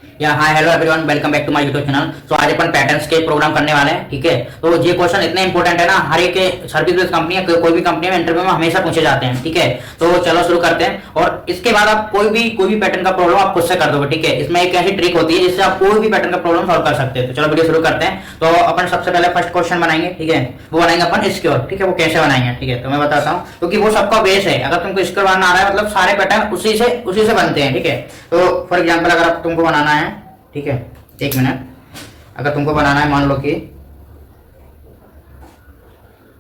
या hi hello everyone, welcome back to my YouTube channel. So आज अपन patterns के प्रोग्राम करने वाले हैं, ठीक है। तो ये क्वेश्चन इतने इंपॉर्टेंट है ना, हर एक सर्विस बेस्ड कंपनी या कोई भी कंपनी में इंटरव्यू में हमेशा पूछे जाते हैं, ठीक है। तो चलो शुरू करते हैं। और इसके बाद आप कोई भी पैटर्न का प्रॉब्लम आप खुद से कर दोगे, ठीक है। इसमें एक ऐसी ट्रिक होती है जिससे आप कोई भी पैटर्न का प्रॉब्लम सॉल्व कर सकते हैं। तो चलो वीडियो शुरू करते हैं। तो अपन सबसे पहले फर्स्ट क्वेश्चन बनाएंगे, ठीक है। वो बनाएंगे अपन स्क्योर, ठीक है। वो कैसे बनाएंगे, ठीक है, तो मैं बताता हूँ, क्योंकि वो सबका बेस है। अगर तुमको स्क्योर बनाना आ रहा है मतलब सारे पैटर्न उसी से बनते हैं, ठीक है। तो फॉर एग्जाम्पल अगर आप तुमको बनाना है, ठीक है, एक मिनट, अगर तुमको बनाना है, मान लो कि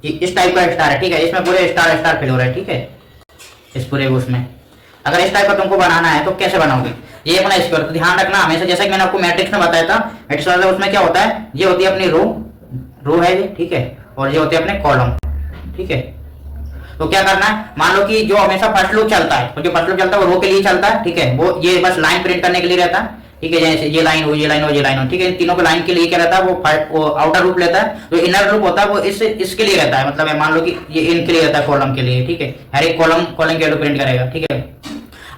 इस टाइप का स्टार है, ठीक है। इसमें पूरे स्टार स्टार फिल हो रहा है, ठीक है, इस पूरे उसमें। अगर इस टाइप का तुमको बनाना है तो कैसे बनाओगे, ये अपना स्क्वायर। तो ध्यान रखना हमेशा, जैसे कि मैंने आपको मैट्रिक्स में बताया था, मैट्रिक्स वाले उसमें क्या होता है, ये होती है अपनी रो है ये, ठीक है, और ये होते हैं अपने कॉलम, ठीक है। तो क्या करना है, मान लो कि जो हमेशा फर्स्ट लूप चलता है, तो जो फर्स्ट लूप चलता है वो रो के लिए चलता है, ठीक है। वो ये बस लाइन प्रिंट करने के लिए रहता है, ठीक है। जैसे ये लाइन हो, ये लाइन हो, ये लाइन हो, ठीक है। इन तीनों को लाइन के लिए क्या रहता है, वो आउटर रूप लेता है। जो इनर रूप होता है वो इसके लिए रहता है, मतलब मान लो कि ये इनके लिए रहता है, कॉलम के लिए, ठीक है। हर एक कॉलम की वैल्यू प्रिंट करेगा, ठीक है।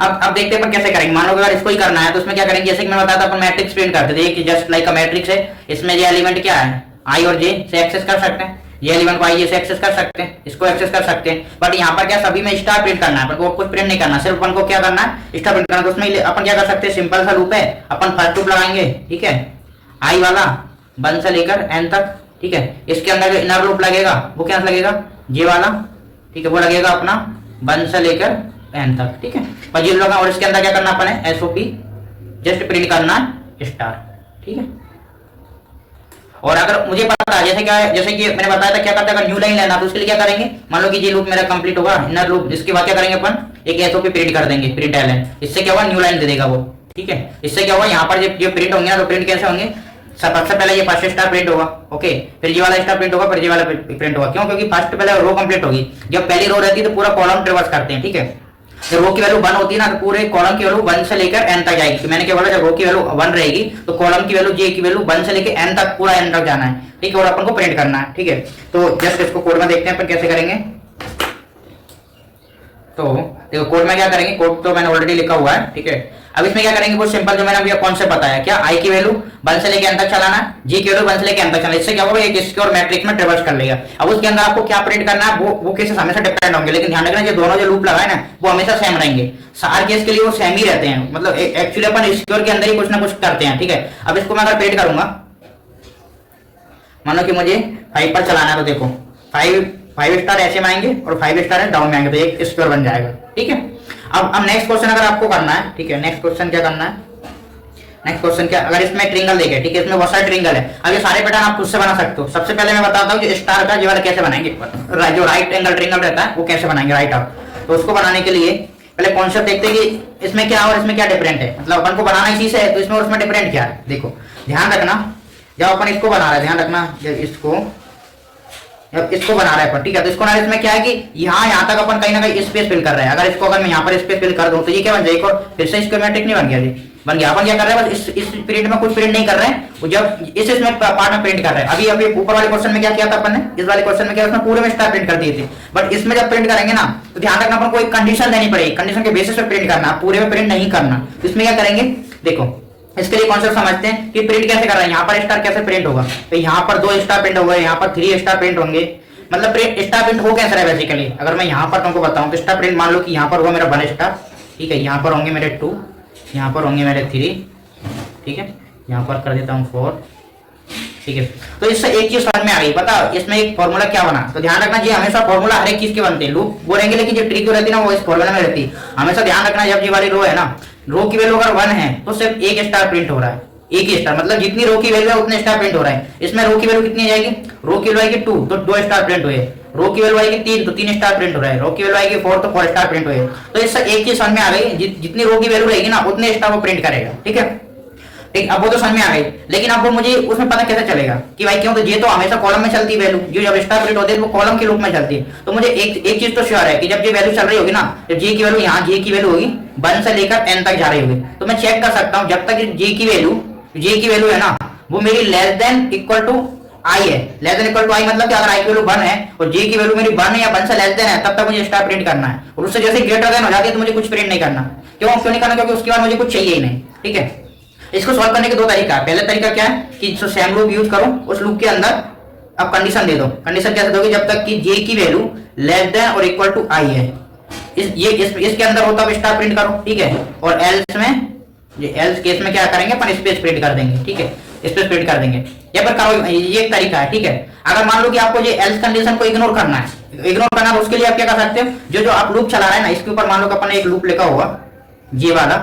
अब देखते हैं अपन कैसे करेंगे। मान लो अगर इसको ही करना है तो उसमें क्या करेंगे, जैसे कि मैं बताया था अपन मैट्रिक्स प्रिंट करते थे कि जस्ट लाइक अ मैट्रिक्स है। इसमें ये एलिमेंट क्या है, आई और जे से एक्सेस कर सकते हैं। ये एलिमेंट को आई से एक्सेस कर सकते हैं, इसको एक्सेस कर सकते हैं। बट यहाँ पर क्या सभी में स्टार प्रिंट करना है, पर कुछ प्रिंट नहीं करना, सिर्फ अपन को क्या करना है, स्टार प्रिंट करना। तो उसमें अपन क्या कर सकते हैं, सिंपल सा लूप है, अपन फर्स्ट लूप लगाएंगे, ठीक है, आई वाला 1 से लेकर n तक, ठीक है। इसके अंदर जो इनर लूप लगेगा वो क्या लगेगा, जे वाला, ठीक है, वो लगेगा अपना 1 से लेकर n तक, ठीक है। और ये लगा, और इसके अंदर क्या करना अपन है, एसओपी जस्ट प्रिंट करना है स्टार, ठीक है। और अगर मुझे पता है, जैसे कि मैंने बताया था क्या करते हैं, अगर न्यू लाइन लेना तो उसके लिए क्या करेंगे, मान लो कि ये लूप मेरा कंप्लीट होगा, इनर लूप, इसके बाद क्या करेंगे अपन, एक एसओपी प्रिंट कर देंगे, प्रिंट एलन। इससे क्या होगा, न्यू लाइन दे देगा वो, ठीक है। इससे क्या होगा, यहाँ पर जो प्रिंट होंगे ना, तो प्रिंट कैसे होंगे, सबसे पहले ये फर्स्ट स्टार प्रिंट होगा, ओके, फिर ये वाला स्टार प्रिंट होगा, फिर ये वाला प्रिंट होगा। क्यों, क्योंकि फर्स्ट पहले रो कंप्लीट होगी। जब पहली रो रहती है तो पूरा कॉलम ट्रेवर्स करते हैं, ठीक है। जब रो की वैल्यू 1 होती है ना, तो पूरे कॉलम की वैल्यू 1 से लेकर n तक जाएगी। तो मैंने क्या बोला, जब रो की वैल्यू 1 रहेगी तो कॉलम की वैल्यू, जे की वैल्यू 1 से लेकर n तक, पूरा n तक जाना है, ठीक है। और अपन को प्रिंट करना है, ठीक है। तो जस्ट इसको कोड में देखते हैं अपन कैसे करेंगे। तो देखो कोड में क्या करेंगे, कोड तो मैंने ऑलरेडी लिखा हुआ है, ठीक है। अब इसमें क्या करेंगे, वो सिंपल जो मैंने अभी कॉन्सेप्ट बताया, क्या आई की वैल्यू 1 से लेकर n तक चलाना है, जी की वैल्यू 1 से लेकर n तक चलाना है। इससे क्या होगा, एक स्क्वायर मैट्रिक्स में ट्रेवर्स कर लेगा। अब उसके अंदर आपको क्या प्रिंट करना है, वो केसेस हमेशा डिपेंड होंगे, लेकिन ध्यान रखना ये दोनों जो लूप लगाए ना वो हमेशा सेम रहेंगे। सार केस के लिए वो सेम ही रहते हैं, मतलब एक्चुअली अपन स्क्वायर के अंदर ही कुछ ना कुछ करते हैं, ठीक है। अब इसको मैं अगर प्रिंट करूंगा, मान लो कि मुझे 5 पर चलाना है, तो देखो 5 स्टार ऐसे में आएंगे और 5 स्टार डाउन में आएंगे, तो एक स्क्वायर बन जाएगा, ठीक है। अब नेक्स्ट क्वेश्चन अगर आपको करना है, ठीक है, नेक्स्ट क्वेश्चन क्या करना है, नेक्स्ट क्वेश्चन क्या, अगर इसमें ट्रिंगल देखे, ठीक है, इसमें बहुत सारे ट्रिंगल है। अब ये सारे पैटर्न आप खुद से बना सकते हो। सबसे पहले मैं बताता हूँ जो स्टार का ये वाला कैसे बनाएंगे, जो राइट एंगल ट्रिंगल रहता है वो कैसे बनाएंगे, राइट अप। तो उसको बनाने के लिए पहले कॉन्सेप्ट देखते हैं कि इसमें क्या और इसमें क्या डिफरेंट है, मतलब अपन को बनाना इसी से है, तो इसमें और उसमें डिफरेंट क्या है। देखो ध्यान रखना, जब अपन इसको बना रहे हैं, ध्यान रखना, जब इसको बना रहे हैं अपन, ठीक है, तो इसको ना, इसमें क्या है कि यहाँ तक अपन कहीं ना कहीं स्पेस फिल कर रहे हैं। अगर इसको अगर मैं यहाँ पर स्पेस फिल कर दूं तो ये क्या बन जाएगा, फिर से स्क्योमेट्रिक नहीं बन गया, जी बन गया। अपन क्या कर रहे हैं, बस इस प्रिंट में कुछ प्रिंट नहीं कर रहे हैं, जब इसमें पार्ट में प्रिंट कर रहे हैं। अभी ऊपर वाले क्वेश्चन में क्या किया था अपन ने, इस वाले क्वेश्चन में क्या, उसमें पूरे में स्टार प्रिंट कर दिए थे। बट इसमें जब प्रिंट करेंगे ना, तो ध्यान रखना अपन को एक कंडीशन देनी पड़ेगी, कंडीशन के बेसिस पे प्रिंट करना, पूरे में प्रिंट नहीं करना। तो इसमें क्या करेंगे, देखो इसके लिए कॉन्सेप्ट समझते हैं कि प्रिंट कैसे कर रहे हैं। यहाँ पर स्टार कैसे प्रिंट होगा, तो यहाँ पर 2 स्टार प्रिंट होगा, यहाँ पर 3 स्टार प्रिंट होंगे। मतलब स्टार प्रिंट हो कैसे रहा है बेसिकली, अगर मैं यहाँ पर तुमको बताऊं तो स्टार प्रिंट, मान लो कि यहाँ पर होगा मेरा 1 स्टार, ठीक है, यहाँ पर होंगे मेरे 2, यहाँ पर होंगे मेरे 3, ठीक है, यहाँ पर कर देता हूँ 4, ठीक है। तो इससे एक चीज समझ में आ गई, पता इसमें एक फॉर्मूला क्या बना। तो ध्यान रखना, जी हमेशा फॉर्मूला हर एक चीज के बनते हैं, लूप वो रहेंगे, लेकिन जो ट्रिक रहती है ना वो इस फॉर्मूला में रहती है। हमेशा ध्यान रखना, जब ये वाली रो है ना, रो की वैल्यू अगर 1 है तो सिर्फ एक स्टार प्रिंट हो रहा है, एक ही स्टार, मतलब जितनी रो की वैल्यू है उतने स्टार प्रिंट हो रहा है। इसमें रो की वैल्यू कितनी जाएगी, रो की वैल्यू आएगी 2 तो 2 स्टार प्रिंट हुए, रो की वैल्यू आएगी 3 तो 3 स्टार प्रिंट हो रहा है, रो की वैल्यू आएगी 4 तो 4 स्टार प्रिंट हुए। तो इससे एक चीज समझ में आ गई, जितनी रो की वैल्यू रहेगी ना उतने स्टार वो प्रिंट करेगा, ठीक है। ठीक, अब वो तो समझ में आ गई, लेकिन अब वो मुझे उसमें पता कैसे चलेगा कि भाई क्यों, तो ये तो हमेशा कॉलम में चलती है वैल्यू, जो जब स्टार प्रिंट होती है वो कॉलम के रूप में चलती है। तो मुझे एक चीज तो श्योर है कि जब ये वैल्यू चल रही होगी ना, जब जे की वैल्यू, यहाँ जे की वैल्यू होगी 1 से लेकर n तक जा रही होगी, तो मैं चेक कर सकता हूँ जब तक जे की वैल्यू है ना वो मेरी less than equal to I है। लेस देन इक्वल टू आई मतलब कि अगर आई की वैल्यू 1 है और जे की वैल्यू मेरी 1 है या 1 से लेस देन है, तब तक मुझे स्टार प्रिंट करना है। और उससे जैसे ग्रेटर देन हो जाती है तो मुझे कुछ प्रिंट नहीं करना। क्यों नहीं करना, क्योंकि उसके बाद मुझे कुछ चाहिए ही नहीं, ठीक है। इसको सॉल्व करने के दो तरीका है। पहला तरीका क्या है कि जो सेम लूप यूज करो, उस लूप के अंदर अब कंडीशन दे दो। कंडीशन कैसे दोगे, जब तक कि जे की वैल्यू लेस देन और इक्वल टू आई है, इसके अंदर होता है स्टार प्रिंट करो, ठीक है। और एल्स में, एल्स केस में क्या करेंगे अपन, स्पेस प्रिंट कर देंगे, ठीक है, स्पेस प्रिंट कर देंगे। ये पर करो, ये एक तरीका है, ठीक है। अगर मान लो कि आपको ये एल्स कंडीशन को इग्नोर करना है, उसके लिए आप क्या कर सकते हो, जो आप लूप चला रहे हैं ना, इसके ऊपर मान लो कि अपन ने एक लूप लिखा होगा, जी वाला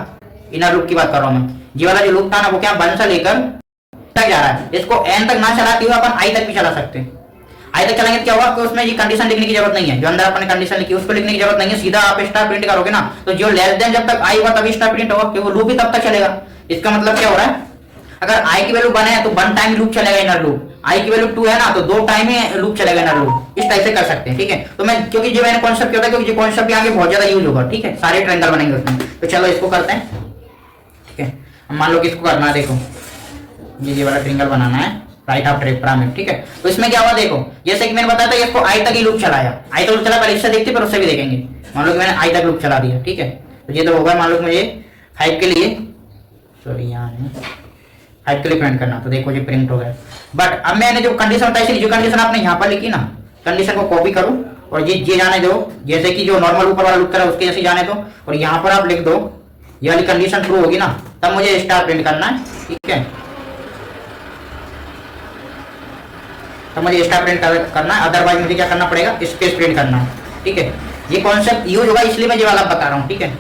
इनर लूप की बात कर रहा हूं मैं, जी वाला जो लूप था ना, वो क्या 1 से लेकर तक जा रहा है। इसको एन तक ना चलाते हुए अपन आई तक भी चला सकते हैं। आई तक चलाएंगे तो क्या होगा कि उसमें ये कंडीशन लिखने की जरूरत नहीं है, जो अंदर अपन ने कंडीशन लिखी उसको लिखने की जरूरत नहीं है, सीधा आप स्टार प्रिंट करोगे ना, तो जो लेस देन जब तक आई होगा तभी स्टार प्रिंट होगा, क्योंकि वो लूप भी तब तक चलेगा। इसका मतलब क्या हो रहा है, अगर आई की वैल्यू 1 है तो 1 टाइम लूप चलेगा इनर लूप, आई की वैल्यू 2 है ना तो 2 टाइम ही लूप चलेगा इनर लूप। इस टाइप से कर सकते हैं, ठीक है। तो मैं, क्योंकि जो मैंने कॉन्सेप्ट किया था, क्योंकि जो कॉन्सेप्ट आगे बहुत ज्यादा यूज होगा, ठीक है, सारे ट्रायंगल बनेंगे उसमें। तो चलो इसको करते हैं, ठीक है। मान लो कि इसको करना है, देखो ये वाला ट्रायंगल बनाना है, राइट ऑफ पिरामिड, ठीक है। तो इसमें क्या हुआ देखो, जैसे कि मैंने बताया था इसको आई तक ही लूप चलाया, आई तक लूप चला, पहले इससे देखते फिर उससे भी देखेंगे। मान लो कि मैंने आई तक लूप चला दिया, ठीक है। तो ये तो होगा, मान लो कि मुझे 5 के लिए, सॉरी यहाँ 5 के लिए प्रिंट करना, तो देखो ये प्रिंट हो गया। बट अब मैंने जो कंडीशन बताई, जो कंडीशन आपने यहाँ पर लिखी ना, कंडीशन को कॉपी करो और ये जाने दो, जैसे कि जो नॉर्मल ऊपर वाला लूप करा उसके जैसे जाने दो, और यहाँ पर आप लिख दो ये वाली कंडीशन ट्रू होगी ना, तब मुझे स्टार प्रिंट करना है, ठीक है। तब मुझे स्टार प्रिंट करना है, अदरवाइज मुझे क्या करना पड़ेगा, स्पेस प्रिंट करना है, ठीक है। ये कॉन्सेप्ट यूज होगा, इसलिए मैं ये वाला बता रहा हूँ, ठीक है,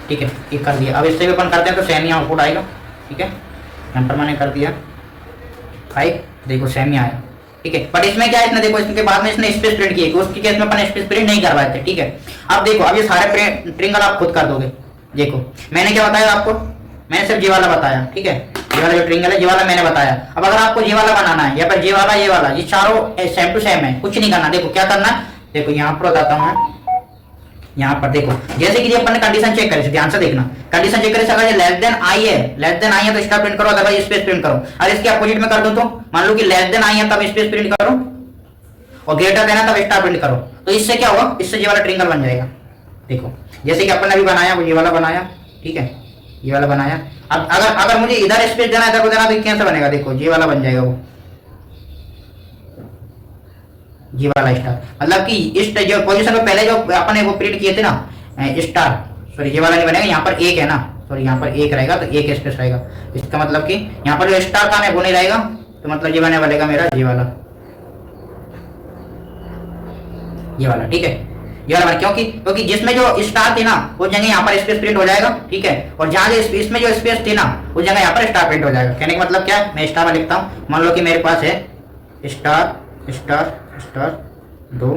ठीक है। ये कर दिया, अब इससे भी अपन करते हैं तो सेम ही आउटपुट आएगा, ठीक है। यहाँ पर मैंने कर दिया 5, देखो सेम ही आया, ठीक है। बट इसमें क्या है, इसने देखो इसके बाद में इसने स्पेस प्रिंट किया, उसके केस में अपन स्पेस प्रिंट नहीं करवाए थे, ठीक है। अब देखो, अब ये सारे ट्रिंगल आप खुद कर दोगे। देखो मैंने क्या बताया आपको, मैंने सिर्फ जी वाला बताया, ठीक है। ये वाला जो ट्रिंगल है, जी वाला मैंने बताया। अब अगर आपको जी वाला बनाना है, या फिर जी वाला, ये वाला, ये चारों सेम टू सेम है, कुछ नहीं करना। देखो क्या करना है, देखो यहाँ पर बताता हूँ मैं, यहाँ पर देखो, जैसे कि अपन ने कंडीशन चेक करी, ध्यान से देखना, कंडीशन चेक करे, अगर ये लेस देन आई है, लेस देन आई है तो स्टार प्रिंट करो, अदरवाइज स्पेस प्रिंट करो। और इसके अपोजिट में कर दो, तो मान लो कि लेस देन आई है तब स्पेस प्रिंट करो, और ग्रेटर देन है तब स्टार प्रिंट करो। तो इससे क्या होगा, इससे ये वाला ट्रिंगल बन जाएगा। देखो जैसे कि अपन ने अभी बनाया, वो ये वाला बनाया, ठीक है, ये वाला बनाया। अब अगर मुझे इधर स्पेस देना है, इधर को देना, तो कैसे बनेगा, देखो ये वाला बन जाएगा, वो ये वाला स्टार, मतलब कि इस जो पोजीशन में पहले जो अपन ने वो प्रिंट किए थे ना स्टार, सॉरी ये वाला नहीं बनेगा, यहाँ पर एक है ना, सॉरी यहाँ पर एक रहेगा तो एक स्पेस रहेगा। इसका मतलब कि यहाँ पर जो स्टार था वो नहीं रहेगा, तो मतलब ये बने वालेगा मेरा ये वाला, ये वाला, ठीक है, ये वाला। क्योंकि जिसमें जो स्टार थी ना वो जगह यहाँ पर स्पेस प्रिंट हो जाएगा, ठीक है। और जहाँ इसमें जो स्पेस थी ना उस जगह यहाँ पर स्टार प्रिंट हो जाएगा। कहने का मतलब क्या है, मैं स्टार में लिखता हूँ, मान लो कि मेरे पास है स्टार स्टार स्टार 2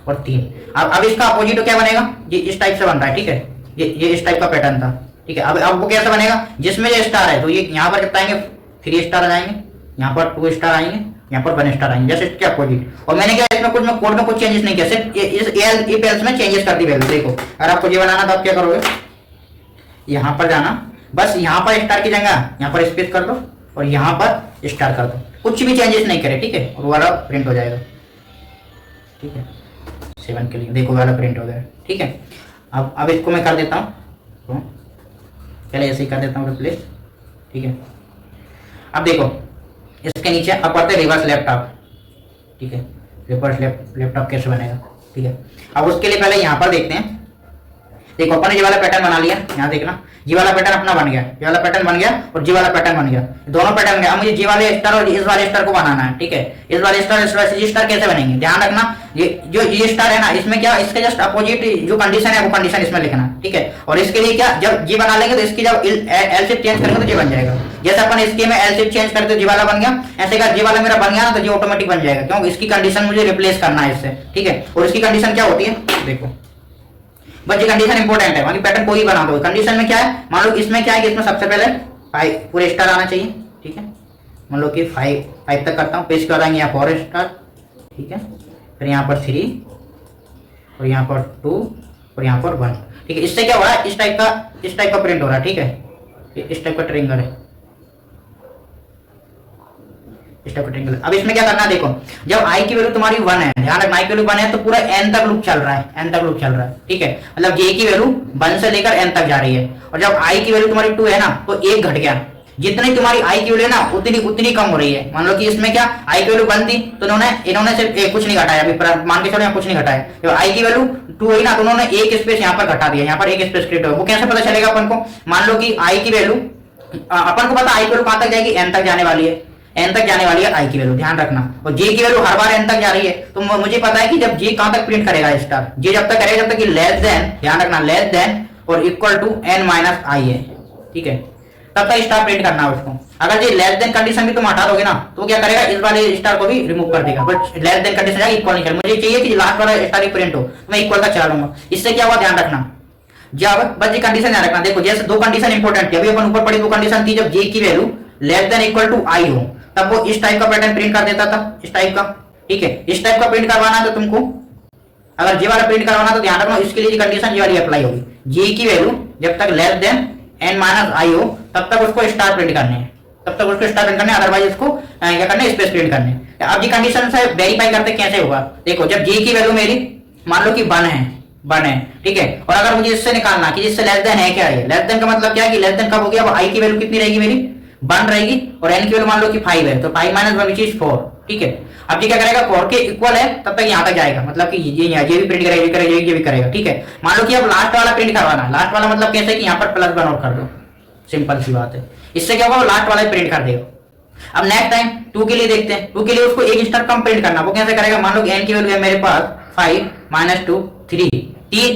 और 3। अब इसका अपोजिट क्या बनेगा, ये इस टाइप से बन रहा है, ठीक है, ये इस टाइप का पैटर्न था, ठीक है। अब वो कैसे बनेगा, जिसमें जो स्टार है तो ये यहाँ पर कितना आएंगे, 3 स्टार आ जाएंगे, यहाँ पर 2 स्टार आएंगे, यहाँ पर 1 स्टार आएंगे, जैसे इसके अपोजिट। और मैंने क्या इसमें कुछ में कोड में कुछ चेंजेस नहीं किया, सिर्फ इस एल्स में चेंजेस कर दी वैल्यू। देखो अगर आपको ये बनाना तो आप क्या करोगे, यहाँ पर जाना, बस यहाँ पर स्टार की जगह यहाँ पर स्पेस कर दो और यहाँ पर स्टार कर दो, कुछ भी चेंजेस नहीं करे, ठीक है, और वाला प्रिंट हो जाएगा, ठीक है। 7 के लिए देखो वाला प्रिंट हो गया, ठीक है। अब इसको मैं कर देता हूँ, तो पहले ऐसे ही कर देता हूँ रिप्लेस, ठीक है। अब देखो इसके नीचे अब पढ़ते रिवर्स लैपटॉप, ठीक है, रिवर्स लैपटॉप कैसे बनेगा, ठीक है। अब उसके लिए पहले यहाँ पर देखते हैं, देखो अपन ने ये वाला पैटर्न बना लिया, यहाँ देखना ये वाला पैटर्न अपना बन गया, ये वाला पैटर्न बन गया और ये वाला पैटर्न बन गया, दोनों पैटर्न बन गया। अब मुझे ये वाले स्टार और इस वाले स्टार को बनाना है, ठीक है। इस वाले स्टार इस वाले स्टार कैसे बनेंगे, ध्यान रखना, ये स्टार है ना, इसमें क्या, इसके जस्ट अपोजिट जो कंडीशन है वो कंडीशन इसमें लिखना, ठीक है। और इसके लिए क्या, जब ये बना लेंगे तो इसकी जब एल शिफ्ट चेंज करेंगे तो ये बन जाएगा। जैसे अपन इसके में एल शिफ्ट चेंज करते तो ये वाला बन गया, ऐसे का ये वाला मेरा बन गया ना, तो ये ऑटोमेटिक बन जाएगा, क्योंकि इसकी कंडीशन मुझे रिप्लेस करना है इससे, ठीक है। और इसकी कंडीशन क्या होती है, देखो बस ये कंडीशन इंपॉर्टेंट है, बाकी पैटर्न कोई बना दो। कंडीशन में क्या है, मान लो इसमें क्या है कि इसमें सबसे पहले 5 पूरे स्टार आना चाहिए, ठीक है। मान लो कि 5 तक करता हूँ, पेज कर आएंगे यहाँ 4 स्टार, ठीक है, फिर यहाँ पर 3 और यहाँ पर 2 और यहाँ पर 1, ठीक है। इससे क्या हो रहा है, इस टाइप का प्रिंट हो रहा है, ठीक है, इस टाइप का ट्रिंगल है, अब इसमें क्या करना है, देखो जब आई की वैल्यू तुम्हारी 1 है, ध्यान रखना आई की वैल्यू 1 है तो पूरा n तक लूप चल रहा है, n तक लूप चल रहा है, ठीक है। मतलब j की वैल्यू 1 से लेकर n तक जा रही है। और जब i की वैल्यू तुम्हारी 2 है ना तो 1 घट गया, जितनी तुम्हारी आई की वैल्यू ना उतनी उतनी कम हो रही है। मान लो कि इसमें क्या आई की वैल्यू 1 थी तो इन्होंने सिर्फ कुछ नहीं घटाया, अभी मान के चलो यहाँ कुछ नहीं घटाया, तो आई की वैल्यू 2 हुई ना तो उन्होंने एक स्पेस यहाँ पर घटा दिया, यहाँ पर एक स्पेस क्रिएट हो। वो कैसे पता चलेगा अपन को? मान लो कि आई की वैल्यू अपन को पता आई की वैल्यू कहां तक जाएगी, एन तक जाने वाली है, एन तक जाने वाली है आई की वैल्यू, ध्यान रखना। और जे की वैल्यू हर बार एन तक जा रही है, तो मुझे पता है कि जब जे कहां तक प्रिंट करेगा स्टार, जे जब तक करेगा जब तक कि लेस देन, ध्यान रखना लेस देन और इक्वल टू एन माइनस आई है, ठीक है, तब तक स्टार प्रिंट करना है उसको। अगर ये लेस देन कंडीशन भी तुम हटा दोगे ना तो क्या करेगा, इस वाले स्टार को भी रिमूव कर देगा, बट लेस देन कंडीशन जाएगा, इक्वल नहीं करेगा। मुझे चाहिए कि लास्ट वाला स्टार ही प्रिंट हो, तो मैं इक्वल तक चला लूंगा। इससे क्या हुआ ध्यान रखना, जब बस ये कंडीशन ध्यान रखना, देखो जैसे दो कंडीशन इंपॉर्टेंट थी, अभी अपन ऊपर पढ़ी दो कंडीशन थी, जब जे की value less than equal to I हो तब वो इस टाइप का पैटर्न प्रिंट कर देता था, इस टाइप का, ठीक है। इस टाइप का प्रिंट करवाना है तो तुमको, अगर जे वाला प्रिंट करवाना तो ध्यान रखना इसके लिए कंडीशन ये वाली अप्लाई होगी, जे की वैल्यू जब तक लेस देन एन माइनस आई हो तब तक उसको स्टार प्रिंट करने हैं, तब तक उसको स्टार प्रिंट करने, अदरवाइज उसको क्या करना है, स्पेस प्रिंट करने। अब ये कंडीशन से वेरीफाई करते कैसे होगा, देखो जब जे की वैल्यू मेरी मान लो कि 1 है, ठीक है, और अगर मुझे इससे निकालना कि इससे लेस देन है क्या है, लेस देन का मतलब क्या है कि लेस देन कब हो गया, अब आई की वैल्यू कितनी रहेगी मेरी 1 रहेगी, और एन की वैल्यू मान लो कि 5 है, तो 5 माइनस 1 विच इज 4, ठीक है। अब ये क्या करेगा, 4 के इक्वल है तब तक यहाँ तक जाएगा, मतलब कि ये भी प्रिंट करेगा, ये करेगा, ये भी करेगा, ठीक है। मान लो कि अब लास्ट वाला प्रिंट करवाना, लास्ट वाला मतलब कैसे कि यहाँ पर प्लस 1 और कर दो, सिंपल सी बात है। इससे क्या होगा, लास्ट वाला प्रिंट कर देगा। अब नेक्स्ट टाइम 2 के लिए देखते हैं, 2 के लिए उसको एक स्टार कम प्रिंट करना, वो कैसे करेगा, मान लो कि एन की वैल्यू है मेरे पास 5 माइनस 2 3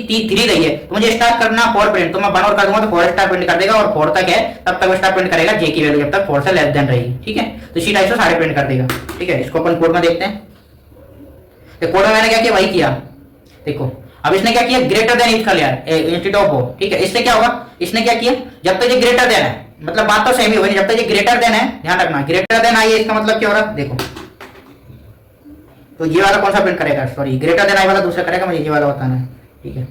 3 रही है, तो मुझे स्टार करना 4 प्रिंट, तो मैं 1 और कर दूंगा तो 4 स्टार प्रिंट कर देगा, और 4 तक है तब तक वो स्टार प्रिंट करेगा जे की वैल्यू जब तक 4 से लेस देन रहेगी, ठीक है। तो इसी टाइप से सारे प्रिंट कर देगा, ठीक है। इसको अपन कोड में देखते हैं, तो कोड में मैंने क्या किया वही किया, देखो अब इसने क्या किया, ग्रेटर देन इज कर लिया इंस्टेड ऑफ हो, ठीक है। इससे क्या होगा, इसने क्या किया, जब तक ये ग्रेटर देन है, मतलब बात तो सेम ही होगी, जब तक ये ग्रेटर देन है, ध्यान रखना ग्रेटर देन आई है, इसका मतलब क्या हो रहा है, देखो तो ये वाला कौन सा प्रिंट करेगा, सॉरी ग्रेटर देन आई वाला दूसरा करेगा, मुझे ये वाला बताना है, ठीक है,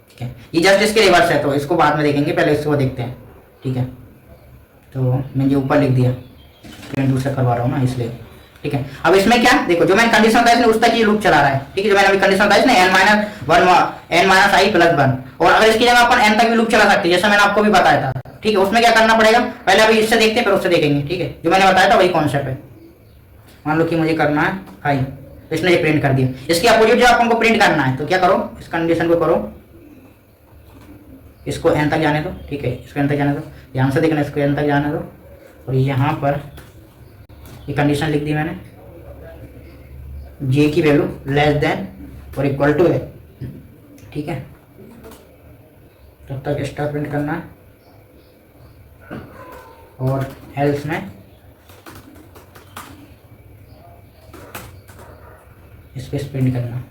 ठीक है। ये जस्ट इसके रिवर्स है, तो इसको बाद में देखेंगे, पहले इसको देखते हैं, ठीक है। तो मैंने ऊपर लिख दिया, प्रिंट दूसरा करवा रहा हूँ ना इसलिए, ठीक है। अब इसमें क्या देखो, जो मैंने कंडीशन बताया उस तक ये लूप चला रहा है, ठीक है। जो मैंने अभी कंडीशन बताया ना एन माइनस आई प्लस 1, और अगर इसकी जगह अपन एन तक भी लूप चला सकते हैं, जैसा मैंने आपको भी बताया था, ठीक है। उसमें क्या करना पड़ेगा, पहले अभी इससे देखते हैं फिर उससे देखेंगे, ठीक है। जो मैंने बताया था वही कॉन्सेप्ट है। मान लो कि मुझे करना है 5, तो इसने ये प्रिंट कर दिया, इसके अपोजिट जो अपन को प्रिंट करना है, तो क्या करो, इस कंडीशन को करो, इसको एन तक जाने दो, ठीक है, इसको एन तक जाने दो, ध्यान से देखना, इसको एन तक जाने दो, और यहाँ पर ये कंडीशन लिख दी मैंने, जे की वैल्यू लेस देन और इक्वल टू है, ठीक है, तब तक स्टार प्रिंट करना है, और एल्स में स्पेस प्रिंट करना,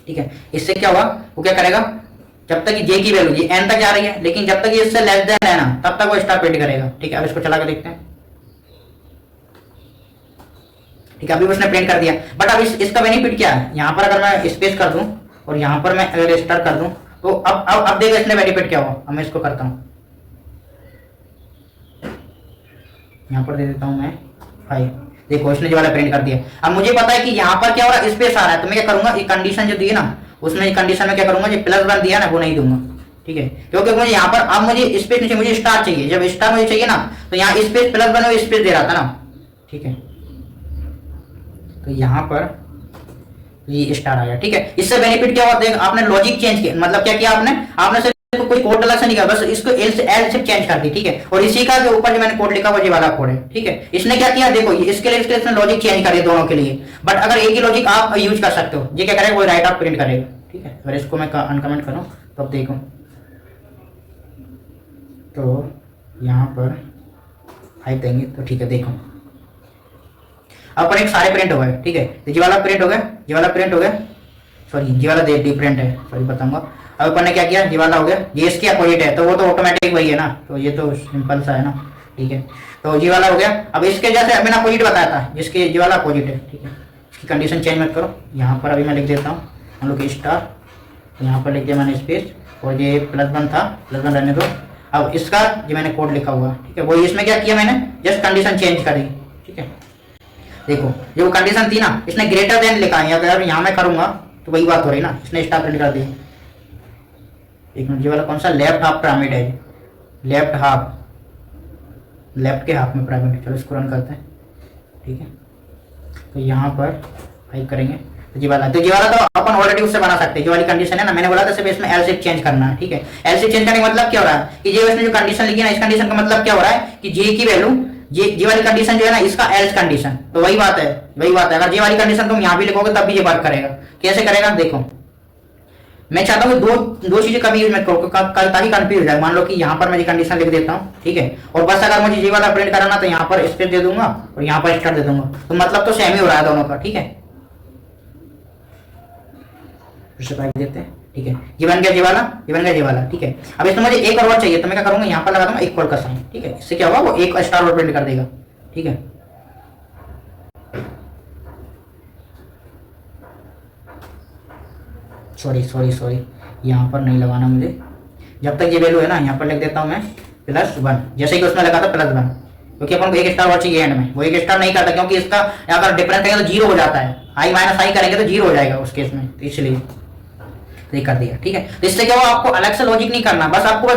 ठीक है। इससे क्या हुआ, वो क्या करेगा, जब तक जे की वैल्यू ये एन तक जा रही है, लेकिन जब तक ये इससे लेस देन है ना तब तक वो स्टार प्रिंट करेगा, ठीक है। अब इसको चला कर देखते हैं, ठीक है, अभी उसने प्रिंट कर दिया, बट अब इसका बेनिफिट क्या है, यहाँ पर अगर मैं स्पेस कर दूं और यहाँ पर मैं अगर स्टार कर दूं तो अब देखो इसने बेनिफिट क्या हुआ। अब मैं इसको करता हूँ, यहाँ पर दे देता हूँ मैं 5, देखो इसने जो वाला प्रिंट कर दिया। अब मुझे पता है कि यहाँ पर क्या हो रहा है, स्पेस आ रहा है, तो मैं क्या करूंगा, ये कंडीशन जो दी है ना उसमें कंडीशन में क्या करूंगा, जो +1 दिया ना वो नहीं दूंगा, ठीक है, क्योंकि मुझे यहाँ पर अब मुझे स्पेस नहीं चाहिए, मुझे स्टार चाहिए। जब स्टार मुझे चाहिए ना तो यहाँ स्पेस +1 में स्पेस दे रहा था ना, ठीक है, तो यहाँ पर ये स्टार आ गया, ठीक है। इससे बेनिफिट क्या होता है, आपने लॉजिक चेंज किया, मतलब क्या किया आपने सिर्फ कोई कोड अलग से नहीं किया, बस इसको एल से चेंज कर दी, ठीक है। और इसी का जो ऊपर जो मैंने कोड लिखा वो ये वाला कोड है, ठीक है। इसने क्या किया, देखो इसके लिए इसने लॉजिक चेंज कर दिया दोनों के लिए, बट अगर एक ही लॉजिक आप यूज कर सकते हो, ये क्या करेगा, वो राइट आप प्रिंट करेगा, ठीक है। अगर इसको मैं अनकमेंट करूँ तो अब देखो, तो यहाँ पर 5 देंगे तो ठीक है, देखो अब पर एक सारे प्रिंट हो गए, ठीक है। तो ये वाला प्रिंट हो गया, ये वाला प्रिंट हो गया, सॉरी ये वाला डिफरेंट है, सॉरी बताऊंगा। अब अपन ने क्या किया, ये वाला हो गया, ये इसके अपोजिट है, तो वो तो ऑटोमेटिक वही है ना, तो ये तो सिंपल सा है ना, ठीक है। तो ये वाला हो गया, अब इसके जैसे मैंने अपोजिट बताया था, जिसके ये वाला अपोजिट है, ठीक है। इसकी कंडीशन चेंज मत करो, यहाँ पर अभी मैं लिख देता हूँ हम लोग स्टार, तो यहाँ पर लिख दिया मैंने स्पेस, और ये +1 था, +1 रहने दो। अब इसका जो मैंने कोड लिखा हुआ, ठीक है, वो इसमें क्या किया मैंने, जस्ट कंडीशन चेंज करी, ठीक है। देखो जो कंडीशन थी ना, इसने ग्रेटर देन लिखा है, अगर यहाँ मैं करूंगा तो वही बात हो रही ना, इसने स्टार प्रिंट कर दी, एक मिनट, ये वाला कौन सा, लेफ्ट हाफ पिरामिड है, लेफ्ट हाफ, लेफ्ट के हाफ में पिरामिड। चलो इसको रन करते हैं, ठीक है। तो यहाँ पर टाइप करेंगे तो जी वाला तो अपन ऑलरेडी उससे बना सकते हैं, जो वाली कंडीशन है ना, मैंने बोला था सिर्फ इसमें एल शिफ्ट चेंज करना है, ठीक है। एल शिफ्ट चेंज करने का मतलब क्या हो रहा है कि ये इसने जो कंडीशन लिखी है ना, इस कंडीशन का मतलब क्या हो रहा है कि जे की वैल्यू, ये वाली कंडीशन जो है ना, इसका एल्स कंडीशन, तो वही बात है, वही बात है। अगर ये वाली कंडीशन तुम यहाँ भी लिखोगे तब भी ये वर्क करेगा। कैसे करेगा देखो, मैं चाहता हूँ दो चीजें कभी यूज मत करो ताकि कंफ्यूज हो जाए। मान लो कि यहाँ पर मैं ये कंडीशन लिख देता हूँ, ठीक है, और बस अगर मुझे ये वाला प्रिंट कराना तो यहाँ पर स्पेस दे दूंगा और यहाँ पर स्टार्ट दे दूंगा, तो मतलब तो सेम ही हो रहा है दोनों का, ठीक है। देते हैं, ठीक है, ये बन गया ये वाला, ये बन गया ये वाला, ठीक है। अब इसमें मुझे एक और वर्ड चाहिए, तो मैं क्या करूंगा, यहाँ पर लगा दूंगा इक्वल का साइन, ठीक है। इससे क्या होगा, वो एक स्टार वर्ड प्रिंट कर देगा, ठीक है। सॉरी यहाँ पर नहीं लगाना मुझे, जब तक ये वैल्यू है ना, यहाँ पर लिख देता हूँ मैं +1, जैसे कि उसमें लगा था +1, क्योंकि अपन को एक स्टार वर्ड चाहिए एंड में, वो एक स्टार नहीं करता, क्योंकि इसका अगर डिफरेंस करेंगे तो 0 हो जाता है, i माइनस i करेंगे तो 0 हो जाएगा उस केस में, तो इसलिए ये कर दिया, ठीक है। तो इससे क्या हुआ, आपको अलग से लॉजिक नहीं करना, बस आपको बस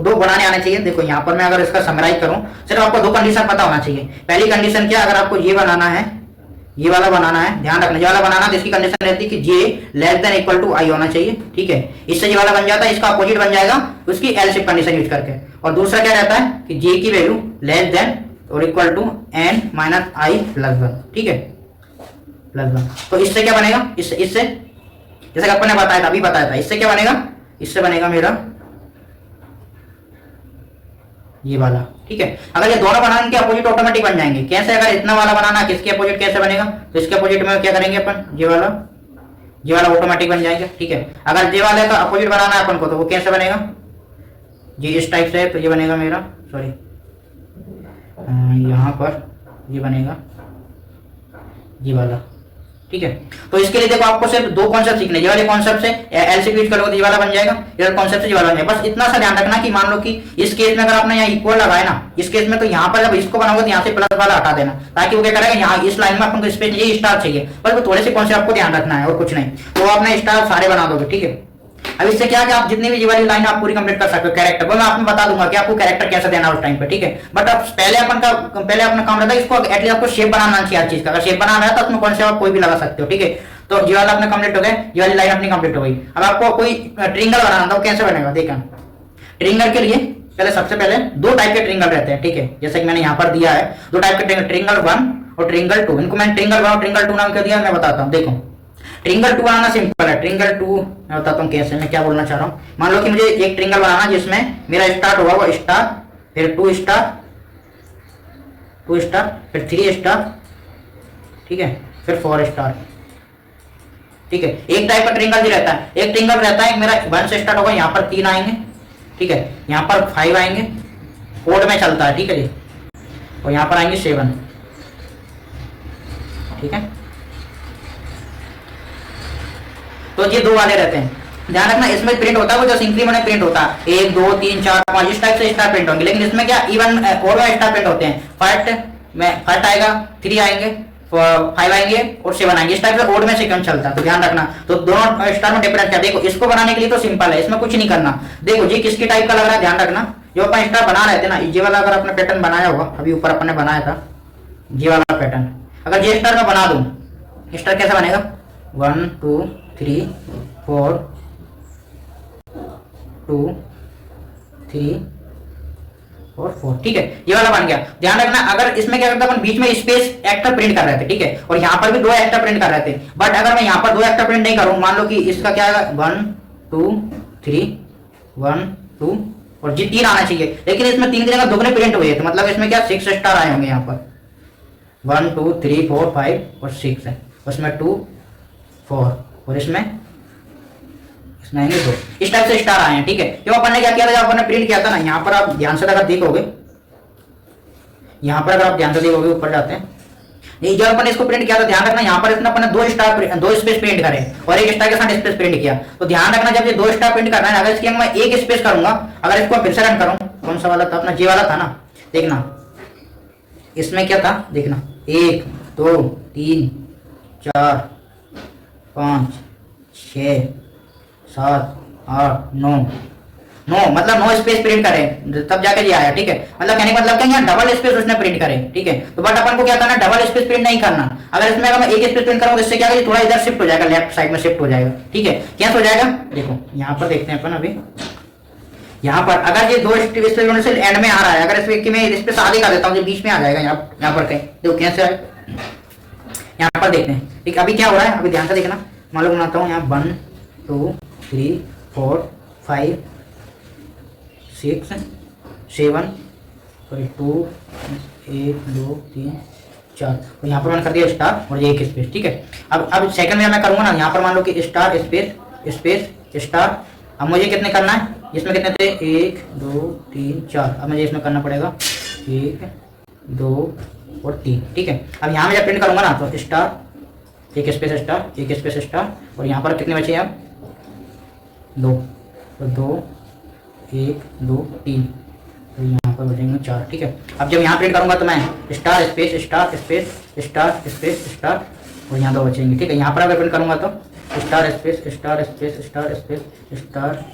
दो बनाने आने चाहिए। देखो यहाँ पर मैं अगर इसका समराइज करूं, सिर्फ आपको दो कंडीशन पता होना चाहिए। पहली कंडीशन क्या, अगर आपको ये बनाना है, ये वाला बनाना है, ध्यान रखना, ये वाला बनाना है, इसकी कंडीशन रहती है कि j less than equal to i होना चाहिए, ठीक है। इससे ये वाला बन जाता है, इसका अपोजिट बन जाएगा उसकी एल शिफ्ट कंडीशन यूज करके। और दूसरा क्या रहता है कि j की वैल्यू लेस देन और equal to n minus i +1, ठीक है, +1। तो इससे क्या बनेगा, इससे जैसे कि अपन ने बताया था, अभी बताया था, इससे क्या बनेगा, इससे बनेगा मेरा ये वाला, ठीक है। अगर ये दोनों बनाने के अपोजिट ऑटोमेटिक बन जाएंगे। कैसे, अगर इतना वाला बनाना, किसके अपोजिट कैसे बनेगा, तो इसके अपोजिट में क्या करेंगे अपन, ये वाला ऑटोमेटिक बन जाएगा, ठीक है। अगर ये वाले का अपोजिट बनाना है अपन को, तो वो कैसे बनेगा, ये इस टाइप से है, तो ये बनेगा मेरा, सॉरी यहाँ पर ये बनेगा ये वाला, ठीक है। तो इसके लिए देखो आपको सिर्फ दो कॉन्सेप्ट सीखने, ये वाले कॉन्सेप्ट से एलसीपी यूज करोगे तो ये वाला बन जाएगा, ये वाला कॉन्सेप्ट से ये वाला बन जाएगा। बस इतना सा ध्यान रखना कि मान लो कि इस केस में अगर आपने यहाँ इक्वल लगाया ना, इस केस में, तो यहाँ पर जब इसको बनाओगे तो यहाँ से प्लस वाला हटा देना, ताकि वो क्या करेगा, यहाँ इस लाइन में अपन स्पेस ये स्टार चाहिए, बस वो थोड़े से कॉन्सेप्ट आपको ध्यान रखना है और कुछ नहीं, तो आपने स्टार सारे बना दोगे, ठीक है। अब इससे क्या कि आप जितनी भी ये वाली लाइन आप पूरी कंप्लीट कर सकते हो। कैरेक्टर वो मैं आपको बता दूंगा कि आपको कैरेक्टर कैसे देना उस टाइम पे, ठीक है। बट अब पहले अपना काम रहता है, इसको एटलीस्ट आपको शेप बनाना चाहिए हर चीज का। अगर शेप बनाना है तो उसमें कौन से आप कोई भी लगा सकते हो, ठीक है। तो ये वाला अपना कंप्लीट हो गया, ये वाली लाइन अपनी कंप्लीट हो गई। अब आपको कोई ट्रिंगल बनाना था, वो कैसे बनेगा देखा। ट्रिंगल के लिए सबसे पहले दो टाइप के ट्रिंगल रहते हैं, ठीक है, जैसे कि मैंने यहाँ पर दिया है दो टाइप के ट्रिंगल 1 और ट्रिंगल 2। इनको मैंने ट्रिंगल 1 और ट्रिंगल 2 नाम क्या दिया मैं बताता हूँ। देखो ट्रिंगल 2 बनाना सिंपल है, ट्रिंगल 2 मैं बताता हूँ कैसे, मैं क्या बोलना चाह रहा हूँ। मान लो कि मुझे एक ट्रिंगल बनाना जिसमें मेरा स्टार्ट होगा वो स्टार, फिर 2 स्टार, 2 स्टार, फिर 3 स्टार, ठीक है, फिर 4 स्टार, ठीक है। एक टाइप का ट्रिंगल भी रहता है, एक ट्रिंगल रहता है मेरा 1 से स्टार्ट होगा, यहाँ पर 3 आएंगे, ठीक है, यहाँ पर 5 आएंगे, कोड में चलता है, ठीक है जी, और यहाँ पर आएंगे 7, ठीक है। तो ये दो वाले रहते हैं, ध्यान रखना। इसमें प्रिंट होता है वो जो इंक्रीमेंट में प्रिंट होता है 1 2 3 4 5 इस टाइप से स्टार प्रिंट होंगे, लेकिन इसमें क्या इवन और स्टार प्रिंट होते हैं। फर्स्ट आएगा, 3 आएंगे, 5 आएंगे और 7 आएंगे, इस टाइप से ओड में सीक्वेंस चलता है, तो ध्यान रखना। तो दोनों स्टार में डिफरेंस क्या, देखो इसको बनाने के लिए तो सिंपल है, इसमें कुछ नहीं करना। देखो ये किसकी टाइप का लग रहा है, ध्यान रखना। जो अपन स्टार बना रहे थे ना, ये वाला अगर अपने पैटर्न बनाया होगा, अभी ऊपर अपन ने बनाया था ये वाला पैटर्न, अगर ये स्टार में बना दूं, स्टार कैसा बनेगा 1 2 3 4 2 3 और 4, ठीक है, ये वाला बन गया। ध्यान रखना, अगर इसमें क्या करता अपन बीच में स्पेस एक्टर प्रिंट कर रहे थे, ठीक है, और यहाँ पर भी 2 एक्टर प्रिंट कर रहे थे। बट अगर मैं यहाँ पर 2 एक्टर प्रिंट नहीं करूँ, मान लो कि इसका क्या है 1 2 3 1 2 और जी 3 आना चाहिए, लेकिन इसमें 3 की जगह दुगने प्रिंट हुए थे, मतलब इसमें क्या 6 स्टार आए होंगे यहाँ पर 1 2 3 4 5 और 6 है, उसमें 2 4 और इसमें आएंगे 2, इस टाइप से स्टार आए हैं, ठीक है। क्यों अपन ने क्या किया था, जब अपन ने प्रिंट किया था ना, यहाँ पर आप ध्यान से अगर देखोगे, यहाँ पर अगर आप ध्यान से देखोगे ऊपर जाते हैं, नहीं जब अपन इसको प्रिंट किया था, ध्यान रखना यहाँ पर इसने अपन ने 2 स्पेस प्रिंट करे और एक स्टार के साथ स्पेस प्रिंट किया। तो ध्यान रखना जब ये 2 स्टार प्रिंट करना है, अगर इसके मैं एक स्पेस करूंगा, अगर इसको फिर से रन करूं, कौन सा वाला था अपना, ये वाला था ना, देखना इसमें क्या था, देखना 1 2 3 4 5 6 7 और नो नो मतलब नो स्पेस प्रिंट करें तब जाके ये आया, ठीक है। मतलब कहने का मतलब क्या, यहाँ डबल स्पेस उसने प्रिंट करे, ठीक है। तो बट अपन को क्या करना, डबल स्पेस प्रिंट नहीं करना। अगर इसमें अगर मैं एक स्पेस प्रिंट करूंगा तो इससे क्या होगा, थोड़ा इधर शिफ्ट हो जाएगा, लेफ्ट साइड में शिफ्ट हो जाएगा, ठीक है। क्या हो जाएगा, देखो यहाँ पर देखते हैं अपन अभी। यहाँ पर अगर ये दो स्पेस से एंड में आ रहा है, अगर इस मैं इस पे शादी कर देता हूँ, बीच में आ जाएगा यहाँ पर कहीं, देखो कैसे है, यहाँ पर देखते हैं, ठीक। अभी क्या हो रहा है, अभी ध्यान से देखना, मालूम बनाता हूँ यहाँ 1 2 3 4 5 6 7 2 1 2 3 4, तो यहाँ पर मैंने कर दिया स्टार और ये एक स्पेस, ठीक है। अब सेकंड में मैं करूँगा ना, यहाँ पर मान लो कि स्टार स्पेस स्पेस स्टार। अब मुझे कितने करना है, इसमें कितने थे 1 2 3 4, अब मुझे इसमें करना पड़ेगा 1 2 और 3, ठीक है। अब यहाँ में जब प्रिंट करूँगा ना तो स्टार एक स्पेस स्टार और यहाँ पर कितने बचे अब 2, तो 2 1 2 3, तो यहाँ पर बचेंगे 4, ठीक है। अब जब यहाँ प्रिंट करूँगा तो मैं star space star space star space star और यहाँ 2 बचेंगे, ठीक है। यहाँ पर अगर प्रिंट करूँगा तो star space star space star space star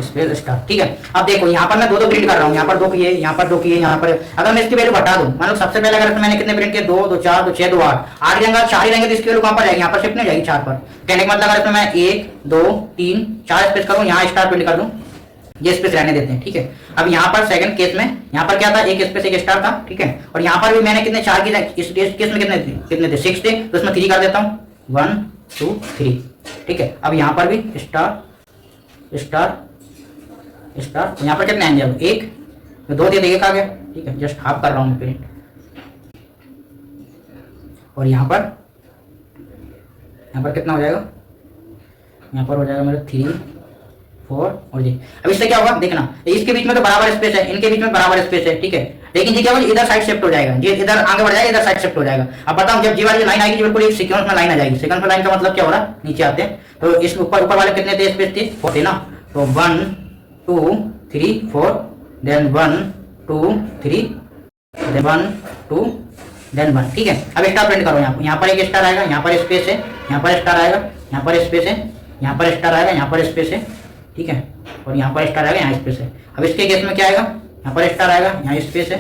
space star, ठीक है। अब देखो यहाँ पर मैं 2 प्रिंट कर रहा हूँ, यहाँ पर 2 किए, यहाँ पर 2 किए, यहाँ पर अगर मैं इसकी वैल्यू बता दूँ, मान लो सबसे पहले अगर मैंने कितने प्रिंट किए 2 2 4 2 6 2 8 रहेंगे, 4 ही रहेंगे, तो इसकी वैल्यू कहाँ पर जाएगी, यहाँ पर शिफ्ट नहीं जाएगी 4 पर। कहने का मतलब अगर इसमें मैं 1 2 3 4 स्पेस करूँ, यहाँ स्टार प्रिंट कर दूँ, ये स्पेस रहने देते हैं, ठीक है। अब यहाँ पर सेकंड केस में यहाँ पर क्या था, एक स्पेस एक स्टार था, ठीक है। और यहाँ पर भी मैंने कितने 4 की, इस केस में कितने थे 6 थे, तो इसमें 3 कर देता हूँ 1 2 3, ठीक है। अब यहाँ पर भी स्टार स्टार स्टार, यहाँ पर कितने आएंगे, अब 1 तो 2 दिए, 1 आ गया, ठीक है। जस्ट हाफ कर रहा हूँ प्रिंट। और यहाँ पर कितना हो जाएगा, यहाँ पर हो जाएगा मेरा 3 4 और ये। अब इससे क्या होगा देखना, इसके बीच में तो बराबर स्पेस है, इनके बीच में बराबर स्पेस है, ठीक है। लेकिन ये क्या होगा, इधर साइड शिफ्ट हो जाएगा, ये इधर आगे बढ़ जाएगा, इधर साइड शिफ्ट हो जाएगा। अब बताओ जब जी वाली लाइन आएगी, बिल्कुल एक सीक्वेंस में लाइन आ जाएगी। सीक्वेंस में लाइन का मतलब क्या हो रहा है, नीचे आते हैं तो इस ऊपर वाले कितने थे स्पेस थे 4 थे ना, तो 1 2 3 4 देन 1 2 3 देन 1 2 देन 1, ठीक है। अब स्टार प्रिंट करो, यहाँ पर एक स्टार आएगा, यहाँ पर स्पेस है, यहाँ पर स्टार आएगा, यहाँ पर स्पेस है, यहाँ पर स्टार आएगा, यहाँ पर स्पेस है, ठीक है। और यहाँ पर स्टार आएगा, यहाँ स्पेस है। अब इसके केस में क्या आएगा, यहाँ पर स्टार आएगा, यहाँ स्पेस है,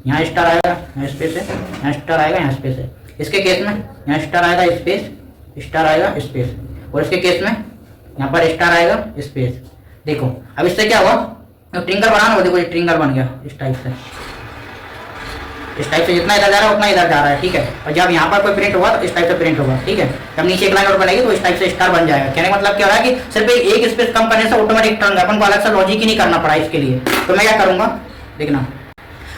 यहाँ स्टार आएगा, यहाँ स्पेस है, यहाँ स्टार आएगा, यहाँ स्पेस है। इसके केस में यहाँ स्टार आएगा, स्पेस स्टार आएगा, स्पेस। और इसके केस में यहाँ पर स्टार आएगा, स्पेस। देखो अब इससे क्या हुआ, ट्रिंगल बनाना, देखो ये ट्रिंगल बन गया इस टाइप से, इस टाइप से जितना इधर जा रहा है उतना इधर जा रहा है, ठीक है। और जब यहाँ पर कोई प्रिंट होगा तो इस टाइप से प्रिंट होगा, ठीक है। जब नीचे एक लाइन और बनेगी तो इस टाइप से स्टार बन जाएगा। कहने का मतलब क्या हो रहा है कि सिर्फ एक स्पेस कम करने से ऑटोमेटिक टर्न, अपन को अलग से लॉजिक ही नहीं करना पड़ा इसके लिए। तो मैं क्या करूंगा देखना,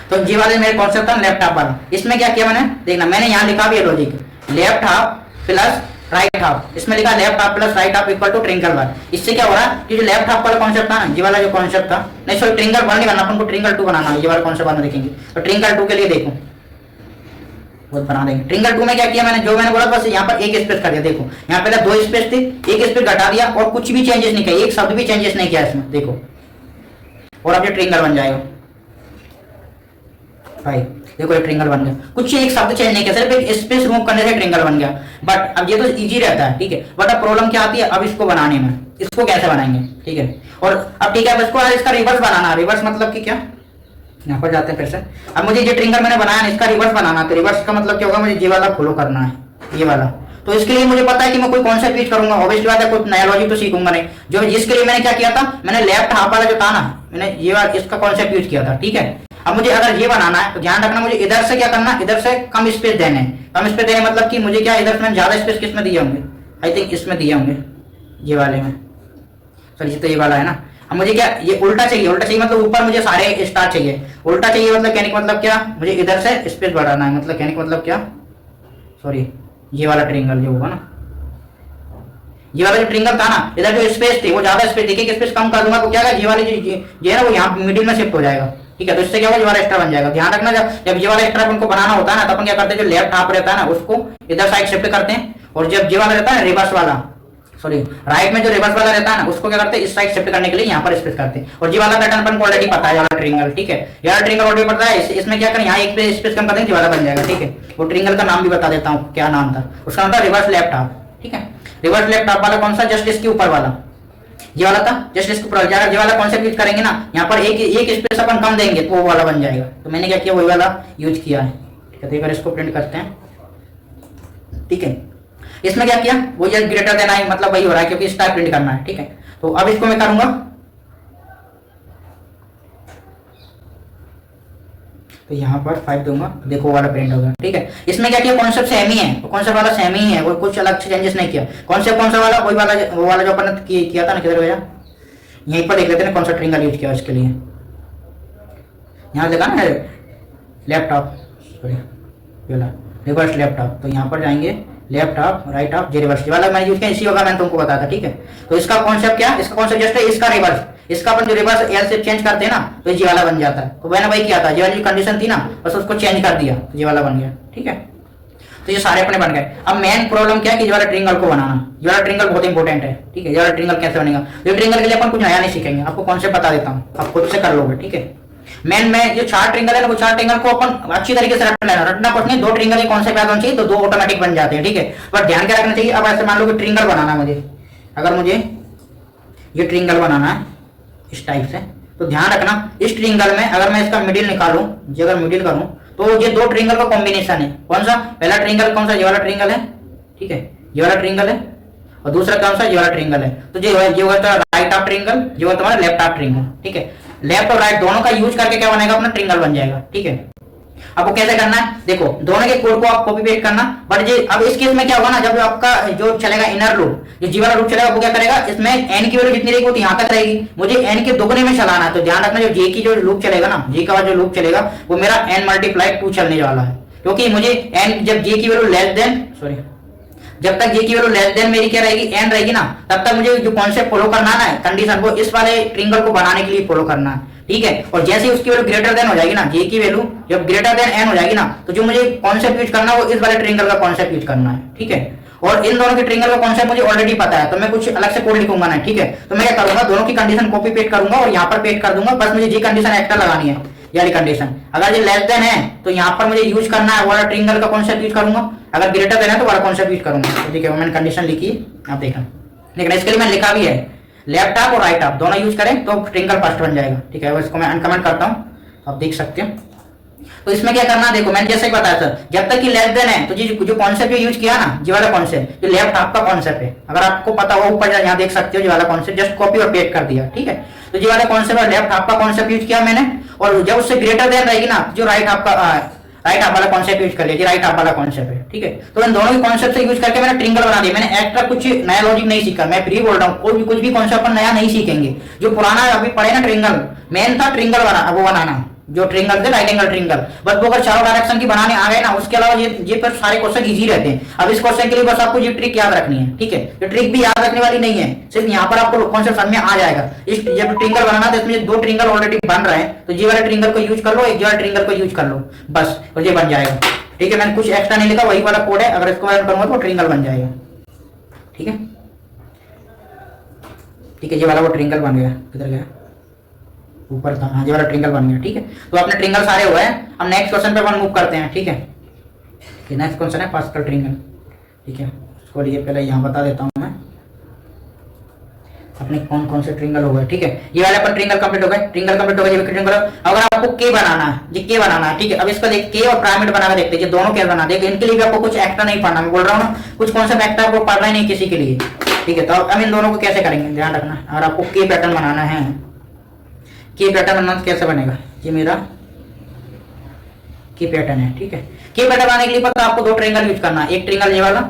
तो जी वाले मेरे कॉन्सेप्ट था लेफ्ट हाफ वाला, इसमें क्या किया मैंने देखना, मैंने यहाँ लिखा भी है logic, left half plus right half, इसमें लिखा left half plus right half equal to triangle one. इससे क्या हो रहा है कि जो लेफ्ट हाफ वाला कॉन्सेप्ट था ना, ये वाला जो कॉन्सेप्ट था, नहीं सॉरी ट्रिंगल वन नहीं करना, अपन को ट्रिंगल टू बनाना है। ये वाला कॉन्सेप्ट बाद में देखेंगे। तो ट्रिंगल टू के लिए देखो वो बना देंगे। ट्रिंगल टू में क्या किया मैंने, जो मैंने बोला बस यहाँ पर एक स्पेस कर दिया। देखो यहाँ पहले 2 स्पेस थे, एक स्पेस घटा दिया और कुछ भी चेंजेस नहीं किया, एक शब्द भी चेंजेस नहीं किया इसमें, देखो। और अब ये ट्रिंगल बन जाएगा भाई, देखो ये ट्रिंगल बन गया, कुछ एक शब्द चेंज नहीं किया, सिर्फ एक स्पेस रिमूव करने से ट्रिंगल बन गया। बट अब ये तो इजी रहता है, ठीक है। बट अब प्रॉब्लम क्या आती है अब इसको बनाने में, इसको कैसे बनाएंगे, ठीक है। और अब ठीक है, अब इसको इसका रिवर्स बनाना, रिवर्स मतलब कि क्या, यहाँ पर जाते हैं फिर से। अब मुझे ये ट्रिंगल मैंने बनाया, इसका रिवर्स बनाना, तो रिवर्स का मतलब क्या होगा, मुझे ये वाला फॉलो करना है, ये वाला। तो इसके लिए मुझे पता है कि मैं कोई कौन सा यूज करूंगा, ऑब्वियसली बात है कोई नया लॉजिक तो सीखूंगा नहीं। जो जिसके लिए मैंने क्या किया था, मैंने लेफ्ट हाफ वाला जो था ना, मैंने ये वाला इसका कॉन्सेप्ट यूज किया था, ठीक है। अब मुझे अगर ये बनाना है तो ध्यान रखना, मुझे इधर से क्या करना, इधर से कम स्पेस देने, कम स्पेस देने मतलब कि मुझे क्या, इधर से ज्यादा स्पेस किसमें दिए होंगे, आई थिंक इसमें दिए होंगे, ये वाले में, सॉरी तो ये वाला है ना। अब मुझे क्या, ये उल्टा चाहिए, उल्टा चाहिए मतलब ऊपर मुझे सारे स्टार चाहिए, उल्टा चाहिए मतलब कहने का मतलब क्या, मुझे इधर से स्पेस बढ़ाना है, मतलब कहने का मतलब क्या, सॉरी ये वाला ट्रिंगल जो होगा ना, ये वाला जो ट्रिंगल था ना, इधर जो स्पेस थी वो ज्यादा स्पेस थी, स्पेस कम कर दूंगा तो क्या ये वाले ये है ना वो यहाँ मिडिल में शिफ्ट हो जाएगा, ठीक है। तो इससे क्या होगा, ये वाला एक्स्ट्रा बन जाएगा। ध्यान रखना जब ये वाला एक्स्ट्रा उनको बनाना होता है ना, तो अपन क्या करते हैं, जो लेफ्ट हाफ रहता है ना उसको इधर साइड शिफ्ट करते हैं, और जब ये वाला रहता है रिवर्स वाला, सॉरी राइट में जो रिवर्स वाला रहता है ना उसको क्या करते हैं, इस साइड शिफ्ट करने के लिए यहाँ पर स्पेस करते हैं। और जी वाला पैटर्न अपन को ऑलरेडी पता है, वाला ट्रिंगल, ठीक है। यार ट्रिंगल ऑलरेडी पता है, इसमें क्या करें, यहाँ एक स्पेस कम कर देंगे, वाला बन जाएगा, ठीक है। वो ट्रिंगल का नाम भी बता देता हूँ, क्या नाम था उसका, नाम था रिवर्स लेफ्ट हाफ, ठीक है। रिवर्स लेफ्ट हाफ वाला कौन सा, जस्ट इसके ऊपर वाला, ये वाला था, जस्ट इसको ऊपर जाकर ये वाला कॉन्सेप्ट यूज करेंगे ना, यहाँ पर एक स्पेस अपन कम देंगे तो वो वाला बन जाएगा। तो मैंने क्या किया, वही वाला यूज किया है। ठीक है, तो एक बार इसको प्रिंट करते हैं। ठीक है, इसमें क्या किया, वो ये ग्रेटर देन आई मतलब वही हो रहा है क्योंकि स्टार प्रिंट करना है। ठीक है, तो अब इसको मैं करूंगा, तो यहाँ पर 5 दूंगा, देखो वाला प्रिंट होगा। ठीक है, इसमें क्या किया, कॉन्सेप्ट सेम ही है, तो कॉन्सेप्ट वाला सेम ही है, वो कुछ अलग से चेंजेस नहीं किया। कॉन्सेप्ट कौन सा वाला, वही वाला, वो वाला जो अपन ने किया था ना, किधर गया, यहीं पर देख लेते हैं कौन सा ट्रिंगल यूज किया इसके लिए। यहाँ देखा ना लैपटॉप, सॉरी रिवर्स लैपटॉप, तो यहाँ पर जाएंगे laptop right of J reverse, वाला मैंने यूज किया, इसी होगा, मैंने तुमको बताया था। ठीक है, तो इसका कॉन्सेप्ट क्या, इसका कॉन्सेप्ट जस्ट है इसका रिवर्स, इसका अपन जो रिवर्स एल से चेंज करते हैं ना तो ये वाला बन जाता है। तो मैंने वही किया था, ये वाली कंडीशन थी ना, बस उसको चेंज कर दिया तो ये वाला बन गया। ठीक है, तो ये सारे अपने बन गए। अब मेन प्रॉब्लम क्या है कि ये वाला ट्रिंगल को बनाना, ये वाला ट्रिंगल बहुत इंपॉर्टेंट है। ठीक है, ये वाला ट्रिंगल कैसे बनेगा, ये ट्रिंगल के लिए अपन कुछ नया नहीं सीखेंगे, आपको कॉन्सेप्ट बता देता हूँ, आप खुद से कर लोगे। ठीक है, मेन में जो 4 ट्रिंगल है ना, वो 4 ट्रिंगल को अपन अच्छी तरीके से रटना लेना, रटना कुछ नहीं, 2 ट्रिंगल के कॉन्सेप्ट याद होना चाहिए तो 2 ऑटोमेटिक बन जाते हैं। ठीक है, पर ध्यान क्या रखना चाहिए, अब ऐसे मान लो कि ट्रिंगल बनाना है मुझे, अगर मुझे ये ट्रिंगल बनाना है इस टाइप से, तो ध्यान रखना इस ट्रिंगल में अगर मैं इसका मिडिल निकालूं, जो अगर मिडिल करूं तो ये 2 ट्रिंगल का कॉम्बिनेशन है। कौन सा, पहला ट्रिंगल कौन सा, ये वाला ट्रिंगल है। ठीक है, ये वाला ट्रिंगल है, और दूसरा कौन सा, ये वाला ट्रिंगल है। तो ये होगा तो राइट ऑफ ट्रिंगल, ये होगा तुम्हारा लेफ्ट ऑफ ट्रिंगल। ठीक है, लेफ्ट और राइट दोनों का यूज करके क्या बनेगा, अपना ट्रिंगल बन जाएगा। ठीक है, आपको कैसे करना है, देखो दोनों के कोड को आप कॉपी पेस्ट करना, बट ये अब इस केस में क्या होगा ना, जब आपका जो चलेगा इनर लूप, जो जी वाला लूप चलेगा, वो क्या करेगा, इसमें एन की वैल्यू जितनी रहेगी वो यहाँ तक रहेगी, मुझे एन के दुगने में चलाना है। तो ध्यान रखना जो जे की जो लूप चलेगा ना, जे का जो लूप चलेगा वो मेरा एन मल्टीप्लाई 2 चलने वाला है, क्योंकि मुझे एन जब जे की वैल्यू लेस देन, सॉरी जब तक जे की वैल्यू लेस देन मेरी क्या रहेगी, एन रहेगी ना, तब तक मुझे जो कॉन्सेप्ट फॉलो करना है कंडीशन, वो इस वाले ट्रिंगल को बनाने के लिए फॉलो करना है। ठीक है, और जैसे ही उसकी वैल्यू ग्रेटर देन हो जाएगी ना, जे की वैल्यू जब ग्रेटर देन एन हो जाएगी ना, तो जो मुझे कॉन्सेप्ट यूज करना है वो इस वाले ट्रिंगल का कॉन्सेप्ट यूज करना है। ठीक है, और इन दोनों के ट्रिंगल का कॉन्सेप्ट मुझे ऑलरेडी पता है, तो मैं कुछ अलग से कोड लिखूंगा ना। ठीक है, तो मैं क्या करूंगा, दोनों की कंडीशन कॉपी पेस्ट करूंगा और यहाँ पर पेस्ट कर दूंगा, बस मुझे जी कंडीशन एक्स्ट्रा लगानी है, यानी कंडीशन अगर ये लेस देन है तो यहाँ पर मुझे यूज करना है वाला ट्रिंगल का कॉन्सेप्ट यूज करूंगा, अगर ग्रेटर देन है तो वाला कॉन्सेप्ट यूज करूंगा। तो ठीक है, मैंने कंडीशन लिखी, आप देखना, लेकिन इसके लिए मैंने लिखा भी है लेफ्ट ऑफ और राइट ऑफ दोनों यूज करें तो ट्रिंगल फर्स्ट बन जाएगा। ठीक है, इसको मैं अनकमेंट करता हूँ, आप देख सकते हो। तो इसमें क्या करना है, देखो मैंने जैसे बताया सर, जब तक कि लेस देन है तो जो कॉन्सेप्ट यूज किया ना, ये वाला कॉन्सेप्ट जो लेफ्ट हाफ का कॉन्सेप्ट है, अगर आपको पता हो ऊपर यहाँ देख सकते हो, ये वाला कॉन्सेप्ट जस्ट कॉपी और पेस्ट कर दिया। ठीक है, तो ये वाला कॉन्सेप्ट लेफ्ट हाफ का कॉन्सेप्ट यूज किया मैंने, और जब उससे ग्रेटर देन रहेगी ना, जो राइट हाफ वाला कॉन्सेप्ट यूज कर लिया, राइट हाफ वाला कॉन्सेप्ट है। ठीक है, तो इन दोनों के कॉन्सेप्ट से यूज करके मैंने ट्रिंगल बना दिया, मैंने एक्स्ट्रा कुछ नया लॉजिक नहीं सीखा, मैं फ्री बोल रहा हूँ, कोई भी कुछ भी कॉन्सेप्ट अपन नया नहीं सीखेंगे, जो पुराना अभी पढ़े ना ट्रिंगल, मेन था ट्रिंगल वो बनाना, जो ट्रिंगल थे राइट एंगल ट्रिंगल, बस वो अगर चारों डायरेक्शन की बनाने आ गए ना, उसके अलावा ये पर सारे क्वेश्चन इजी रहते हैं। अब इस क्वेश्चन के लिए बस आपको ये ट्रिक याद रखनी है। ठीक है, ये ट्रिक भी याद रखने वाली नहीं है, सिर्फ यहाँ पर आपको कॉन्सेप्ट समझ में आ जाएगा। इस जब ट्रिंगल बनाना तो इसमें 2 ट्रिंगल ऑलरेडी बन रहे हैं, तो ये वाले ट्रिंगल को यूज कर लो, एक वाला ट्रिंगल को यूज कर लो, बस और ये बन जाएगा। ठीक है, मैंने कुछ एक्स्ट्रा नहीं लिखा, वही वाला कोड है, अगर इसको रन करूंगा तो ट्रिंगल बन जाएगा। ठीक है, ठीक है, ये वाला वो ट्रिंगल बन गया, किधर गया, ऊपर था, हाँ ये वाला ट्रिंगल बन गया। ठीक है, तो अपने ट्रिंगल सारे हुए हैं, अब नेक्स्ट क्वेश्चन पे अपन मूव करते हैं। ठीक है, नेक्स्ट क्वेश्चन है पास्कल ट्रिंगल। ठीक है, उसको लिए पहले यहाँ बता देता हूँ मैं अपने कौन कौन से ट्रिंगल हो गए। ठीक है, ये वाले अपन ट्रिंगल कंप्लीट हो गए, ट्रिंगल कंप्लीट हो गए, ये ट्रिंगल। अगर आपको के बनाना है, ये के बनाना है, ठीक है, अब इसका देख के और पिरामिड बना के देखते हैं, दोनों के बना देख, इनके लिए भी आपको कुछ एक्स्ट्रा नहीं पढ़ना, मैं बोल रहा हूँ ना, कुछ कॉन्सेप्ट एक्स्ट्रा आपको पढ़ना ही नहीं किसी के लिए। ठीक है, तो अब इन दोनों को कैसे करेंगे ध्यान रखना, अगर आपको के पैटर्न बनाना है, के पैटर्न बनाना कैसे बनेगा, ये मेरा के पैटर्न है। ठीक है, के पैटर्न बनाने के लिए पता आपको 2 ट्रिंगल यूज करना है, एक ट्रिंगल ये वाला,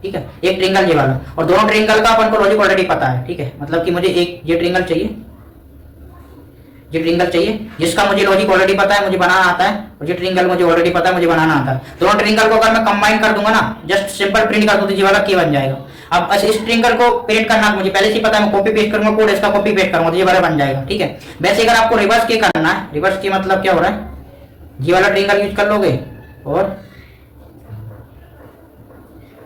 ठीक है, एक ट्रिंगल ये वाला, और दोनों ट्रिंगल का अपन को लॉजिक ऑलरेडी पता है। ठीक है, मतलब कि मुझे एक ये ट्रिंगल चाहिए, ये ट्रिंगल चाहिए जिसका मुझे लॉजिक ऑलरेडी पता है, मुझे बनाना आता है, और ये ट्रिंगल मुझे ऑलरेडी पता है, मुझे बनाना आता है। दोनों ट्रिंगल को अगर मैं कंबाइन कर दूंगा ना, जस्ट सिंपल प्रिंट कर दूं तो ये वाला के बन जाएगा। अब इस ट्रिंगल को प्रिंट करना मुझे पहले से पता है, मैं कॉपी पेस्ट करूंगा कोड, इसका कॉपी पेस्ट करूंगा तो ये वाला बन जाएगा। ठीक है, वैसे अगर आपको रिवर्स के करना है, रिवर्स के मतलब क्या हो रहा है, ये वाला ट्रिंगल यूज कर लोगे और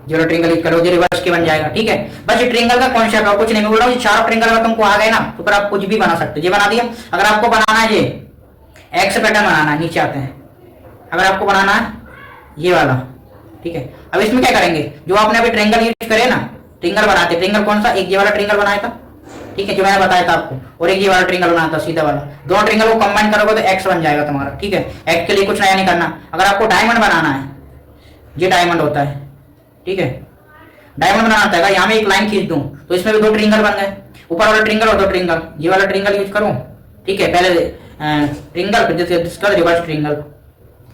जो ट्रिंगल यूज करोगे रिवर्स के बन जाएगा। ठीक है, बस ये ट्रिंगल का कॉन्सेप्ट है, कुछ नहीं बोल रहा हूँ, 4 ट्रिंगल अगर तुमको आ गए ना तो फिर आप कुछ भी बना सकते हो। ये बना दिया, अगर आपको बनाना है ये एक्स पैटर्न बनाना है, नीचे आते हैं, अगर आपको बनाना है ये वाला, ठीक है, अब इसमें क्या करेंगे, जो आपने अभी ट्रिंगल यूज करे ना, ट्रिंगल बनाते, ट्रिंगल कौन सा, एक ये वाला ट्रिंगल बनाया था, ठीक है, जो मैंने बताया था आपको, और एक ये वाला ट्रिंगल बनाना था सीधा वाला। दोनों ट्रिंगल को कंबाइन करोगे तो एक्स बन जाएगा तुम्हारा। ठीक है, एक्स के लिए कुछ नया नहीं करना। अगर आपको डायमंड बनाना है, ये डायमंड होता है, ठीक है, डायमंड बनाना था, यहाँ में एक लाइन खींच दूं तो इसमें भी दो ट्रिंगल बन गए, ऊपर वाला ट्रिंगल और दो ट्रिंगल, ये वाला ट्रिंगल यूज करूं, ठीक है, पहले ट्रिंगल फिर जिसका रिवर्स ट्रिंगल,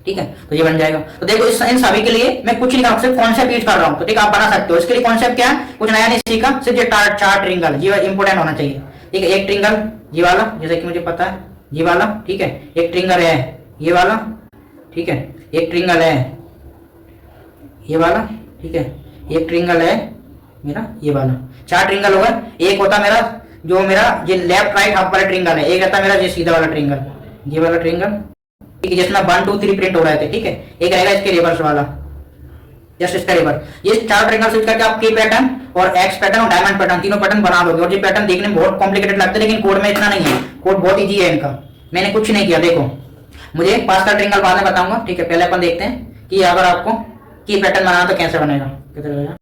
ठीक है, तो ये बन जाएगा। तो देखो इन सभी के लिए मैं कुछ नहीं कर सिर्फ कॉन्सेप्ट यूज कर रहा हूँ, तो ठीक है, आप बना सकते हो। इसके लिए कॉन्सेप्ट क्या है, कुछ नया नहीं सीखा, सिर्फ ये चार ट्रिंगल ये इंपोर्टेंट होना चाहिए। ठीक है, एक ट्रिंगल ये वाला जैसे कि मुझे पता है ये वाला, ठीक है, एक ट्रिंगल है ये वाला, ठीक है, एक ट्रिंगल है ये वाला, ठीक है, एक ट्रिंगल है मेरा ये वाला, चार ट्रिंगल होगा। एक होता मेरा जो मेरा ये लेफ्ट राइट हाफ वाला ट्रिंगल है, एक रहता मेरा ये सीधा वाला ट्रिंगल, ये वाला ट्रिंगल, ठीक है, जिसमें 1 2 3 प्रिंट हो रहे थे। ठीक है, एक रहेगा इसके रिवर्स वाला, जस्ट इसका रिवर्स। ये चार ट्रिंगल यूज करके आप की पैटर्न और एक्स पैटर्न और डायमंड पैटर्न तीनों पैटर्न बना दोगे। और ये पैटर्न देखने में बहुत कॉम्प्लिकेटेड लगता है, लेकिन कोड में इतना नहीं है, कोड बहुत ईजी है इनका। मैंने कुछ नहीं किया, देखो मुझे 5 का ट्रिंगल बाद में बताऊंगा। ठीक है, पहले अपन देखते हैं कि अगर आपको की पैटर्न बनाना तो कैसे बनेगा।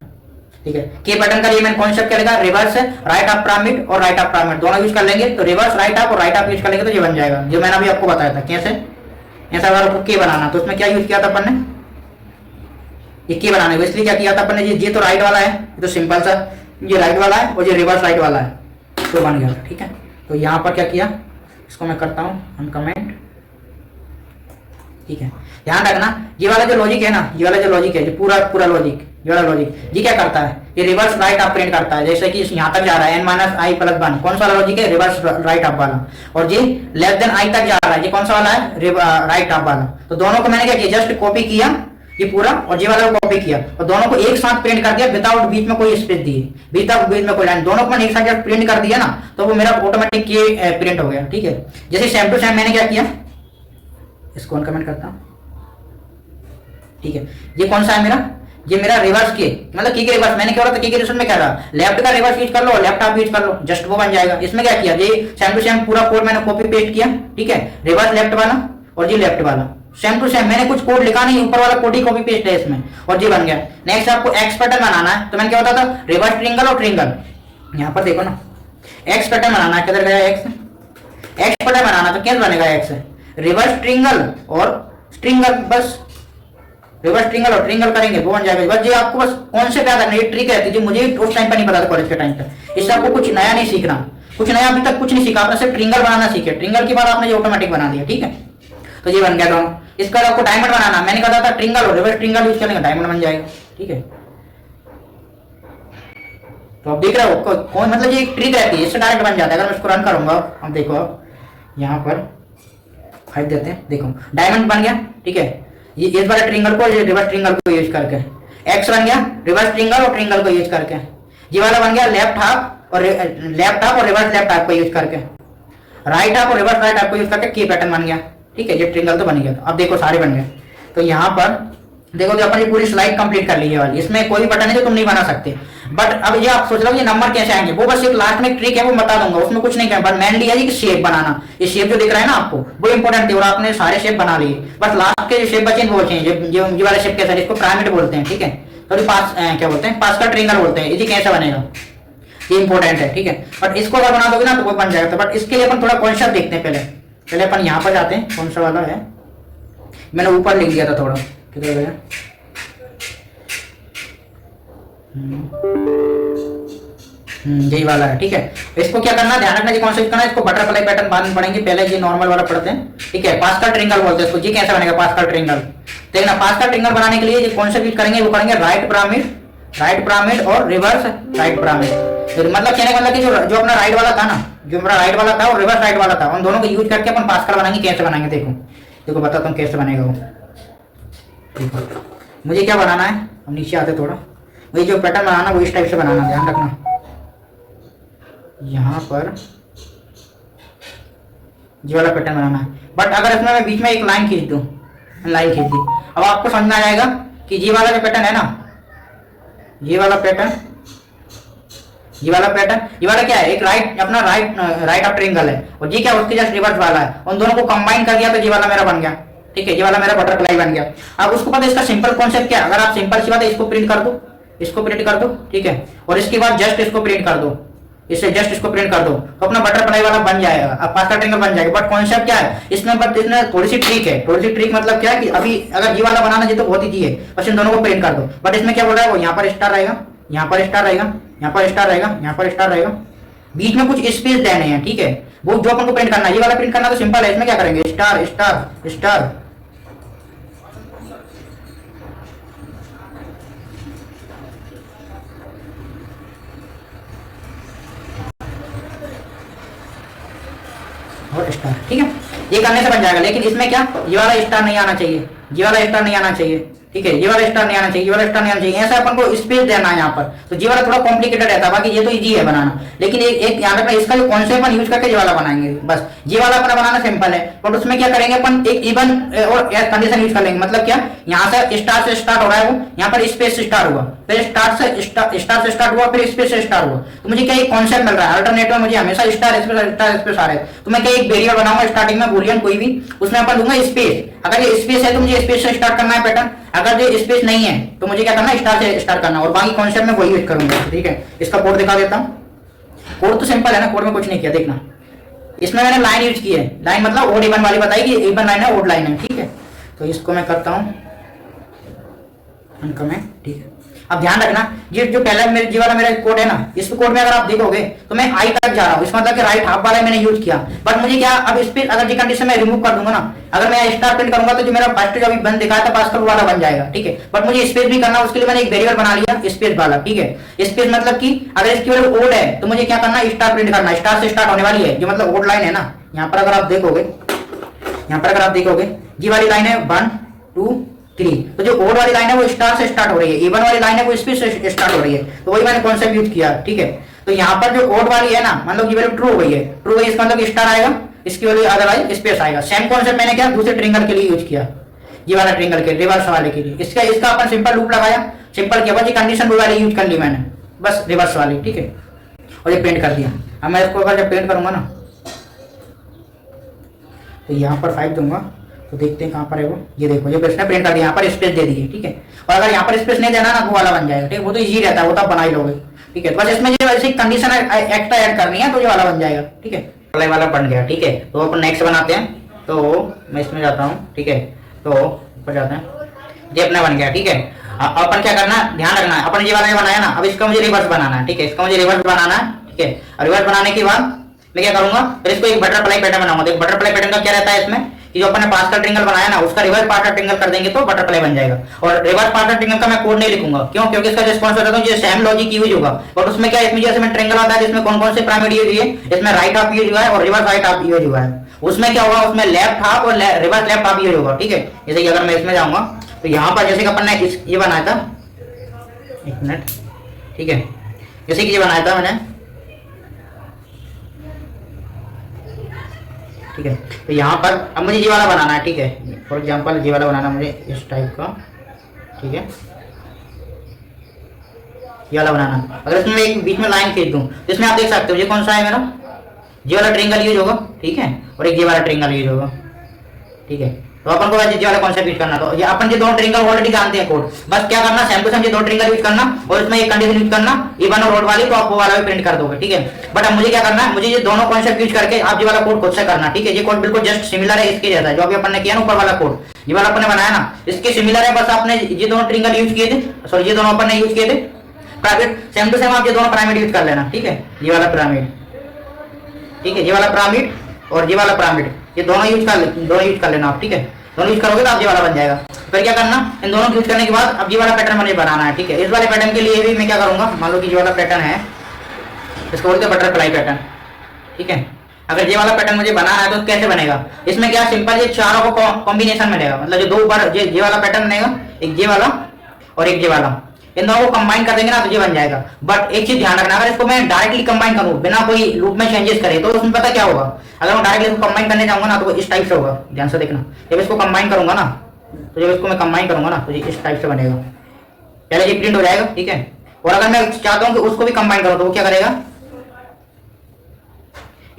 ठीक है, की पैटर्न का ये मैंने कॉन्सेप्ट क्या लिखा, रिवर्स राइट हाफ पिरामिड और राइट हाफ पिरामिड दोनों यूज कर लेंगे, तो रिवर्स राइट हाफ और राइट हाफ यूज कर लेंगे तो ये बन जाएगा, जो मैंने अभी आपको बताया था कैसे। ऐसा अगर आपको के बनाना तो उसमें क्या यूज किया था अपन ने, ये के बनाने को इसलिए क्या किया था अपन ने, ये तो राइट वाला है, ये तो सिंपल सा ये राइट वाला है और ये रिवर्स राइट वाला है, तो बन गया था। ठीक है, तो यहाँ पर क्या किया, इसको मैं करता हूँ अनकमेंट। ठीक है, ध्यान रखना ये वाला जो लॉजिक है ना, ये वाला जो लॉजिक है, जो पूरा लॉजिक, ये वाला लॉजिक ये क्या करता है, ये रिवर्स राइट हाफ प्रिंट करता है। जैसे कि यहाँ तक जा रहा है n-i+1, कौन सा वाला लॉजिक है, रिवर्स राइट हाफ वाला, और ये लेस देन i तक जा रहा है, ये कौन सा वाला है, राइट हाफ वाला। तो दोनों को मैंने क्या किया, जस्ट कॉपी किया ये पूरा और ये वाला कॉपी किया और दोनों को एक साथ प्रिंट कर दिया विदाउट बीच में कोई स्पेस दिए, विदाउट बीच में कोई लाइन, दोनों को मैंने एक साथ जब प्रिंट कर दिया ना तो वो मेरा ऑटोमेटिक ये प्रिंट हो गया। ठीक है, जैसे सेम टू सेम मैंने क्या किया, इसको अनकमेंट करता हूं। ठीक है, ये कौन सा है मेरा, ये मेरा रिवर्स के मतलब की के रिवर्स, मैंने क्या बोला था की के रिवर्स में क्या रहा, लेफ्ट का रिवर्स यूज कर लो, लेफ्ट हाफ यूज कर लो, जस्ट वो बन जाएगा। इसमें क्या किया, ये सेम टू सेम पूरा कोड मैंने कॉपी पेस्ट किया। ठीक है, रिवर्स लेफ्ट वाला और ये लेफ्ट वाला सेम टू सेम, मैंने कुछ कोड लिखा नहीं, ऊपर वाला कोड ही कॉपी पेस्ट है इसमें और ये बन गया। नेक्स्ट आपको एक्स पैटर्न बनाना है, तो मैंने क्या बताया था, रिवर्स ट्रिंगल और ट्रिंगल, यहाँ पर देखो ना एक्स पैटर्न बनाना है, किधर गया एक्स पैटर्न बनाना, तो कैसे बनेगा एक्स, रिवर्स ट्रिंगल और ट्रिंगल, बस रिवर्स ट्रिंगल और ट्रिंगल करेंगे वो बन जाएगा। बस ये आपको बस कौन से क्या करना है, ये ट्रिक रहती है जो मुझे उस टाइम पर नहीं पता था कॉलेज के टाइम पर। इससे आपको कुछ नया नहीं सीखना, कुछ नया अभी तक कुछ नहीं सीखा, आपने सिर्फ ट्रिंगल बनाना सीखे, ट्रिंगल के बाद आपने ये ऑटोमेटिक बना दिया। ठीक है, तो ये बन गया दोनों। इसका आपको डायमंड बनाना, मैंने कहा था ट्रिंगल और रिवर्स ट्रिंगल यूज करेंगे डायमंड बन जाएगा। ठीक है, तो अब देख रहे हो कौन, मतलब ये एक ट्रिक रहती है, इससे डायरेक्ट बन जाता है। अगर मैं इसको रन करूंगा, अब देखो अब यहाँ पर 5 देते हैं, देखो डायमंड बन गया। ठीक है, ये इस वाले ट्रिंगल को रिवर्स ट्रिंगल को यूज करके एक्स बन गया, रिवर्स ट्रिंगल और ट्रिंगल को यूज करके ये वाला बन गया लेफ्ट हाफ और रिवर्स लेफ्ट हाफ को यूज करके, राइट हाफ और रिवर्स राइट हाफ को यूज करके की पैटर्न बन गया। ठीक है, ये ट्रिंगल तो बन गया। अब देखो सारे बन गए। तो यहाँ पर देखो कि अपन ये पूरी स्लाइड कंप्लीट कर ली है वाली, इसमें कोई बटन है जो तुम नहीं बना सकते। बट अब ये आप सोच रहे हो ये नंबर कैसे आएंगे, वो बस एक लास्ट में ट्रिक है, वो बता दूंगा, उसमें कुछ नहीं करना। बट मेनली है कि शेप बनाना, ये शेप जो दिख रहा है ना आपको वो इंपॉर्टेंट है, और आपने सारे शेप बना लिए, बस लास्ट के जो शेप बचे वो बचे हैं। जो ये वाला शेप कैसा है, इसको पिरामिड बोलते हैं। ठीक है, तो पास क्या बोलते हैं, पास का ट्रिंगल बोलते हैं। ये कैसे बनेगा, ये इंपॉर्टेंट है। ठीक है, बट इसको अगर बना दोगे ना तो वो बन जाएगा। बट इसके लिए अपन थोड़ा कॉन्सेप्ट देखते हैं। पहले अपन यहाँ पर जाते हैं, कौन सा वाला है, मैंने ऊपर लिख दिया था थोड़ा, किधर गया, यही वाला है। ठीक है, इसको क्या करना, ध्यान रखना, कौन सा यूज करना है, इसको बटरफ्लाई पैटर्न बाद में पढ़ेंगे, पहले ये नॉर्मल वाला पढ़ते हैं। ठीक है, पास्कल ट्रिंगल बोलते हैं इसको। जी कैसे बनेगा पास्कल ट्रिंगल, देखना पास्कल ट्रिंगल बनाने के लिए ये कौन सा यूज करेंगे, वो करेंगे राइट पिरामिड और रिवर्स राइट पिरामिड। मतलब कहने का मतलब कि जो अपना राइट वाला था ना, जो मेरा राइट वाला था और रिवर्स राइट वाला था, उन दोनों को यूज करके अपन पास्कल बनाएंगे। कैसे बनाएंगे देखो बताता हूँ कैसे बनेगा वो। देखो मुझे क्या बनाना है, हम नीचे आते थोड़ा, वही जो पैटर्न बनाना वो इस टाइप से बनाना, ध्यान रखना। यहाँ पर ये वाला पैटर्न बनाना है, बट अगर इसमें मैं बीच में एक लाइन खींच दूँ, लाइन खींच दी, अब आपको समझ में आ जाएगा कि ये वाला जो पैटर्न है ना, ये वाला क्या है, एक राइट ऑफ ट्रिंगल है, और ये क्या उसके जस्ट रिवर्स वाला है। उन दोनों को कंबाइन कर दिया तो ये वाला मेरा बन गया। ठीक है, ये वाला मेरा बटरफ्लाई बन गया। अब उसको पता है इसका सिंपल कॉन्सेप्ट क्या है, अगर आप सिंपल सी बात है, इसको प्रिंट कर दो, ठीक है, और इसके बाद जस्ट इसको प्रिंट कर दो, इससे जस्ट इसको प्रिंट कर दो तो अपना बटरफ्लाई वाला बन जाएगा, अब पास्ता ट्रिंगल बन जाएगा। बट कॉन्सेप्ट क्या है इसमें, बट इसमें थोड़ी सी ट्रिक है। थोड़ी सी ट्रिक मतलब क्या है कि अभी अगर जी वाला बनाना जी तो बहुत ईजी है, बस इन दोनों को प्रिंट कर दो। बट इसमें क्या बोल रहा है, वो यहाँ पर स्टार रहेगा, यहाँ पर स्टार रहेगा, यहाँ पर स्टार रहेगा, यहाँ पर स्टार रहेगा, बीच में कुछ स्पेस देने हैं, ठीक है। वो जो अपन को प्रिंट करना है, ये वाला प्रिंट करना तो सिंपल है। इसमें क्या करेंगे, स्टार स्टार स्टार, और स्टार, ठीक है। ये करने से बन जाएगा। लेकिन इसमें क्या, ये वाला स्टार नहीं आना चाहिए, ये वाला स्टार नहीं आना चाहिए, ठीक है। ये वाला स्टार नहीं आना चाहिए, ये वाला स्टार नहीं आना चाहिए। ऐसा अपन को स्पेस देना है यहाँ पर। तो ये वाला थोड़ा कॉम्प्लिकेटेड रहता है, बाकी ये तो इजी है बनाना। लेकिन एक यहाँ रखना, इसका जो कॉन्सेप्ट अपन यूज करके ये वाला बनाएंगे बस। ये वाला अपना बनाना सिंपल है, बट उसमें क्या करेंगे अपन, एक इवन और कंडीशन यूज कर लेंगे। मतलब क्या, यहाँ से स्टार से स्टार्ट हो रहा है, वो यहाँ पर स्पेस से स्टार्ट हुआ, फिर स्टार से स्टार्ट हुआ, फिर स्पेस से स्टार्ट हुआ। तो मुझे क्या एक कॉन्सेप्ट मिल रहा है, अल्टरनेट में मुझे हमेशा स्टार स्पेस आ रहा है। तो मैं क्या एक वेरिएबल बनाऊंगा स्टार्टिंग में, बूलियन कोई भी, उसमें अपन लूंगा स्पेस। अगर ये स्पेस है तो मुझे स्पेस से स्टार्ट करना है पैटर्न, अगर ये स्पेस नहीं है तो मुझे क्या करना है, स्टार से स्टार्ट करना। और बाकी कॉन्सेप्ट में वही यूज करूंगा, ठीक है। इसका कोड दिखा देता हूँ। कोड तो सिंपल है ना, कोड में कुछ नहीं किया, देखना। इसमें मैंने लाइन यूज की है, लाइन मतलब ओड इवन वाली बताई कि इवन लाइन है, ओड लाइन है, ठीक है। तो इसको मैं करता हूँ अनकमेंट, ठीक है। अब ध्यान रखना, ये जो पहला मेरे जी वाला मेरा कोड है ना, इस कोड में अगर आप देखोगे तो मैं आई तक जा रहा हूँ, इसका मतलब कि राइट हाफ वाला मैंने यूज किया। बट मुझे क्या, अब इस पे अगर जी कंडीशन में रिमूव कर दूंगा ना, अगर मैं स्टार प्रिंट करूंगा तो जो मेरा फर्स्ट जो अभी बन दिखाया था पास्कल वाला बन जाएगा, ठीक है। बट मुझे स्पेस भी करना, उसके लिए मैंने एक वेरिएबल बना लिया स्पेस वाला, ठीक है। स्पेस मतलब कि अगर इसकी वैल्यू ओड है तो मुझे क्या करना, स्टार प्रिंट करना। स्टार से स्टार्ट होने वाली है, जो मतलब ओड लाइन है ना, यहाँ पर अगर आप देखोगे, यहाँ पर अगर आप देखोगे जी वाली लाइन है 1 2 3, तो जो ओड वाली लाइन है वो स्टार से स्टार्ट हो रही है, इवन वाली लाइन है वो स्पेस से स्टार्ट हो रही है। तो वही मैंने कॉन्सेप्ट यूज किया, ठीक है। तो यहाँ पर जो ओड वाली है ना, मतलब ये वैल्यू ट्रू हो गई है, ट्रू है, इसका मतलब स्टार आएगा, इसकी वैल्यू अदरवाइज स्पेस आएगा। सेम कॉन्सेप्ट मैंने क्या दूसरे ट्रिंगल के लिए यूज किया, ये वाला ट्रिंगल के रिवर्स वाले के लिए। इसका अपन सिंपल लूप लगाया, सिंपल किया, बस ये कंडीशन वाली यूज कर ली मैंने, बस रिवर्स वाली, ठीक है। और ये प्रिंट कर दिया। अब मैं इसको अगर जब प्रिंट करूंगा ना, तो यहाँ पर 5 दूंगा, तो देखते हैं कहाँ पर है वो। ये देखो, जब इसने प्रिंट कर दिया, यहाँ पर स्पेस दे दिए, ठीक है। और अगर यहाँ पर स्पेस नहीं देना ना, वो वाला बन जाएगा, ठीक है। वो तो इजी रहता है, वो तो आप बना ही लोगे, ठीक है। बस इसमें जो ऐसी कंडीशन एक्स्ट्रा ऐड करनी है तो ये वाला बन जाएगा, ठीक है। वाला बन गया, ठीक है। तो अपन नेक्स्ट बनाते हैं। तो मैं इसमें जाता हूँ, ठीक है। तो ऊपर जाते हैं, ये अपना बन गया, ठीक है। अपन क्या करना, ध्यान रखना है, अपन ये वाला बनाया ना, अब इसका मुझे रिवर्स बनाना है, ठीक है। इसका मुझे रिवर्स बनाना है, ठीक है। और रिवर्स बनाने के बाद मैं क्या करूंगा, फिर इसको एक बटरफ्लाई पैटर्न बनाऊंगा। देखो बटरफ्लाई पैटर्न का क्या रहता है इसमें, कि जो अपन ने पास्कल ट्रिंगल बनाया ना, उसका रिवर्स पार्टनर ट्रिंगल कर देंगे तो बटरफ्लाई बन जाएगा। और रिवर्स पार्टनर ट्रिंगल का मैं कोड नहीं लिखूंगा, क्यों, क्योंकि इसका रिस्पॉन्स होता है, सेम लॉजिक यूज होगा। और उसमें क्या, इसमें जैसे में ट्रिंगल आता है जिसमें कौन कौन से पिरामिड यूज हुए, इसमें राइट हाफ यूज हुआ है और रिवर्स राइट हाफ यूज हुआ है। उसमें क्या होगा, उसमें लेफ्ट हाफ और रिवर्स लेफ्ट हाफ यूज होगा, ठीक है। जैसे कि अगर मैं इसमें जाऊंगा तो यहाँ पर जैसे कि अपन ने ये बनाया था, एक मिनट, ठीक है। जैसे कि ये बनाया था मैंने, ठीक है। तो यहाँ पर अब मुझे ये वाला बनाना है, ठीक है। फॉर एग्जांपल ये वाला बनाना मुझे इस टाइप का, ठीक है। ये वाला बनाना, अगर इसमें एक बीच में लाइन खींच दूं तो इसमें आप देख सकते हो ये कौन सा है मेरा, ये वाला ट्रिंगल यूज होगा, ठीक है। और एक ये वाला ट्रिंगल यूज होगा, ठीक है। तो अपन को ये वाला कॉन्सेप्ट यूज करना, तो ये अपन ये दोनों ट्रिंगल ऑलरेडी जानते हैं कोड, बस क्या करना, सेम टू सेम ये दो ट्रिंगल यूज करना और इसमें एक कंडीशन यूज करना, इवन और ओड वाली, तो आप वो वाला भी प्रिंट कर दोगे, ठीक है। बट अब मुझे क्या करना है, मुझे ये दोनों कॉन्सेप्ट यूज करके आप ये वाला कोड खुद से करना, ठीक है। ये कोड बिल्कुल जस्ट सिमिलर है इसके जैसा, जो अभी अपन ने किया ना ऊपर वाला कोड, ये वाला अपन ने बनाया ना, इसके सिमिलर है। बस आपने ये दोनों ट्रिंगल यूज किए थे, सॉरी ये दोनों अपन ने यूज किए थे प्राइवेट, सेम टू सेम आप ये दोनों पिरामिड यूज कर लेना, ठीक है। ये वाला पिरामिड, ठीक है, ये वाला पिरामिड और ये वाला पिरामिड, ये दोनों यूज कर लेना आप, ठीक है। दोनों यूज करोगे तो आप ये वाला बन जाएगा। फिर क्या करना, इन दोनों यूज करने के बाद अब ये वाला पैटर्न मुझे बनाना है, ठीक है। इस वाले पैटर्न के लिए भी मैं क्या करूंगा, मान लो कि ये वाला पैटर्न है, इसको बोलते हैं बटरफ्लाई पैटर्न, ठीक है। अगर ये वाला पैटर्न मुझे बनाना है तो कैसे बनेगा, इसमें क्या सिंपल ये चारों को कॉम्बिनेशन मिलेगा, मतलब जो दो बार ये वाला पैटर्न बनेगा, एक ये वाला और एक ये वाला, इन दोनों को कंबाइन कर देंगे ना तो ये बन जाएगा। बट एक चीज ध्यान रखना, अगर इसको मैं डायरेक्टली कंबाइन करूं बिना कोई लूप में चेंजेस करे तो उसमें पता क्या होगा, अगर मैं डायरेक्टली इसको कंबाइन करने जाऊंगा ना तो इस टाइप से होगा, ध्यान से देखना। जब इसको कंबाइन करूंगा ना, तो जब इसको मैं कंबाइन करूंगा ना तो ये इस टाइप से बनेगा, पहले ये प्रिंट हो जाएगा, ठीक है। और अगर मैं चाहता हूं कि उसको भी कंबाइन करूं तो वो क्या करेगा,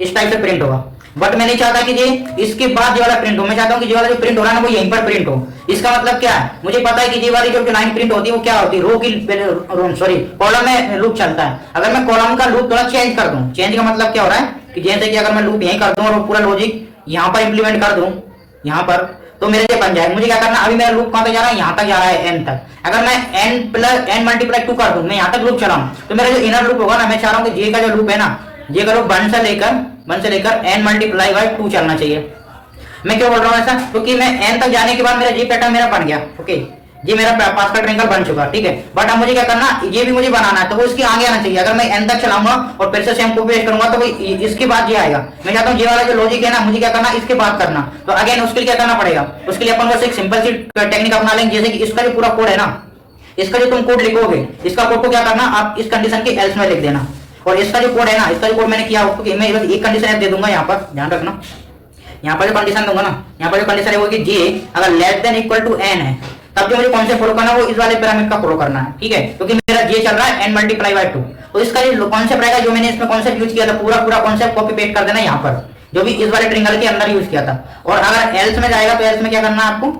इस टाइप से प्रिंट होगा। बट मैं नहीं चाहता कि ये इसके बाद ये वाला प्रिंट हो, मैं चाहता हूं कि ये वाला जो प्रिंट हो रहा है ना वो यहीं पर प्रिंट हो, इसका मतलब क्या है, मुझे पता है कि ये वाली जो लाइन प्रिंट होती है वो क्या होती है, रो की सॉरी कॉलम में लूप चलता है। अगर मैं कॉलम का लूप थोड़ा चेंज कर दूं, चेंज का मतलब क्या हो रहा है कि जैसे कि अगर मैं लूप यहीं कर दूं और पूरा लॉजिक यहाँ पर इंप्लीमेंट कर दूं यहाँ पर, तो मेरे लिए बन जाएगा। मुझे क्या करना, अभी मेरा लूप कहां तक जा रहा है, यहाँ तक जा रहा है एन तक। अगर मैं एन प्लस एन मल्टीप्लाई 2 कर दूं, मैं यहाँ तक लूप चलाऊं, तो मेरा जो इनर लूप होगा ना, मैं चाह रहा हूँ कि जे का जो लूप है ना, जे का लूप 1 से लेकर एन मल्टीप्लाई बाय 2 चलना चाहिए। मैं क्यों बोल रहा हूँ ऐसा, क्योंकि मैं एन तक जाने के बाद मेरा जी पैटर्न मेरा बन गया। ओके, ये मेरा पास का ट्रायंगल बन चुका, ठीक है। बट अब मुझे क्या करना, ये भी मुझे बनाना है, तो वो इसके आगे आना चाहिए। अगर मैं एन तक चलाऊंगा और फिर से सेम कॉपी पेस्ट करूंगा, तो इसके बाद ये आएगा। मैं चाहता हूँ ये वाला जो लॉजिक है ना, मुझे क्या करना, इसके बाद करना। तो अगेन उसके लिए क्या करना पड़ेगा, उसके लिए अपन बस एक सिंपल सी टेक्निक अपना लेंगे। जैसे कि इसका जो पूरा कोड है ना, इसका जो तुम कोड लिखोगे, इसका कोड को क्या करना, आप इस कंडीशन के एल्स में लिख देना। और इसका जो कोड है ना, इसका जो कोड मैंने किया, मैं बस एक कंडीशन दे दूंगा यहाँ पर, ध्यान रखना। यहाँ पर जो कंडीशन दूंगा ना, यहाँ पर जो कंडीशन है वो कि जे अगर less than equal to N है, तब जो मुझे कौन से फॉलो करना है, वो इस वाले पिरामिड का फॉलो करना है, ठीक है। क्योंकि मेरा जे चल रहा है एन मल्टीप्लाई बाय 2, तो इसका जो कॉन्सेप्ट रहेगा, जो मैंने इसमें कॉन्सेप्ट यूज किया था, पूरा कॉन्सेप्ट कॉपी पेस्ट कर देना यहाँ पर, जो भी इस वाले ट्रिंगल के अंदर यूज किया था। और अगर एल्स में जाएगा, तो एल्स में क्या करना है आपको,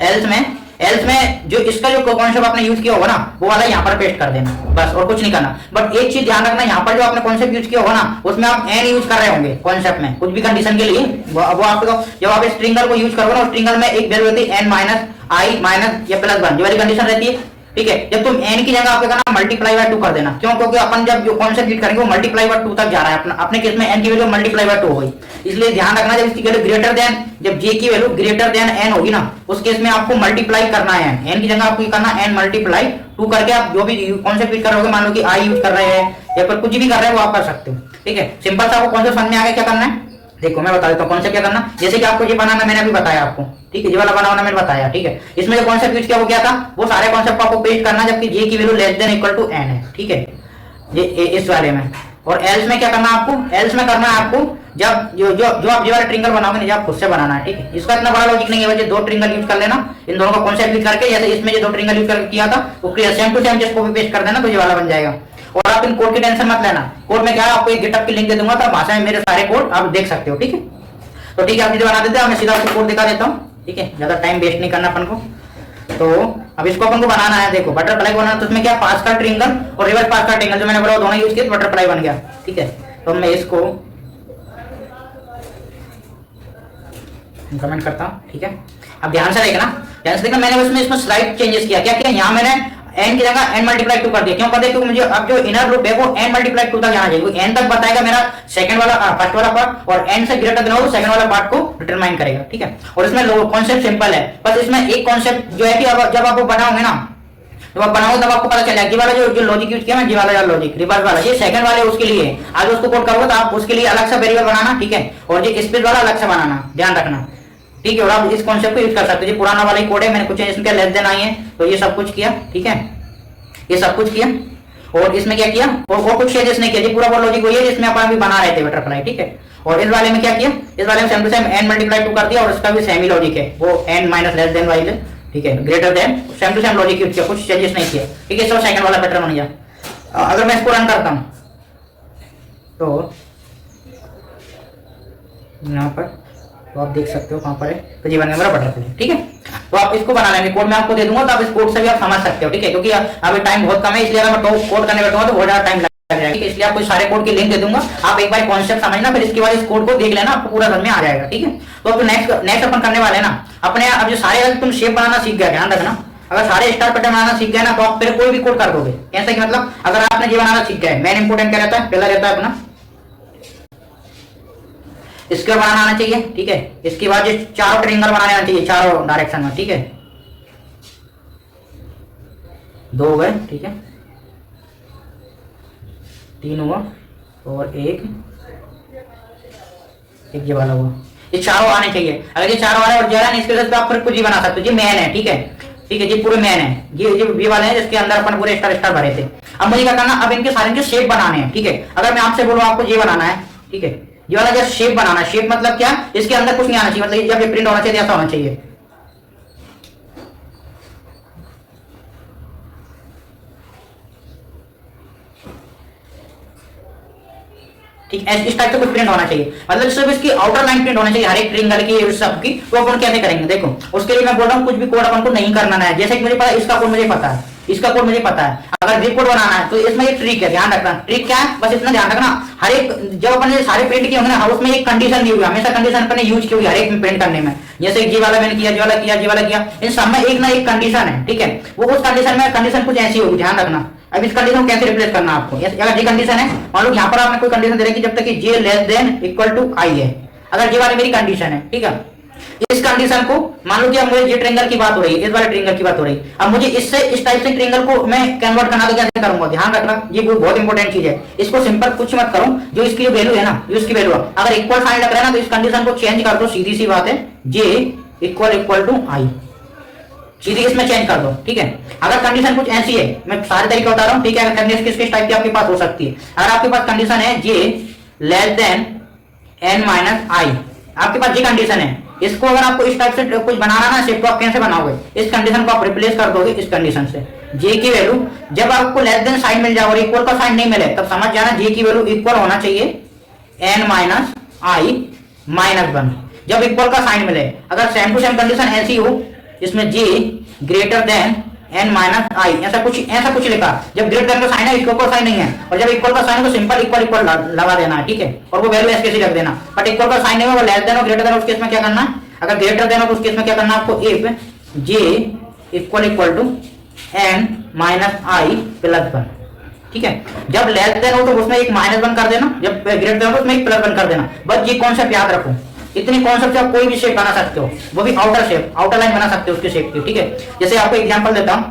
एल्स में जो इसका जो कॉन्सेप्ट आपने यूज किया होगा ना, वो वाला यहाँ पर पेस्ट कर देना, बस और कुछ नहीं करना। बट एक चीज ध्यान रखना, यहाँ पर जो आपने कॉन्सेप्ट यूज किया होगा ना, उसमें आप एन यूज कर रहे होंगे कॉन्सेप्ट में, कुछ भी कंडीशन के लिए। वो आपको जब आप इस ट्रिंगल को यूज करोगे ना, उस ट्रिंगल में एक वैल्यू होती है एन माइनस आई माइनस या प्लस 1, जो वाली कंडीशन रहती है, ठीक है। जब तुम एन की जगह आपको करना मल्टीप्लाई बाय 2 कर देना। क्यों, क्योंकि अपन जब जो कॉन्सेप्ट यूज करेंगे वो मल्टीप्लाई बाय 2 तक जा रहा है। अपने केस में एन की वैल्यू मल्टीप्लाई बाय 2 हो गई, इसलिए ध्यान रखना, जब इसकी वैल्यू ग्रेटर देन, जब जे की वैल्यू ग्रेटर देन एन होगी ना, उस केस में आपको मल्टीप्लाई करना है। एन की जगह आपको करना एन मल्टीप्लाई 2 करके आप जो भी कॉन्सेप्ट यूज कर रहे हो, मान लो कि आई यूज कर रहे हैं या फिर कुछ भी कर रहे हैं, वो आप कर सकते हो, ठीक है। सिंपल सा आपको कॉन्सेप्ट समझ में आ गया, क्या करना है देखो मैं बता देता हूँ कॉन्सेप्ट क्या करना। जैसे कि आपको ये बनाना मैंने अभी बताया आपको, ठीक है, ये वाला बनाना मैंने बताया, ठीक है। इसमें जो कॉन्सेप्ट यूज किया वो क्या था, वो सारे कॉन्सेप्ट को आपको पेस्ट करना, जबकि जे की value less than equal to N है, ठीक है, ये इस वाले में। और एल्स में क्या करना आपको, एल्स में करना है आपको, जब जो आप ये वाला ट्रिंगल बनाओगे ना, आप खुद से बनाना है, ठीक है। इसका इतना बड़ा लॉजिक नहीं है, बस 2 ट्रिंगल यूज कर लेना, इन दोनों का कॉन्सेप्ट यूज करके, जैसे इसमें जो 2 ट्रिंगल यूज करके किया था, वो same to same just copy paste कर देना, तो ये वाला बन जाएगा। और आप इन कोड की टेंशन मत लेना, कोड में क्या है, आपको एक गिटहब की लिंक दे दूंगा, तो आप भाषा में मेरे सारे कोड आप देख सकते हो, ठीक है। तो ठीक है, आप बना देते हैं, मैं सीधा आपको कोड दिखा देता हूँ, ठीक है, ज्यादा टाइम वेस्ट नहीं करना अपन को। तो अब इसको अपन को बनाना है, देखो बटरफ्लाई बनाना, तो उसमें क्या पास का ट्रिंगल और रिवर्स पास का ट्रिंगल जो मैंने बोला दोनों यूज किए, बटरफ्लाई बन गया, ठीक है। तो मैं इसको कमेंट करता हूँ, ठीक है। अब ध्यान से देखना, मैंने उसमें इसमें स्लाइड चेंजेस किया, क्या किया, यहाँ मैंने n की जगह n मल्टीप्लाई 2 कर दिया। क्यों कर दिया, क्योंकि मुझे अब जो इनर लूप है वो n मल्टीप्लाई 2 तक जाना चाहिए। n तक बताएगा मेरा सेकंड वाला फर्स्ट वाला पार्ट, और n से ग्रेटर देन हो तो सेकंड वाला पार्ट को डिटरमाइन करेगा, ठीक है। और इसमें कॉन्सेप्ट सिंपल है, बस इसमें एक कॉन्सेप्ट जो है कि जब आप बनाओगे ना, जब आप बनाओगे तब आपको पता चलेगा कि वाला जो लॉजिक यूज किया मैं, जी वाला लॉजिक रिवर्स वाला, ये सेकंड वाले उसके लिए आगे उसको कोड करोगे तो आप उसके लिए अलग सा वेरिएबल बनाना, ठीक है। और ये स्पेस वाला अलग से बनाना, ध्यान रखना, ठीक है। और आप इस कॉन्सेप्ट को यूज कर सकते हो। ये पुराना वाला ही कोड है, मैंने कुछ चेंज किया, लेस देन आई है, तो ये सब कुछ किया, ठीक है, ये सब कुछ किया। और इसमें क्या किया, और कुछ चेंजेस नहीं किया, ये पूरा लॉजिक वही है जिसमें अपन अभी बना रहे थे बटरफ्लाई, ठीक है। और इस वाले में क्या किया, इस वाले में same to same n multiply 2 कर दिया, और इसका भी सेम ही लॉजिक है, वो n minus less than wise है, ठीक है, greater than, same to same logic use किया, कुछ चेंजेस नहीं किया, ठीक है। इसका सेकंड वाला पैटर्न बन गया। अगर मैं इसको रन करता हूं तो यहाँ पर, तो आप देख सकते हो कहां पर है, तो जीवन में मेरा बटरफ्लाई, ठीक है। तो आप इसको बना लेंगे, कोड मैं आपको दे दूंगा, तो आप इस कोड से भी आप समझ सकते हो, ठीक है। क्योंकि अभी टाइम बहुत कम है, इसलिए अगर मैं कोड करने बैठूंगा तो बहुत ज्यादा टाइम लग जाएगा, ठीक है। इसलिए आपको सारे कोड की लिंक दे दूंगा, आप एक बार कॉन्सेप्ट समझना, फिर इसके बाद इस कोड को देख लेना, आपको पूरा समझ में आ जाएगा, ठीक है। तो अब नेक्स्ट अपन करने वाले हैं ना अपने, अब जो सारे अगर तुम शेप बनाना सीख गए, ध्यान रखना, अगर सारे स्टार पैटर्न बनाना सीख गए ना, तो आप फिर कोई भी कोड कर दोगे। ऐसा कि मतलब अगर आपने ये बनाना सीख गए, मेन इंपोर्टेंट क्या रहता है, पहला रहता है अपना स्क्वायर बनाना आना चाहिए, ठीक है। इसके बाद ये चारों ट्रायंगल बनाने आना चाहिए, चारों डायरेक्शन में, ठीक है, 2 हो गए, ठीक है, 3 हुआ, और एक ये वाला हुआ, ये चारों आने चाहिए। अगर ये चारों आ रहे और ज्यादा नहीं, इसके वजह से आप फिर कुछ ही बना सकते हो। ये मैन है, ठीक है, ठीक है, ये पूरे मैन है, ये वाले हैं जिसके अंदर अपन पूरे स्टार स्टार भरे थे। अब मुझे क्या करना, अब इनके सारे शेप बनाने हैं, ठीक है। अगर मैं आपसे बोलूं आपको ये बनाना है, ठीक है, ये वाला जस्ट शेप बनाना, शेप मतलब क्या, इसके अंदर कुछ नहीं आना चाहिए, मतलब जब ये प्रिंट होना चाहिए ऐसा होना चाहिए, ठीक है, इस टाइप का कुछ प्रिंट होना चाहिए, मतलब सिर्फ इसकी आउटर लाइन प्रिंट होना चाहिए हर एक ट्रिंगल की सब की। तो अपन कैसे करेंगे देखो, उसके लिए मैं बोल रहा हूँ कुछ भी कोड अपन को नहीं करना है। जैसे कि मुझे पता है इसका कोड मुझे पता है, इसका कोड मुझे पता है, अगर ग्रिप कोड बनाना है तो इसमें एक ट्रिक है, ध्यान रखना। ट्रिक क्या है, बस इतना ध्यान रखना, हर एक जब अपन ये सारे प्रिंट किए होंगे ना, उसमें एक कंडीशन दी हुई है, हमेशा कंडीशन अपन ने यूज की हुई हर एक में प्रिंट करने में। जैसे ये वाला मैंने किया, ये वाला किया, ये वाला किया, इन सब में एक ना एक कंडीशन है, ठीक है। वो उस कंडीशन में कंडीशन कुछ ऐसी होगी, ध्यान रखना। अब इस कंडीशन को कैसे रिप्लेस करना आपको, अगर ये कंडीशन है, मान लो यहाँ पर आपने कोई कंडीशन दे रखी जब तक कि जे less than equal to I है, अगर ये वाली मेरी कंडीशन है, ठीक है। इस कंडीशन को मान लो कि अब मुझे ये ट्रिंगल की बात हो रही है, इस वाले ट्रिंगल की बात हो रही है, अब मुझे इससे इस टाइप से ट्रिंगल को मैं कन्वर्ट करना तो कैसे करूंगा, ध्यान रखना, ये बहुत इंपॉर्टेंट चीज है। इसको सिंपल कुछ मत करो, जो इसकी वैल्यू है ना, जो इसकी वैल्यू अगर इक्वल साइन लग रहा है ना, तो इस कंडीशन को चेंज कर दो, सीधी सी बात है, जे इक्वल टू आई, सीधी इसमें चेंज कर दो, ठीक है। अगर कंडीशन कुछ ऐसी है, मैं सारे तरीके बता रहा हूँ, ठीक है। अगर कंडीशन किस टाइप की आपके पास हो सकती है, अगर आपके पास कंडीशन है जे लेस देन एन माइनस आई, आपके पास ये कंडीशन है, इसको अगर आपको इस टाइप से कुछ बनाना ना शेप, तो आप कैसे बनाओगे, इस कंडीशन को आप रिप्लेस कर दोगे इस कंडीशन से। जे की वैल्यू जब आपको लेस देन साइन मिल जाए और इक्वल का साइन नहीं मिले, तब समझ जाना जे की वैल्यू इक्वल होना चाहिए एन माइनस आई माइनस वन, जब इक्वल का साइन मिले। अगर सेम टू सेम कंडीशन ऐसी हो, इसमें जे ग्रेटर देन एन माइनस आई, ऐसा कुछ लिखा, जब ग्रेटर देन का साइन है, इक्वल का साइन नहीं है, और जब इक्वल का साइन है तो सिंपल इक्वल लगा देना है, ठीक है, और वो वैल्यू ऐसे कैसे रख देना। बट इक्वल का साइन नहीं होगा, लेस देन और ग्रेटर देन, उस केस में क्या करना, अगर ग्रेटर देन हो तो उस केस में क्या करना आपको, if J equal to N minus I plus one, ठीक है। जब लेस देन हो तो उसमें एक माइनस वन कर देना, जब ग्रेटर देन हो तो उसमें एक प्लस वन कर देना। बस ये कॉन्सेप्ट याद रखो, इतनी कॉन्सेप्ट से आप कोई भी शेप बना सकते हो, वो भी आउटर शेप, आउटर लाइन बना सकते हो उसके शेप की, ठीक है। जैसे आपको एग्जांपल देता हूं,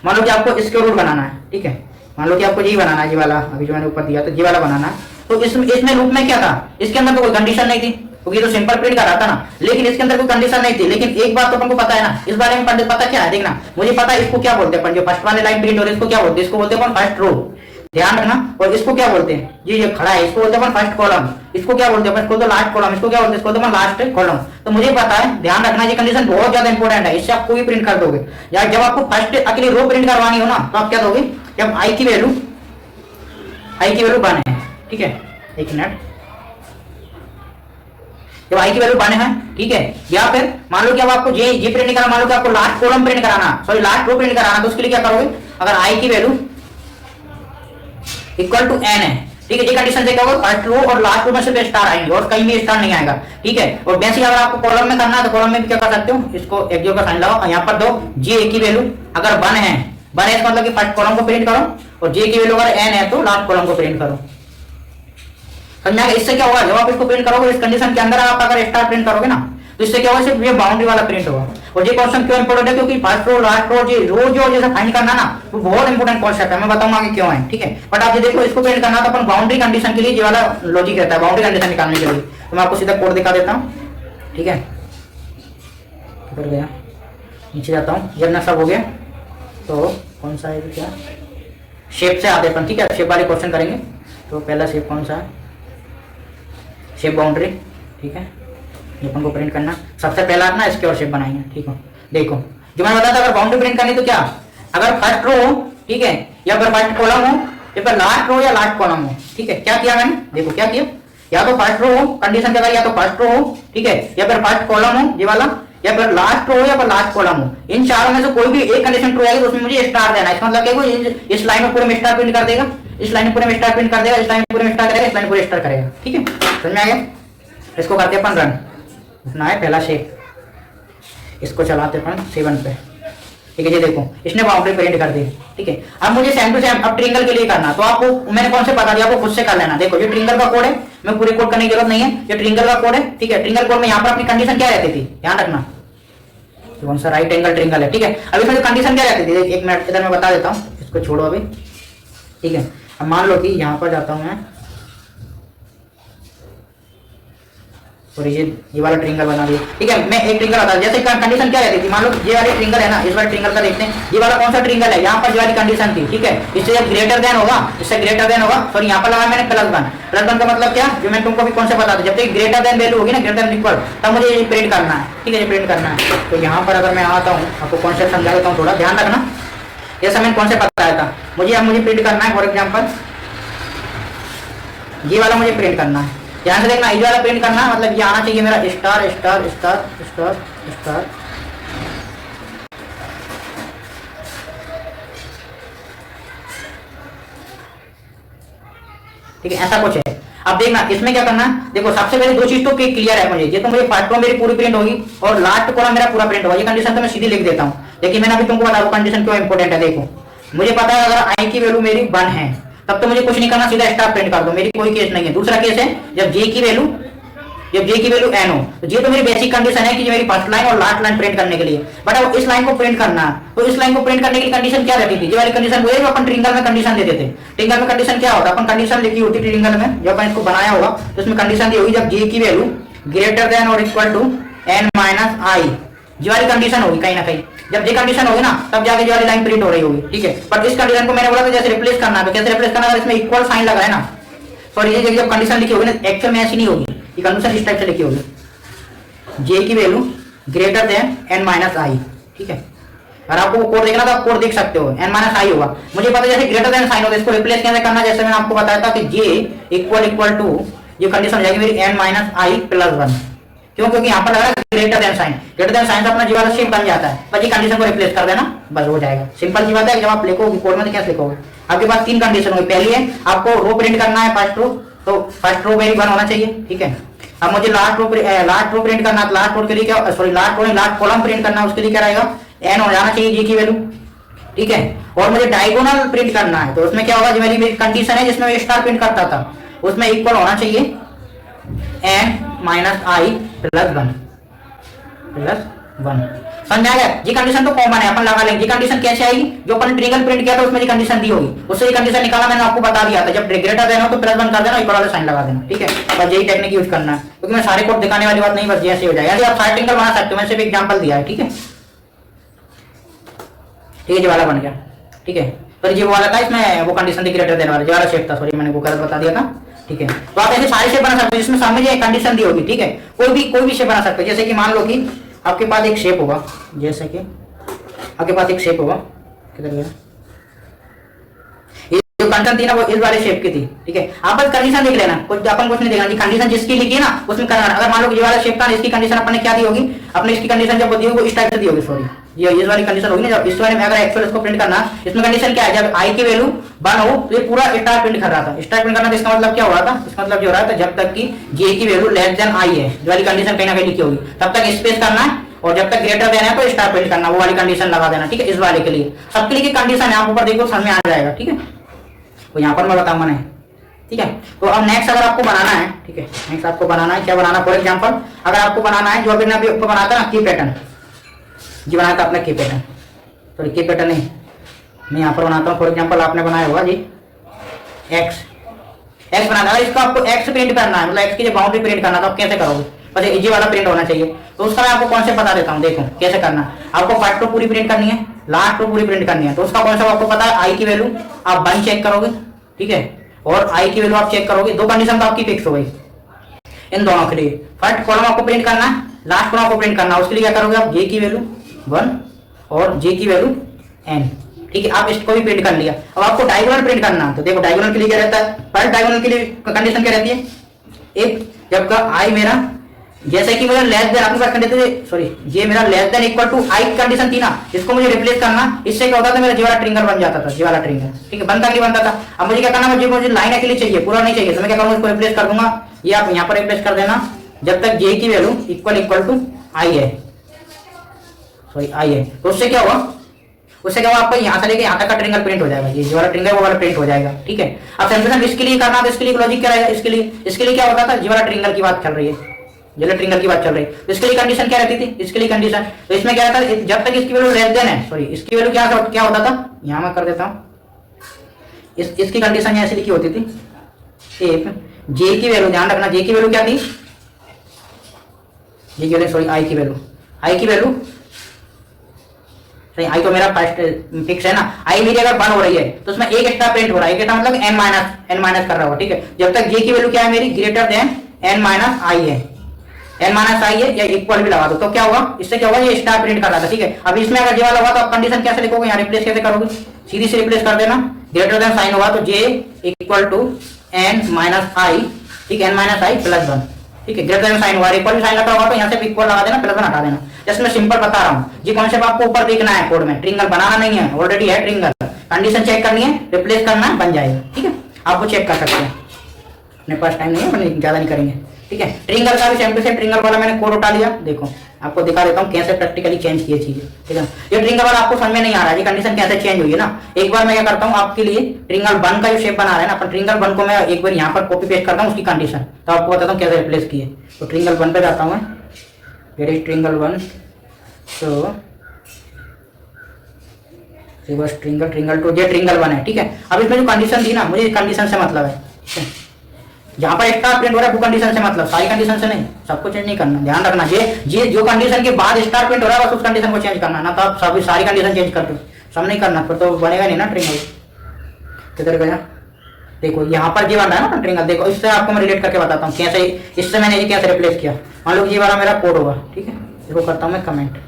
मान लो कि आपको इसके रूट बनाना है, ठीक है, मान लो कि आपको ये बनाना है, ये वाला अभी जो मैंने ऊपर दिया था, ये वाला बनाना है, तो इसमें रूट में क्या था, इसके अंदर तो कोई कंडीशन नहीं थी, क्योंकि तो सिंपल प्रिंट कर रहा था ना, लेकिन इसके अंदर कोई कंडीशन नहीं थी। लेकिन एक बात तो अपन को पता है ना, इस बारे में पंडित पता क्या है, देखना, मुझे पता है इसको क्या बोलते हैं, जो फर्स्ट वाले लाइन प्रिंट हो रही है इसको क्या बोलते हैं, इसको बोलते हैं फर्स्ट रो, ध्यान रखना। और इसको क्या बोलते हैं, ये खड़ा है, इसको बोलते हैं फर्स्ट कॉलम, इसको क्या बोलते हैं, इसको तो लास्ट कॉलम, इसको क्या बोलते हैं, इसको तो लास्ट कॉलम। तो मुझे पता है, ध्यान रखना, ये कंडीशन बहुत ज्यादा इंपॉर्टेंट है, इससे आप कोई प्रिंट कर दोगे। या जब आपको फर्स्ट अकेली रो प्रिंट करवानी हो ना, तो आप क्या दोगे, जब आई की वैल्यू बने, ठीक है, एक मिनट, जब आई की वैल्यू बने हैं, ठीक है, या फिर मान लो कि अब आपको ये प्रिंट करना, मान लो कि आपको लास्ट कॉलम प्रिंट कराना, सॉरी लास्ट रो प्रिंट कराना, तो उसके लिए क्या करोगे, अगर आई की वैल्यू इक्वल टू एन है, ठीक है, ये कंडीशन से क्या होगा, फर्स्ट रो और लास्ट रो में सिर्फ स्टार आएंगे और कहीं भी स्टार नहीं आएगा, ठीक है। और वैसे अगर आपको कॉलम में करना है तो कॉलम में भी क्या कर सकते हो, इसको एक जो का साइन लगाओ, यहाँ पर दो जे की वैल्यू अगर वन है इसका मतलब कि फर्स्ट कॉलम को प्रिंट करो, और जे की वैल्यू अगर एन है तो लास्ट कॉलम को प्रिंट करो। समझा? इससे क्या होगा, जब आप इसको प्रिंट करोगे इस कंडीशन के अंदर, आप अगर स्टार प्रिंट करोगे ना, तो इससे क्या होगा, सिर्फ ये बाउंड्री वाला प्रिंट होगा। और ये क्वेश्चन क्यों इंपोर्टेंट है, क्योंकि फर्स्ट रो लास्ट रो जो जैसे फाइंड करना ना, वो बहुत इंपोर्टेंट कॉन्सेप्ट है, मैं बताऊंगा आगे क्यों है, ठीक है। बट आप ये देखो, इसको प्रिंट करना तो अपन बाउंड्री कंडीशन के लिए ये वाला लॉजिक रहता है, बाउंड्री कंडीशन निकालने के लिए। तो मैं आपको सीधा कोड दिखा देता हूँ, ठीक है, किधर गया, नीचे जाता हूँ, जब ना सब हो गया तो कौन सा है, क्या शेप से आते अपन, ठीक है, शेप वाले क्वेश्चन करेंगे। तो पहला शेप कौन सा है, शेप बाउंड्री, ठीक है, अपन को प्रिंट करना सबसे पहला अपना इसके और शेप बनाएंगे, ठीक है। देखो जो मैं बताया था, अगर बाउंड्री प्रिंट करनी तो क्या, अगर फर्स्ट रो हो, ठीक है, या फिर फर्स्ट कॉलम हो, या फिर लास्ट रो या लास्ट कॉलम हो, ठीक है, क्या किया मैंने, देखो क्या किया, या तो फर्स्ट रो हो, कंडीशन क्या, या तो फर्स्ट रो हो, ठीक है, या फिर फर्स्ट कॉलम हो ये वाला, या फिर लास्ट रो हो, या फिर लास्ट कॉलम हो, इन चारों में से कोई भी एक कंडीशन ट्रू आएगी तो उसमें मुझे स्टार देना है। इसका मतलब क्या, इस लाइन में पूरे में स्टार प्रिंट कर देगा, इस लाइन में पूरे में स्टार प्रिंट कर देगा, इस लाइन में पूरे में स्टार करेगा, इस लाइन में पूरे स्टार करेगा, ठीक है, समझ में आ गया। इसको करते अपन रन, इतना है पहला शेप, इसको चलाते अपन 7 पे, ठीक है। ये देखो इसने बाउंड्री प्रिंट कर दी, ठीक है। अब मुझे सेम टू सेम अब ट्रिंगल के लिए करना, तो आपको मैंने कौन से बता दिया, आपको खुद से कर लेना। देखो ये ट्रिंगल का कोड है, मैं पूरे कोड करने की जरूरत नहीं है, ये ट्रिंगल का कोड है, ठीक है। ट्रिंगल कोड में यहाँ पर अपनी कंडीशन क्या रहती थी, ध्यान रखना, कौन सा राइट एंगल ट्रिंगल है, ठीक है। अब इसमें कंडीशन क्या रहती थी, एक मिनट इधर मैं बता देता हूँ, इसको छोड़ो अभी, ठीक है। अब मान लो कि यहाँ पर जाता हूँ मैं, और ये वाला ट्रिंगल बना दिया, ठीक है। मैं एक ट्रिंगल बता, जैसे कंडीशन क्या रहती थी, मान लो ये वाली ट्रिंगल है ना, इस वाले ट्रिंगल का देखते हैं, ये वाला कौन सा ट्रिंगल है, यहाँ पर जो वाली कंडीशन थी, ठीक है, इससे जब ग्रेटर देन होगा, इससे ग्रेटर देन होगा, सॉरी यहाँ पर लगा मैंने +1 का मतलब क्या, जो मैं तुमको भी कौन से बता दूं, जब तक ग्रेटर देन वैल्यू होगी ना, ग्रेटर देन इक्वल, तब मुझे ये प्रिंट करना है, ठीक है, ये प्रिंट करना है। तो यहाँ पर अगर मैं आता हूँ, आपको कॉन्सेप्ट समझा देता हूँ, थोड़ा ध्यान रखना, ये समय कौन से बताया था मुझे, अब मुझे प्रिंट करना है, फॉर एग्जाम्पल ये वाला मुझे प्रिंट करना है। ध्यान से देखना, ये वाला प्रिंट करना है, मतलब ये आना चाहिए मेरा star star star star star. ठीक है, ऐसा कुछ है। अब देखना इसमें क्या करना है, देखो सबसे पहले दो चीज तो क्लियर है मुझे, ये तो मुझे फर्स्ट रो मेरी पूरी प्रिंट होगी और लास्ट कॉलम मेरा पूरा प्रिंट होगा। ये कंडीशन तो मैं सीधी लिख देता हूँ, लेकिन मैंने अभी तुमको बता दूं कंडीशन क्यों इंपॉर्टेंट है। देखो मुझे पता है अगर आई की वैल्यू मेरी 1 है तब तो मुझे कुछ नहीं करना, सीधा स्टार प्रिंट कर दो, मेरी कोई केस नहीं है। दूसरा केस है जब जे की वैल्यू n हो, तो ये तो मेरी बेसिक कंडीशन है कि मेरी फर्स्ट लाइन और लास्ट लाइन प्रिंट करने के लिए। बट अब इस लाइन को प्रिंट करना है, तो इस लाइन को प्रिंट करने की कंडीशन क्या रहती थी, ये वाली कंडीशन वो है जो अपन ट्रिंगल में कंडीशन देते थे। ट्रिंगल में कंडीशन क्या होता है, अपन कंडीशन लिखी होती ट्रिंगल में, जब अपन इसको बनाया होगा तो इसमें कंडीशन दी होगी जब जे की वैल्यू ग्रेटर देन और इक्वल टू n माइनस आई, ये वाली कंडीशन होगी कहीं ना कहीं। जब ये कंडीशन होगी ना तब जाके ये वाली लाइन प्रिंट हो रही होगी। ठीक है, बट इस कंडीशन को मैंने बोला था जैसे रिप्लेस करना है, तो कैसे रिप्लेस करना, अगर इसमें इक्वल साइन लगा है ना, सॉरी ये जब कंडीशन लिखी होगी ना एक्चुअल में ऐसी नहीं होगी, ये कंडीशन इस टाइप से लिखी होगी, जे की value greater than n minus I. ठीक है, अगर आपको कोड देखना तो आप कोड देख सकते हो, n माइनस आई होगा। मुझे पता है जैसे ग्रेटर देन साइन होता है, इसको रिप्लेस कैसे करना, जैसे मैंने आपको बताया था कि j इक्वल टू ये कंडीशन हो जाएगी मेरी n माइनस आई प्लस 1। क्यों, क्योंकि यहाँ पर लग रहा है greater than sign, greater than sign से अपना जी वाला शेप बन जाता है, बस ये कंडीशन को रिप्लेस कर देना बस हो जाएगा। सिंपल सी बात है, जब आप लिखोगे कोड में तो कैसे लिखोगे, आपके पास 3 कंडीशन होगी। पहली है आपको रो प्रिंट करना है फर्स्ट रो, तो फर्स्ट रो मेरी 1 होना चाहिए। ठीक है, अब मुझे लास्ट रो प्रिंट करना है, लास्ट रो के लिए क्या, सॉरी लास्ट रो नहीं लास्ट कॉलम प्रिंट करना है, उसके लिए क्या रहेगा n हो जाना चाहिए जी की वैल्यू। ठीक है, और मुझे डायगोनल प्रिंट करना है, तो उसमें क्या होगा, जो मेरी कंडीशन है जिसमें मैं स्टार प्रिंट करता था उसमें इक्वल होना चाहिए n माइनस आई प्लस 1 समझ आ गया। ये कंडीशन तो कॉमन है, अपन लगा लेंगे। ये कंडीशन कैसे आएगी, जो अपन ट्रिंगल प्रिंट किया था उसमें ये कंडीशन दी होगी, उससे ये कंडीशन निकाला मैंने आपको बता दिया था, जब ग्रेटर देना हो तो प्लस 1 कर देना, इक्वल वाला साइन लगा देना। ठीक है, बस यही टेक्निक यूज करना है, क्योंकि मैं सारे कोड दिखाने वाली बात नहीं, बस जैसे हो जाएगा। आप सारे ट्रिंगल बना सकते हो, मैंने सिर्फ एग्जांपल दिया है। ठीक है, ठीक है, ये वाला बन गया। ठीक है, पर ये वाला था इसमें वो कंडीशन थी ग्रेटर देने वाला, जो वाला शेप था, सॉरी मैंने वो गलत बता दिया था। ठीक है, तो आप ऐसे सारे शेप बना सकते हो जिसमें सामने ये कंडीशन दी होगी। ठीक है, कोई भी शेप बना सकते हो, जैसे कि मान लो कि आपके पास एक शेप होगा, जैसे कि आपके पास एक शेप होगा, किधर गया, ये जो कंडीशन थी ना वो इस वाले शेप की थी। ठीक है, आप बस कंडीशन देख लेना, कुछ अपन कुछ नहीं देखना, कि कंडीशन जिसकी लिखी है ना उसमें करना। अगर मान लो ये वाला शेप था, इसकी कंडीशन अपन ने क्या दी होगी, अपने इसकी कंडीशन जब दी होगी इस टाइप से दी होगी, सॉरी ये इस वाली कंडीशन होगी ना, जब इस वाले में अगर एक्चुअल इसको प्रिंट करना, इसमें कंडीशन क्या है, जब आई की वैल्यू 1 हो तो ये पूरा स्टार प्रिंट कर रहा था। स्टार प्रिंट करना तो इसका मतलब क्या हो रहा था, इसका मतलब ये हो रहा था जब तक कि जे की वैल्यू लेस देन आई है, जो वाली कंडीशन कहीं ना कहीं लिखी होगी, तब तक स्पेस करना है, और जब तक ग्रेटर देन है तो स्टार प्रिंट करना, वो वाली कंडीशन लगा देना। ठीक है, इस वाले के लिए, सबके लिए कंडीशन है, आप ऊपर देखो समझ में आ जाएगा। ठीक है, तो यहाँ पर मैं बताऊंगा नहीं। ठीक है, तो अब नेक्स्ट अगर आपको बनाना है, ठीक है, नेक्स्ट आपको बनाना है क्या बनाना, फॉर एग्जांपल अगर आपको बनाना है जो अभी मैं ऊपर बनाता ना की पैटर्न, जी बनाया था अपना की पैटर्न, सॉरी की पैटर्न नहीं, मैं यहाँ पर बनाता हूँ। फॉर एग्जांपल आपने बनाया होगा जी एक्स बनाना है, इसको आपको एक्स प्रिंट करना है, मतलब एक्स की जो बाउंड्री प्रिंट करना, तो आप कैसे करोगे, बस इजी वाला प्रिंट होना चाहिए। तो उसका मैं आपको कॉन्सेप्ट बता देता हूँ, देखो कैसे करना। आपको फर्स्ट रो पूरी प्रिंट करनी है, लास्ट रो पूरी प्रिंट करनी है, तो उसका कॉन्सेप्ट आपको पता है, आई की वैल्यू आप 1 चेक करोगे। ठीक है, और आई की वैल्यू आप चेक करोगे, दो कंडीशन तो आपकी फिक्स हो गई इन दोनों के लिए। फर्स्ट कॉलम आपको प्रिंट करना है, लास्ट कॉलम आपको प्रिंट करना है, उसके लिए क्या करोगे आप, जे की वैल्यू 1 और जे की वैल्यू n। ठीक है, आप इसको भी प्रिंट कर लिया। अब आपको डायगोनल प्रिंट करना, तो देखो डायगोनल के लिए क्या रहता है, फर्स्ट डायगोनल के लिए कंडीशन क्या रहती है, एक जब का आई मेरा जैसे कि मेरा लेस देन, आपके पास कंडीशन सॉरी ये मेरा less than equal to I condition थी ना, इसको मुझे रिप्लेस करना, इससे क्या होता था मेरा जी वाला ट्रिंगल बन जाता था, जी वाला ट्रिंगल। ठीक है, बनता नहीं बनता था। अब मुझे क्या करना, मुझे लाइन अकेली चाहिए, पूरा नहीं चाहिए, तो मैं क्या करूंगा, इसको रिप्लेस कर दूंगा, ये आप यहाँ पर रिप्लेस कर देना, जब तक जे की वैल्यू इक्वल टू आई है, सॉरी आई है, तो उससे क्या हुआ, उससे क्या होगा, आपको यहाँ से लेके यहाँ तक का ट्रिंगल प्रिंट हो जाएगा, ये वाला ट्रिंगल वो वाला प्रिंट हो जाएगा। ठीक है, अब सेंसेशन इसके लिए करना, तो इसके लिए लॉजिक क्या रहेगा, इसके लिए क्या होता था, ये वाला ट्रिंगल की बात चल रही है, ये वाला ट्रिंगल की बात चल रही है, तो इसके लिए कंडीशन क्या रहती थी, इसके लिए कंडीशन, तो इसमें क्या रहता है, जब तक इसकी वैल्यू लेस देन है, सॉरी इसकी वैल्यू क्या होता था, यहाँ मैं कर देता हूँ, इसकी कंडीशन ऐसी लिखी होती थी, एक जे की वैल्यू, ध्यान रखना जे की वैल्यू क्या थी, जे की वैल्यू सॉरी आई की वैल्यू सही, आई तो मेरा फर्स्ट फिक्स है ना, आई मेरी अगर 1 हो रही है तो उसमें एक एक्स्ट्रा प्रिंट हो रहा है, एक मतलब n माइनस कर रहा होगा। ठीक है, जब तक जे की वैल्यू क्या है मेरी ग्रेटर देन n माइनस आई है, n माइनस आई है या इक्वल भी लगा दो, तो क्या होगा, इससे क्या होगा, ये स्टार प्रिंट कर रहा था। ठीक है, अब इसमें अगर जे वाला होगा तो आप कंडीशन कैसे लिखोगे, यहाँ रिप्लेस कैसे करोगे, सीधी से रिप्लेस कर देना, ग्रेटर देन साइन होगा तो जे equal to N minus I, ठीक है, N minus I plus one, ठीक है, ग्रेटर देन साइन हुआ, इक्वल साइन लगा होगा तो यहाँ से इक्वल लगा देना, प्लस वन हटा देना। जस्ट मैं सिंपल बता रहा हूँ, ये कॉन्सेप्ट आपको ऊपर देखना है कोड में, ट्रिंगल बनाना नहीं है, ऑलरेडी है ट्रिंगल, कंडीशन चेक करनी है, रिप्लेस करना है, बन जाएगा, ठीक है, आपको चेक कर सकते हैं, अपने पास टाइम नहीं है, अपन ज्यादा नहीं करेंगे, ठीक है। ट्रिंगल का भी सेम टू सेम ट्रिंगल वाला मैंने कोड उठा लिया, देखो आपको दिखा देता हूँ कैसे प्रैक्टिकली चेंज किए चीजें, ठीक है। ये ट्रिंगल वाला आपको समझ में नहीं आ रहा है, ये कंडीशन कैसे चेंज हुई है ना, एक बार मैं क्या करता हूँ आपके लिए, ट्रिंगल वन का जो शेप बना रहा है ना अपन, ट्रिंगल वन को मैं एक बार यहाँ पर कॉपी पेस्ट करता हूँ उसकी कंडीशन, तो आपको बताता हूँ कैसे रिप्लेस किए। तो ट्रिंगल वन पे जाता हूँ मैं, where is triangle one, so reverse triangle, triangle two, ये ट्रिंगल वन है, ठीक है। अब इसमें जो कंडीशन दी ना, मुझे कंडीशन से मतलब है, ठीक है, जहां पर स्टार प्रिंट हो रहा है वो कंडीशन से मतलब, सारी कंडीशन से नहीं, सबको चेंज नहीं करना, ध्यान रखना, ये जो कंडीशन के बाद स्टार प्रिंट हो रहा है बस उस कंडीशन को चेंज करना, ना तो आप सभी सारी कंडीशन चेंज कर दो, सब नहीं करना, फिर तो बनेगा नहीं ना ट्रिंगल। किधर गया, देखो यहाँ पर ये बन रहा है ना ट्रिंगल, देखो इससे आपको मैं रिलेट करके बताता हूँ कैसे, इससे मैंने ये कैसे रिप्लेस किया। मान लो ये वाला मेरा कोड होगा, ठीक है, इसको करता हूँ मैं कमेंट,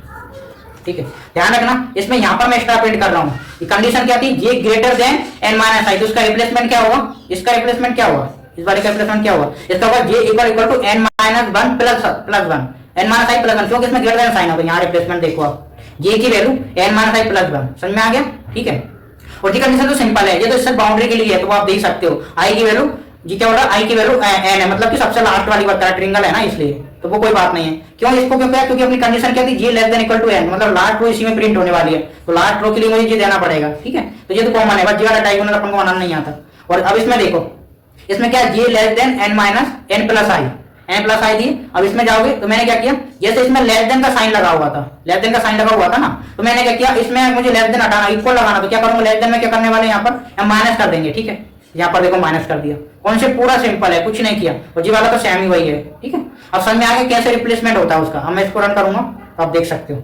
ठीक है, ध्यान रखना इसमें यहाँ पर मैं स्टार प्रिंट कर रहा हूँ, ये कंडीशन क्या थी, ये ग्रेटर देन एन माइनस आई, तो इसका रिप्लेसमेंट क्या होगा, इसका रिप्लेसमेंट क्या होगा, इस वाले का रिप्लेसमेंट क्या होगा, इसका होगा J equal to N minus one plus one, N minus I plus one, क्योंकि इसमें ग्रेटर देन साइन होगा, यहाँ रिप्लेसमेंट देखो आप, जे की value N minus I plus one, समझ में आ गया, ठीक है। और ये कंडीशन तो सिंपल है, ये तो इससे बाउंड्री के लिए है, तो आप देख सकते हो आई की वैल्यू, जी क्या हो रहा है, आई की वैल्यू एन है, मतलब कि सबसे लास्ट वाली बता है, ट्रिंगल है ना इसलिए, तो वो कोई बात नहीं है। क्यों इसको क्यों किया, क्योंकि अपनी कंडीशन क्या थी, G less than equal to N, मतलब लास्ट रो इसी में प्रिंट होने वाली है, तो लास्ट रो के लिए मुझे जी देना पड़ेगा, ठीक है, तो ये तो कॉमन है, बस जी वाला डायगोनल अपन को बनाना नहीं आता। और अब इसमें देखो, इसमें क्या G less than N minus N plus I, N plus I दी, अब इसमें जाओगे तो मैंने क्या किया, जैसे इसमें लेस देन का साइन लगा हुआ था, लेस देन का साइन लगा हुआ था ना, तो मैंने क्या किया, इसमें मुझे लेस देन हटाना, इक्वल लगाना, तो क्या करूंगा, लेस देन में क्या करने वाले यहाँ पर माइनस कर देंगे, ठीक है, यहाँ पर देखो माइनस कर दिया, कॉन्सेप्ट पूरा सिंपल है, कुछ नहीं किया, और जी वाला तो सेम ही वही है, ठीक है। अब समझ में आगे कैसे रिप्लेसमेंट होता है उसका, अब मैं इसको रन करूंगा तो आप देख सकते हो,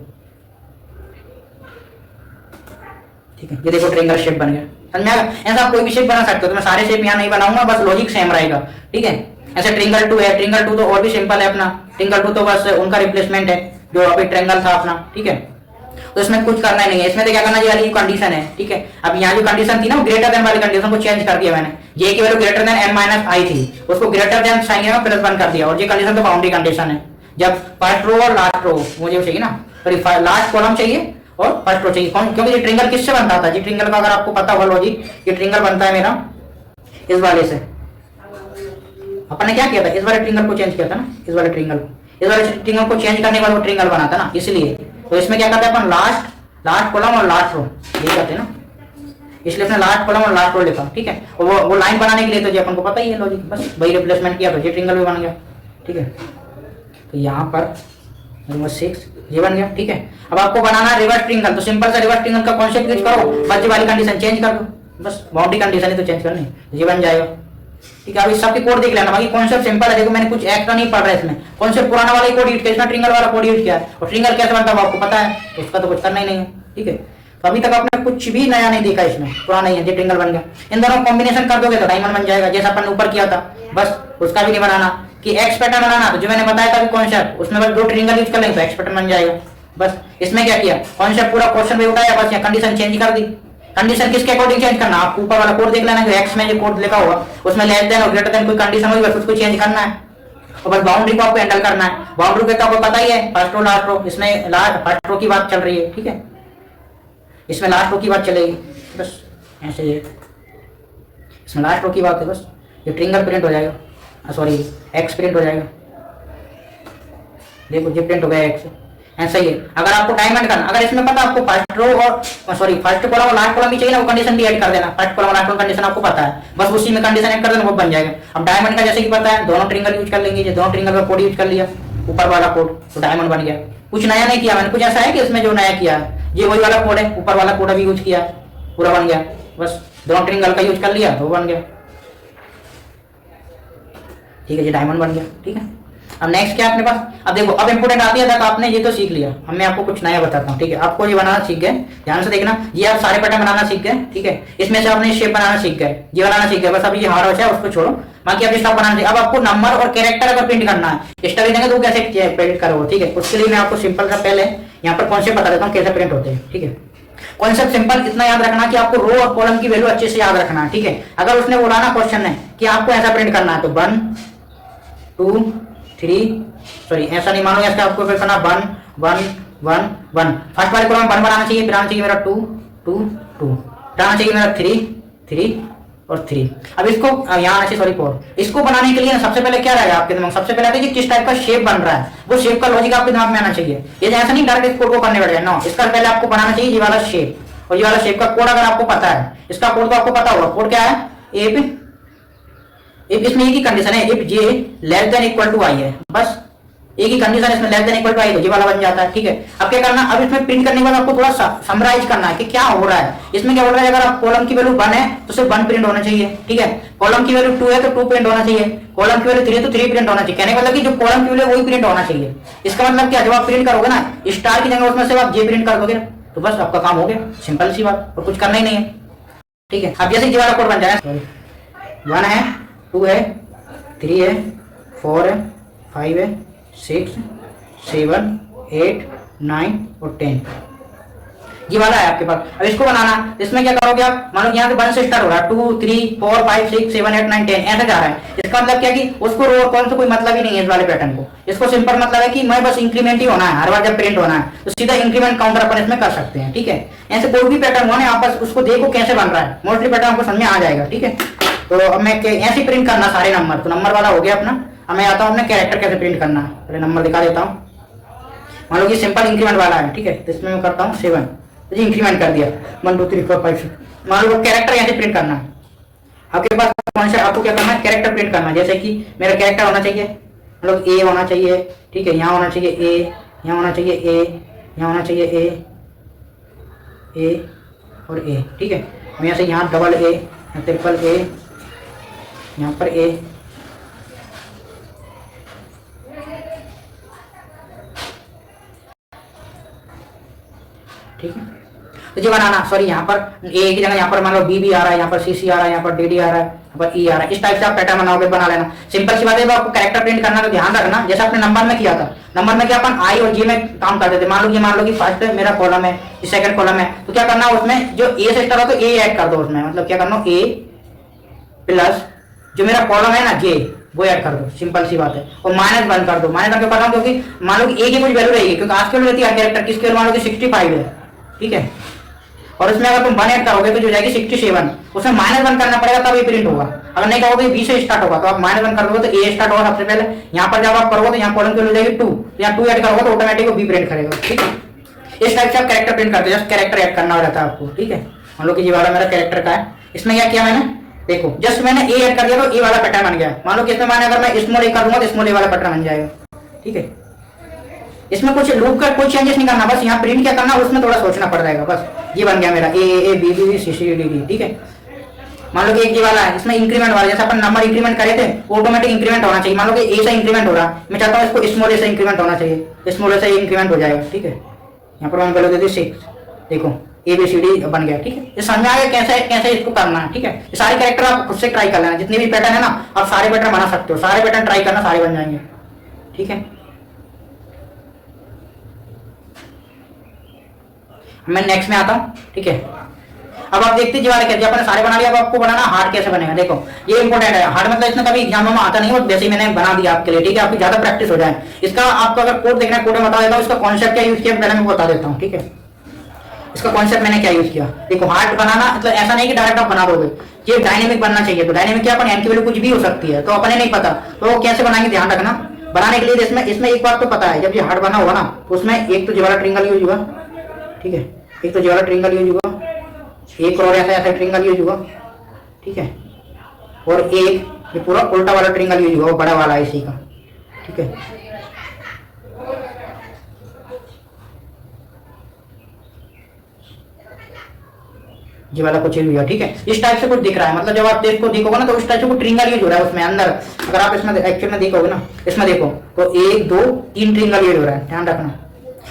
ठीक है, ये देखो ट्रिंगल शेप बन गया, समझ में आएगा। ऐसा आप कोई भी शेप बना सकते हो, तो मैं सारे शेप यहाँ नहीं बनाऊंगा, बस लॉजिक सेम रहेगा, ठीक है। ऐसे ट्रिंगल टू है, ट्रिंगल टू तो और भी सिंपल है अपना, ट्रिंगल टू तो बस उनका रिप्लेसमेंट है जो अभी ट्रिंगल था अपना, ठीक है, तो इसमें कुछ करना ही नहीं है, इसमें तो क्या करना, ये वाली कंडीशन है, ठीक है। अब यहाँ जो कंडीशन थी ना, ग्रेटर देन वाली कंडीशन को चेंज कर दिया मैंने, जे की value greater than N minus I थी, उसको ग्रेटर देन साइन में प्लस वन कर दिया, और ये कंडीशन तो बाउंड्री कंडीशन है, जब फर्स्ट रो और लास्ट रो मुझे चाहिए ना, सॉरी लास्ट कॉलम चाहिए और फर्स्ट रो चाहिए, क्योंकि ये ट्रिंगल किससे बनता था, जी ट्रिंगल का अगर आपको पता होगा लॉजिक, ये ट्रिंगल बनता है मेरा इस वाले से, अपन ने क्या किया था, इस वाले ट्रिंगल को चेंज किया था ना, इस वाले ट्रिंगल को चेंज करने के बाद वो ट्रिंगल बना था ना, इसलिए तो इसमें क्या करते हैं अपन, लास्ट कॉलम और लास्ट रो ये करते हैं ना, इसलिए अपने लास्ट कॉलम और लास्ट रो लिखा, ठीक है, और वो लाइन बनाने के लिए तो जी अपन को पता ही है लॉजिक, बस वही रिप्लेसमेंट किया तो ये ट्रिंगल भी बन गया, ठीक है। तो यहाँ पर नंबर 6 ये बन गया, ठीक है। अब आपको बनाना है रिवर्स ट्रिंगल, तो सिंपल सा रिवर्स ट्रिंगल का कॉन्सेप्ट यूज करो, बस वाली कंडीशन चेंज कर दो, बस बाउंड्री कंडीशन ही तो चेंज करनी, ये बन जाएगा, ठीक है। अब इस सबकी कोड देख लेना, बाकी कॉन्सेप्ट सिंपल है, देखो मैंने कुछ एक्स्ट्रा नहीं पढ़ रहा है इसमें, कॉन्सेप्ट पुराना वाला ही कोड यूज किया, ट्रिंगल वाला कोड यूज किया है, और ट्रिंगल कैसे बनता है आपको पता है, तो उसका तो कुछ करना ही नहीं है, ठीक है। तो अभी तक आपने कुछ भी नया नहीं देखा इसमें, पुराना ही है, ये ट्रिंगल बन गया, इन दोनों कॉम्बिनेशन कर दोगे तो डायमंड बन जाएगा, जैसा अपन ने ऊपर किया था, बस उसका भी नहीं बनाना कि एक्स पैटर्न बनाना, तो जो मैंने बताया था कॉन्सेप्ट, उसमें बस 2 ट्रिंगल यूज कर लेंगे तो एक्स पैटर्न बन जाएगा, बस। इसमें क्या किया, कॉन्सेप्ट पूरा क्वेश्चन भी उठाया, बस यहाँ कंडीशन चेंज कर दी, कंडीशन किसके अकॉर्डिंग चेंज करना, आप ऊपर वाला कोड देख लेना, जो एक्स में जो कोड लिखा होगा उसमें लेस देन और ग्रेटर देन कोई कंडीशन होगी, बस उसको चेंज करना है, और बस बाउंड्री को आपको हैंडल करना है। बाउंड्री का तो आपको पता ही है, फर्स्ट रो लास्ट रो, इसमें फर्स्ट रो की बात चल रही है, ठीक है, इसमें लास्ट रो की बात चलेगी, बस ऐसे ही, इसमें लास्ट रो की बात है, बस ये ट्रिंगल प्रिंट हो जाएगा, सॉरी एक्स प्रिंट हो जाएगा, देखो ये प्रिंट हो गया एक्स, ऐसा ही है। अगर आपको डायमंड करना, अगर इसमें पता आपको फर्स्ट रो और सॉरी फर्स्ट कॉलम और लास्ट कॉलम भी चाहिए ना, वो कंडीशन भी ऐड कर देना, फर्स्ट कॉलम और लास्ट कॉलम कंडीशन आपको पता है, बस उसी में कंडीशन ऐड कर देना, वो बन जाएगा। अब डायमंड का जैसे कि पता है, दोनों ट्रिंगल यूज कर लेंगे, दोनों ट्रिंगल का कोड यूज कर लिया, ऊपर वाला कोड, तो डायमंड बन गया। कुछ नया नहीं किया मैंने, कुछ ऐसा है कि इसमें जो नया किया है, ये वही वाला कोड है, ऊपर वाला कोड भी यूज किया, पूरा बन गया, बस दोनों ट्रिंगल का यूज कर लिया तो बन गया, ठीक है, ये डायमंड बन गया, ठीक है। अब नेक्स्ट क्या अपने पास, अब देखो अब इंपोर्टेंट आती है, तक आपने ये तो सीख लिया, अब मैं आपको कुछ नया बताता हूँ, ठीक है। आपको ये बनाना सीख गए, ध्यान से देखना, ये आप सारे पैटर्न बनाना सीख गए, ठीक है, इसमें से आपने शेप बनाना सीख गए, ये बनाना सीख गए, बस अब ये हमारा बचा है उसको छोड़ो, बाकी अब स्टॉप बनाना चाहिए। अब आपको नंबर और कैरेक्टर अगर प्रिंट करना है, स्टोरी देंगे तो कैसे प्रिंट करोगे, ठीक है, उसके लिए मैं आपको सिंपल सा पहले यहाँ पर कॉन्सेप्ट बता देता हूँ कैसे प्रिंट होते हैं, ठीक है। कॉन्सेप्ट सिंपल, इतना याद रखना कि आपको रो और कॉलम की वैल्यू अच्छे से याद रखना है, ठीक है। अगर उसने बोला ना क्वेश्चन में कि आपको ऐसा प्रिंट करना है तो 1 2 3, सॉरी ऐसा नहीं मानो, ऐसा आपको फिर करना 1 1 1 1, फर्स्ट वाले कॉलम 1 बनाना चाहिए, फिर आना चाहिए मेरा 2 2 2, फिर आना चाहिए मेरा 3 3 और 3। अब इसको यहाँ आना चाहिए, सॉरी 4। इसको बनाने के लिए ना सबसे पहले क्या रहेगा आपके दिमाग, सबसे पहले आता है कि किस टाइप का शेप बन रहा है, वो शेप का लॉजिक आपके दिमाग में आना चाहिए। ये ऐसा नहीं डायरेक्ट इस कोड को करने बैठ जाए, नो, इसका पहले आपको बनाना चाहिए ये वाला शेप, और ये वाला शेप का कोड अगर आपको पता है, इसका कोड तो आपको पता होगा। कोड क्या है, इफ इसमें एक ही कंडीशन है, if J less than equal to I है, बस एक ही कंडीशन इसमें less than equal to I तो ये वाला बन जाता है, ठीक है। अब क्या करना, अब इसमें प्रिंट करने के बाद आपको थोड़ा सा समराइज करना है कि क्या हो रहा है इसमें। क्या हो रहा है, अगर आप कॉलम की वैल्यू 1 है तो सिर्फ 1 प्रिंट होना चाहिए, ठीक है। कॉलम की वैल्यू 2 है तो 2 प्रिंट होना चाहिए, कॉलम की वैल्यू 3 है तो 3 प्रिंट होना चाहिए। कहने का मतलब कि जो कॉलम की वैल्यू वही प्रिंट होना चाहिए। इसका मतलब क्या, जब आप प्रिंट करोगे ना स्टार की जगह उसमें से आप जे प्रिंट कर दोगे तो बस आपका काम हो गया, सिंपल सी बात, और कुछ करना ही नहीं है, ठीक है। अब जैसे ये वाला कोड बन जाए, 1 है 2 है 3 है 4 है 5 है 6 7 8 9 और 10, ये वाला है आपके पास। अब इसको बनाना, इसमें क्या करोगे आप, मान लो यहाँ से 1 से स्टार्ट हो रहा है, 2 3 4 5 6 7 8 9 10 ऐसा जा रहा है। इसका मतलब क्या कि उसको रो और कॉलम से कोई मतलब ही नहीं है इस वाले पैटर्न को। इसको सिंपल मतलब है कि मैं बस इंक्रीमेंट ही होना है, हर बार जब प्रिंट होना है तो सीधा इंक्रीमेंट काउंटर अपन इसमें कर सकते हैं, ठीक है। ऐसे कोई भी पैटर्न हुआ ना, आप बस उसको देखो कैसे बन रहा है, मोस्टली पैटर्न आपको समझ में आ जाएगा, ठीक है। तो अब मैं ऐसे प्रिंट करना सारे नंबर, तो नंबर वाला हो गया अपना। अब मैं आता हूँ अपने कैरेक्टर कैसे प्रिंट करना है, पहले नंबर दिखा देता हूँ। मान लो कि सिंपल इंक्रीमेंट वाला है, ठीक है, तो इसमें मैं करता हूँ 7, तो जी इंक्रीमेंट कर दिया 1 2 3 4 5 6। मान लो कैरेक्टर यहाँ से प्रिंट करना है, आपके पास कौन सा, आपको क्या करना है, कैरेक्टर प्रिंट करना है। जैसे कि मेरा कैरेक्टर होना चाहिए, मतलब ए होना चाहिए, ठीक है, यहाँ होना चाहिए ए, यहाँ होना चाहिए ए, यहाँ होना चाहिए ए और ए, ठीक है। मैं यहाँ से यहाँ डबल ए, यहाँ ट्रिपल ए, यहाँ पर ए, ठीक है। तो जो बनाना, सॉरी यहाँ पर ए की जगह यहाँ पर मान लो बी आ रहा है, यहाँ पर सी आ रहा है, यहाँ पर डी आ रहा है, यहाँ पर ई आ रहा है, इस टाइप से आप पैटर्न बनाओगे, बना लेना। सिंपल सी बात है, आपको कैरेक्टर प्रिंट करना तो ध्यान रखना, जैसे आपने नंबर में किया था, नंबर में क्या अपन आई और जी में काम करते थे। मान लो कि फर्स्ट मेरा कॉलम है, सेकंड कॉलम है, तो क्या करना उसमें जो ए से स्टार्ट हो तो ए ऐड कर दो उसमें, मतलब क्या करना ए प्लस जो मेरा कॉलम है ना जे वो ऐड कर दो, सिंपल सी बात है। और -1 कर दो, -1 क्यों कर रहा हूं, क्योंकि मान लो कि ए की कुछ वैल्यू रहेगी, क्योंकि आज की वैल्यू रहती है कैरेक्टर की, स्केल मान लो कि 65 है, ठीक है। और उसमें अगर तुम 1 ऐड करोगे तो जो जाएगी 67, उसमें -1 करना पड़ेगा तब ये प्रिंट होगा। अगर नहीं करोगे बी से स्टार्ट होगा तो आप -1 कर दोगे तो ए स्टार्ट होगा सबसे पहले। यहाँ पर जब आप करोगे तो यहाँ कॉलम की वैल्यू जाएगी 2, तो यहाँ 2 ऐड करोगे तो ऑटोमेटिक वो बी प्रिंट करेगा, ठीक है। इस टाइप से आप कैरेक्टर प्रिंट करते हैं, जस्ट कैरेक्टर ऐड करना रहता है आपको, ठीक है। मान लो कि ये वाला मेरा कैरेक्टर का है, इसमें क्या किया मैंने, देखो जस्ट मैंने ए ऐड कर दिया तो ए वाला पैटर्न बन गया। मान लो कि इसमें मैंने अगर मैं स्मॉल ए कर दूंगा तो स्मॉल ए वाला पैटर्न बन जाएगा, ठीक है। इसमें कुछ लूप का कोई चेंजेस नहीं करना, बस यहाँ प्रिंट क्या करना उसमें थोड़ा सोचना पड़ जाएगा, बस ये बन गया मेरा A B B C C D D, ठीक है। मान लो कि एक ये वाला है, इसमें इंक्रीमेंट वाला, जैसे अपन नंबर इंक्रीमेंट करे थे ऑटोमेटिक इंक्रीमेंट होना चाहिए। मान लो कि ए से इंक्रीमेंट हो रहा है, मैं चाहता हूँ इसको स्मॉल ए से इंक्रीमेंट होना चाहिए, स्मॉल ए से इंक्रीमेंट हो जाएगा, ठीक है। यहाँ पर मैं वैल्यू दे दी 6, देखो ए बी सी डी बन गया, ठीक है। ये समझ में आ गया कैसे कैसे इसको करना है, ठीक है। ये सारे कैरेक्टर आप खुद से ट्राई कर लेना, जितने भी पैटर्न है ना आप सारे पैटर्न बना सकते हो, सारे पैटर्न ट्राई करना, सारे बन जाएंगे, ठीक है। मैं नेक्स्ट में आता हूँ, ठीक है। अब आप देखते जी वाले कहते हैं अपने सारे बना लिया, अब आपको बनाना हार्ड कैसे बनेगा। देखो ये इंपॉर्टेंट है, हार्ड मतलब इसमें कभी एग्जाम में आता नहीं है, वैसे ही मैंने बना दिया आपके लिए, ठीक है। आपकी ज्यादा प्रैक्टिस हो जाए। इसका आपको अगर कोड देखना है, कोड में बता देता हूँ, इसका कॉन्सेप्ट क्या यूज किया पहले मैं बता देता हूँ, ठीक है। इसका कॉन्सेप्ट मैंने क्या यूज किया, देखो हार्ड बनाना मतलब ऐसा नहीं कि डायरेक्ट आप बना दोगे, ये डायनेमिक बनना चाहिए। तो डायनेमिक क्या, अपन एन की वैल्यू कुछ भी हो सकती है, तो अपने नहीं पता तो कैसे बनाएंगे ध्यान रखना। बनाने के लिए इसमें एक बात तो पता है, जब ये हार्ड बना होगा ना उसमें एक तो वाला ट्रिंगल यूज होगा, ठीक है, एक तो वाला ट्रिंगल यूज होगा, एक और ऐसा ट्रिंगल यूज होगा, ठीक है। और एक ये पूरा उल्टा वाला ट्रिंगल यूज होगा, बड़ा वाला इसी का, ठीक है। ये वाला कुछ यूज हुआ, ठीक है। इस टाइप से कुछ दिख रहा है, मतलब जब आप इसको देखोगे ना तो उस टाइप से कुछ ट्रिंगल यूज हो रहा है उसमें अंदर। अगर आप इसमें एक्चुअल में देखोगे ना, इसमें देखो तो 1 2 3 ट्रिंगल यूज हो रहा है, ध्यान रखना।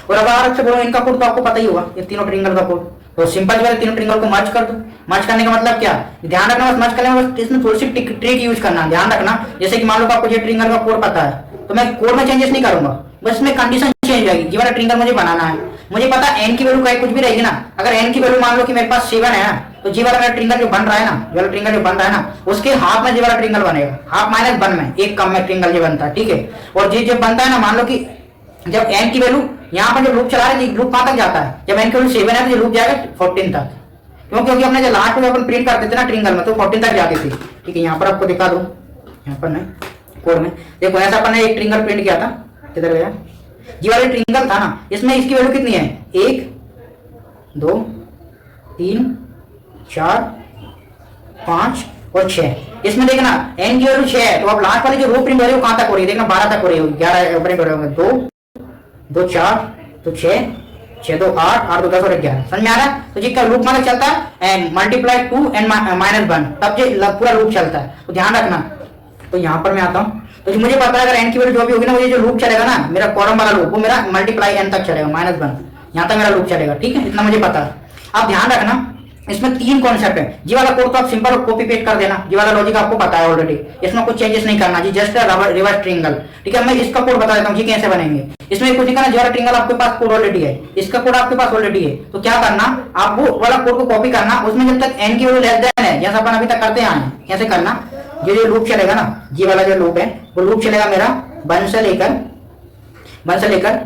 और अगर अलग से बोलो इनका कोड तो आपको पता ही होगा, ये तीनों ट्रिंगल का कोड। तो सिंपल जो है तीनों ट्रिंगल को मर्ज कर दो। मर्ज करने का मतलब क्या, ध्यान रखना, बस मर्ज करने में बस इसमें थोड़ी सी ट्रिक यूज करना, ध्यान रखना। जैसे कि मान लो आपको ये ट्रिंगल का कोड पता है तो मैं कोड में चेंजेस नहीं करूंगा, बस मैं कंडीशन चेंज होगी, ये वाला ट्रिंगल मुझे बनाना है। मुझे पता एन की वैल्यू कुछ भी रहेगी ना, अगर एन की वैल्यू मान लो कि मेरे पास 7 है ना, तो जी वाला मेरा ट्रिंगल जो बन रहा है ना, ये वाला ट्रिंगल जो बन रहा है ना, उसके हाफ में जी वाला ट्रिंगल बनेगा, हाफ माइनस 1 में, एक कम में ट्रिंगल जो बनता है, ठीक है। और जी जब बनता है ना, मान लो कि जब एन की वैल्यू यहाँ पर जब लूप चला रहे, लूप कहां तक जाता है, जब एन की वैल्यू 7 है तो ये लूप जाएगा 14 तक, क्योंकि अपने जो लास्ट में अपन प्रिंट करते थे ना ट्रिंगल में, तो 14 तक जाती थी, ठीक है। यहाँ पर आपको दिखा दूं, यहाँ पर नहीं कोड में देखो, ऐसा अपन ने एक ट्रिंगल प्रिंट किया था, किधर गया, ये वाला ट्रिंगल था ना, इसमें इसकी वैल्यू कितनी है, 1 2 3 4 5 और 6। इसमें देखना एन की वैल्यू 6 है, तो अब लास्ट वाली जो रो प्रिंट हो रही है वो कहां तक हो रही है, देखना 12 तक हो रही है, 11 प्रिंट हो रहे होंगे, 2 2 4 तो 6 6 2 8 8 2 10 और 11, समझ में आ रहा है। तो जी का लूप मतलब चलता है एंड मल्टीप्लाई 2 एंड -1, तब ये पूरा लूप चलता है, तो ध्यान रखना। तो यहाँ पर मैं आता हूँ, तो मुझे पता है अगर एन की वैल्यू जो भी होगी ना, मुझे जो लूप चलेगा ना, मेरा कॉलम वाला लूप, वो मेरा मल्टीप्लाई एन तक चलेगा, -1 यहाँ तक मेरा लूप चलेगा, ठीक है, इतना मुझे पता है। अब ध्यान रखना इसमें 3 कॉन्सेप्ट है, जी वाला कोड तो आप सिंपल कॉपी पेस्ट कर देना, जी वाला लॉजिक आपको पता है ऑलरेडी, इसमें कुछ चेंजेस नहीं करना जी, जस्ट रिवर्स ट्रिंगल, ठीक है। मैं इसका कोड बता देता हूँ जी कैसे बनेंगे, इसमें कुछ नहीं करना, जी वाला ट्रिंगल आपके पास कोड ऑलरेडी है, इसका कोड आपके पास ऑलरेडी है, तो क्या करना, आप वो वाला कोड को कॉपी करना, उसमें जब तक एन की वैल्यू लेस देन है, जैसा अपन अभी तक करते आए हैं, कैसे करना, ये जो लूप चलेगा ना, जी वाला जो लूप है वो लूप चलेगा मेरा 1 से लेकर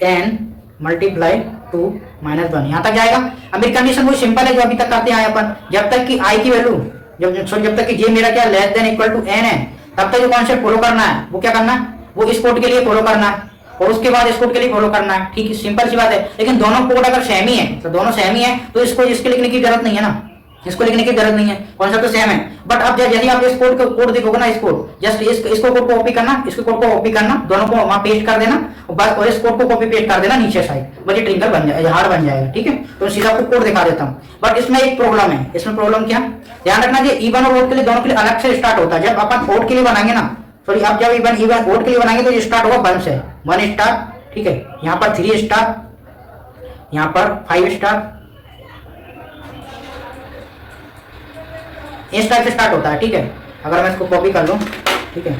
एन मल्टीप्लाई 2 -1 यहाँ तक जाएगा। अब मेरी कंडीशन बहुत सिंपल है, जो अभी तक करते आए अपन, जब तक कि आई की वैल्यू जब तक कि जे मेरा क्या less than equal to N है, तब तक जो कॉन्सेप्ट फॉलो करना है वो क्या करना है, वो इस कोड के लिए फॉलो करना है और उसके बाद इस कोड के लिए फॉलो करना है, ठीक है, सिंपल सी बात है। लेकिन दोनों कोड अगर सेम ही है, तो दोनों सेम ही है, तो इसको इसके लिखने की जरूरत नहीं है ना, इसको लिखने की जरूरत नहीं है, कॉन्सेप्ट तो सेम है। बट अब यदि आप इस कोड देखोगे ना, इस कोड जस्ट इसको कोड को कॉपी करना, इसको कोड को कॉपी करना, दोनों को वहां पेस्ट कर देना और बस, और इस कोड को कॉपी पेस्ट कर देना नीचे साइड, बस ये ट्रिंगल बन जाएगा, हार्ड बन जाएगा, ठीक है। तो सीधा आपको कोड दिखा देता हूँ, बट इसमें एक प्रॉब्लम है। इसमें प्रॉब्लम क्या, ध्यान रखना, ये इवन और ओड के लिए दोनों के लिए अलग से स्टार्ट होता है। जब अपन ओड के लिए बनाएंगे ना, सॉरी, अब जब इवन ओड के लिए बनाएंगे तो ये स्टार्ट होगा 1 से, 1 स्टार, ठीक है, यहाँ पर 3 स्टार, यहाँ पर 5 स्टार, इस टाइप से स्टार्ट होता है, ठीक है। अगर मैं इसको कॉपी कर लूं, ठीक है,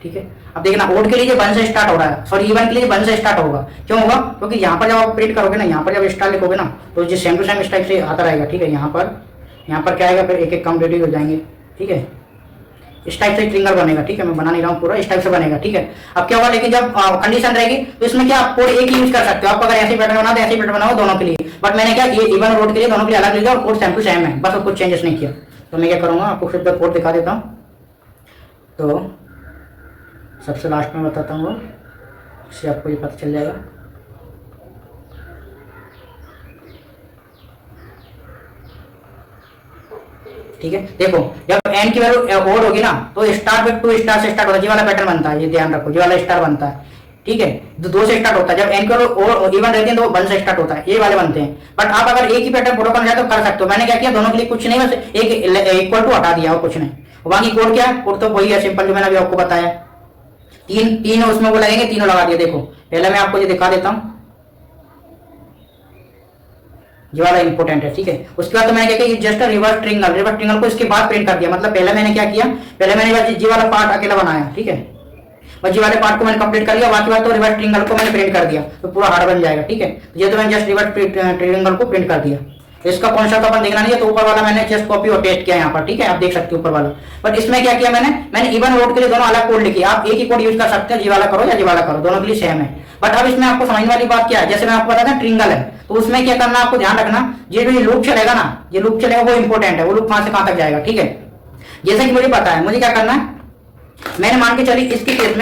ठीक है। अब देखना ओड के लिए 1 से स्टार्ट हो रहा है, सॉरी इवन के लिए 1 से स्टार्ट होगा, क्यों होगा, क्योंकि यहाँ पर जब आप प्रिंट करोगे ना, यहाँ पर जब स्टार लिखोगे ना, तो जो सेम टू सेम इस टाइप से आता रहेगा, ठीक है। यहाँ पर क्या आएगा, फिर एक एक कम रेडी हो जाएंगे, ठीक है, इस टाइप से ट्रिंगल बनेगा, ठीक है, मैं बना नहीं रहा हूँ पूरा, इस टाइप से बनेगा, ठीक है। अब क्या होगा, लेकिन जब कंडीशन रहेगी तो इसमें क्या आप कोड एक ही यूज कर सकते हो, आप अगर ऐसे पैटर्न बना तो ऐसे पैटर्न बनाओ दोनों के लिए, बट मैंने क्या ये इवन और ओड के लिए दोनों के लिए अलग लिखा और कोड सेम टू सेम है, बस कुछ चेंजेस नहीं किया। तो मैं क्या करूँगा, आपको फिर कोड दिखा देता हूँ, तो सबसे लास्ट में बताता हूँ, इससे आपको ये पता चल जाएगा। ठीक है, देखो जब एन की वैल्यू ओड होगी ना, तो स्टार विद 2 स्टार से स्टार्ट होता है, ये वाला पैटर्न बनता है, ये ध्यान रखो, ये वाला स्टार बनता है, ठीक है, तो 2 से स्टार्ट होता है। जब एन की वैल्यू इवन रहती है तो 1 से स्टार्ट होता है, ये वाले बनते हैं। बट आप अगर एक ही पैटर्न फॉलो करना चाहते हो कर सकते हो, मैंने क्या किया, दोनों के लिए कुछ नहीं, बस एक इक्वल टू हटा दिया और कुछ नहीं, बाकी कोड क्या है, कोड तो वही है सिंपल जो मैंने अभी आपको बताया। तीन उसमें वो लगेंगे, तीनों लगा दिए। देखो पहले मैं आपको ये दिखा देता हूँ, ये वाला इंपोर्टेंट है, ठीक है। उसके बाद तो मैंने क्या किया, जस्ट रिवर्स ट्रिंगल को इसके बाद प्रिंट कर दिया। मतलब पहले मैंने क्या किया, पहले मैंने जी वाला पार्ट अकेला बनाया, ठीक है, बस जी वाले पार्ट को मैंने कंप्लीट कर लिया, बाकी बात तो रिवर्स ट्रिंगल को मैंने प्रिंट कर दिया, तो पूरा हार्ड बन जाएगा, ठीक है। ये तो मैंने जस्ट रिवर्स ट्रिंगल को प्रिंट कर दिया। इसका कॉन्सेप्ट अपन देखना नहीं है, तो ऊपर वाला मैंने जस्ट कॉपी और पेस्ट किया यहाँ पर, ठीक है, आप देख सकते हो ऊपर वाला। बट इसमें क्या किया मैंने इवन ओड के लिए दोनों अलग कोड लिखी, आप एक ही कोड यूज कर सकते हैं, जी वाला करो या जी वाला करो, दोनों के लिए सेम है। बट अब इसमें आपको समझने वाली बात क्या है, जैसे मैं आपको बताया था ट्रिंगल है, तो उसमें क्या करना आपको ध्यान रखना, ये जो लूप चलेगा ना, ये लूप चलेगा वो इंपॉर्टेंट है, वो लूप कहां से कहां तक जाएगा, ठीक है। जैसे कि मुझे पता है मुझे क्या करना है, मैंने मान के चली इसके केस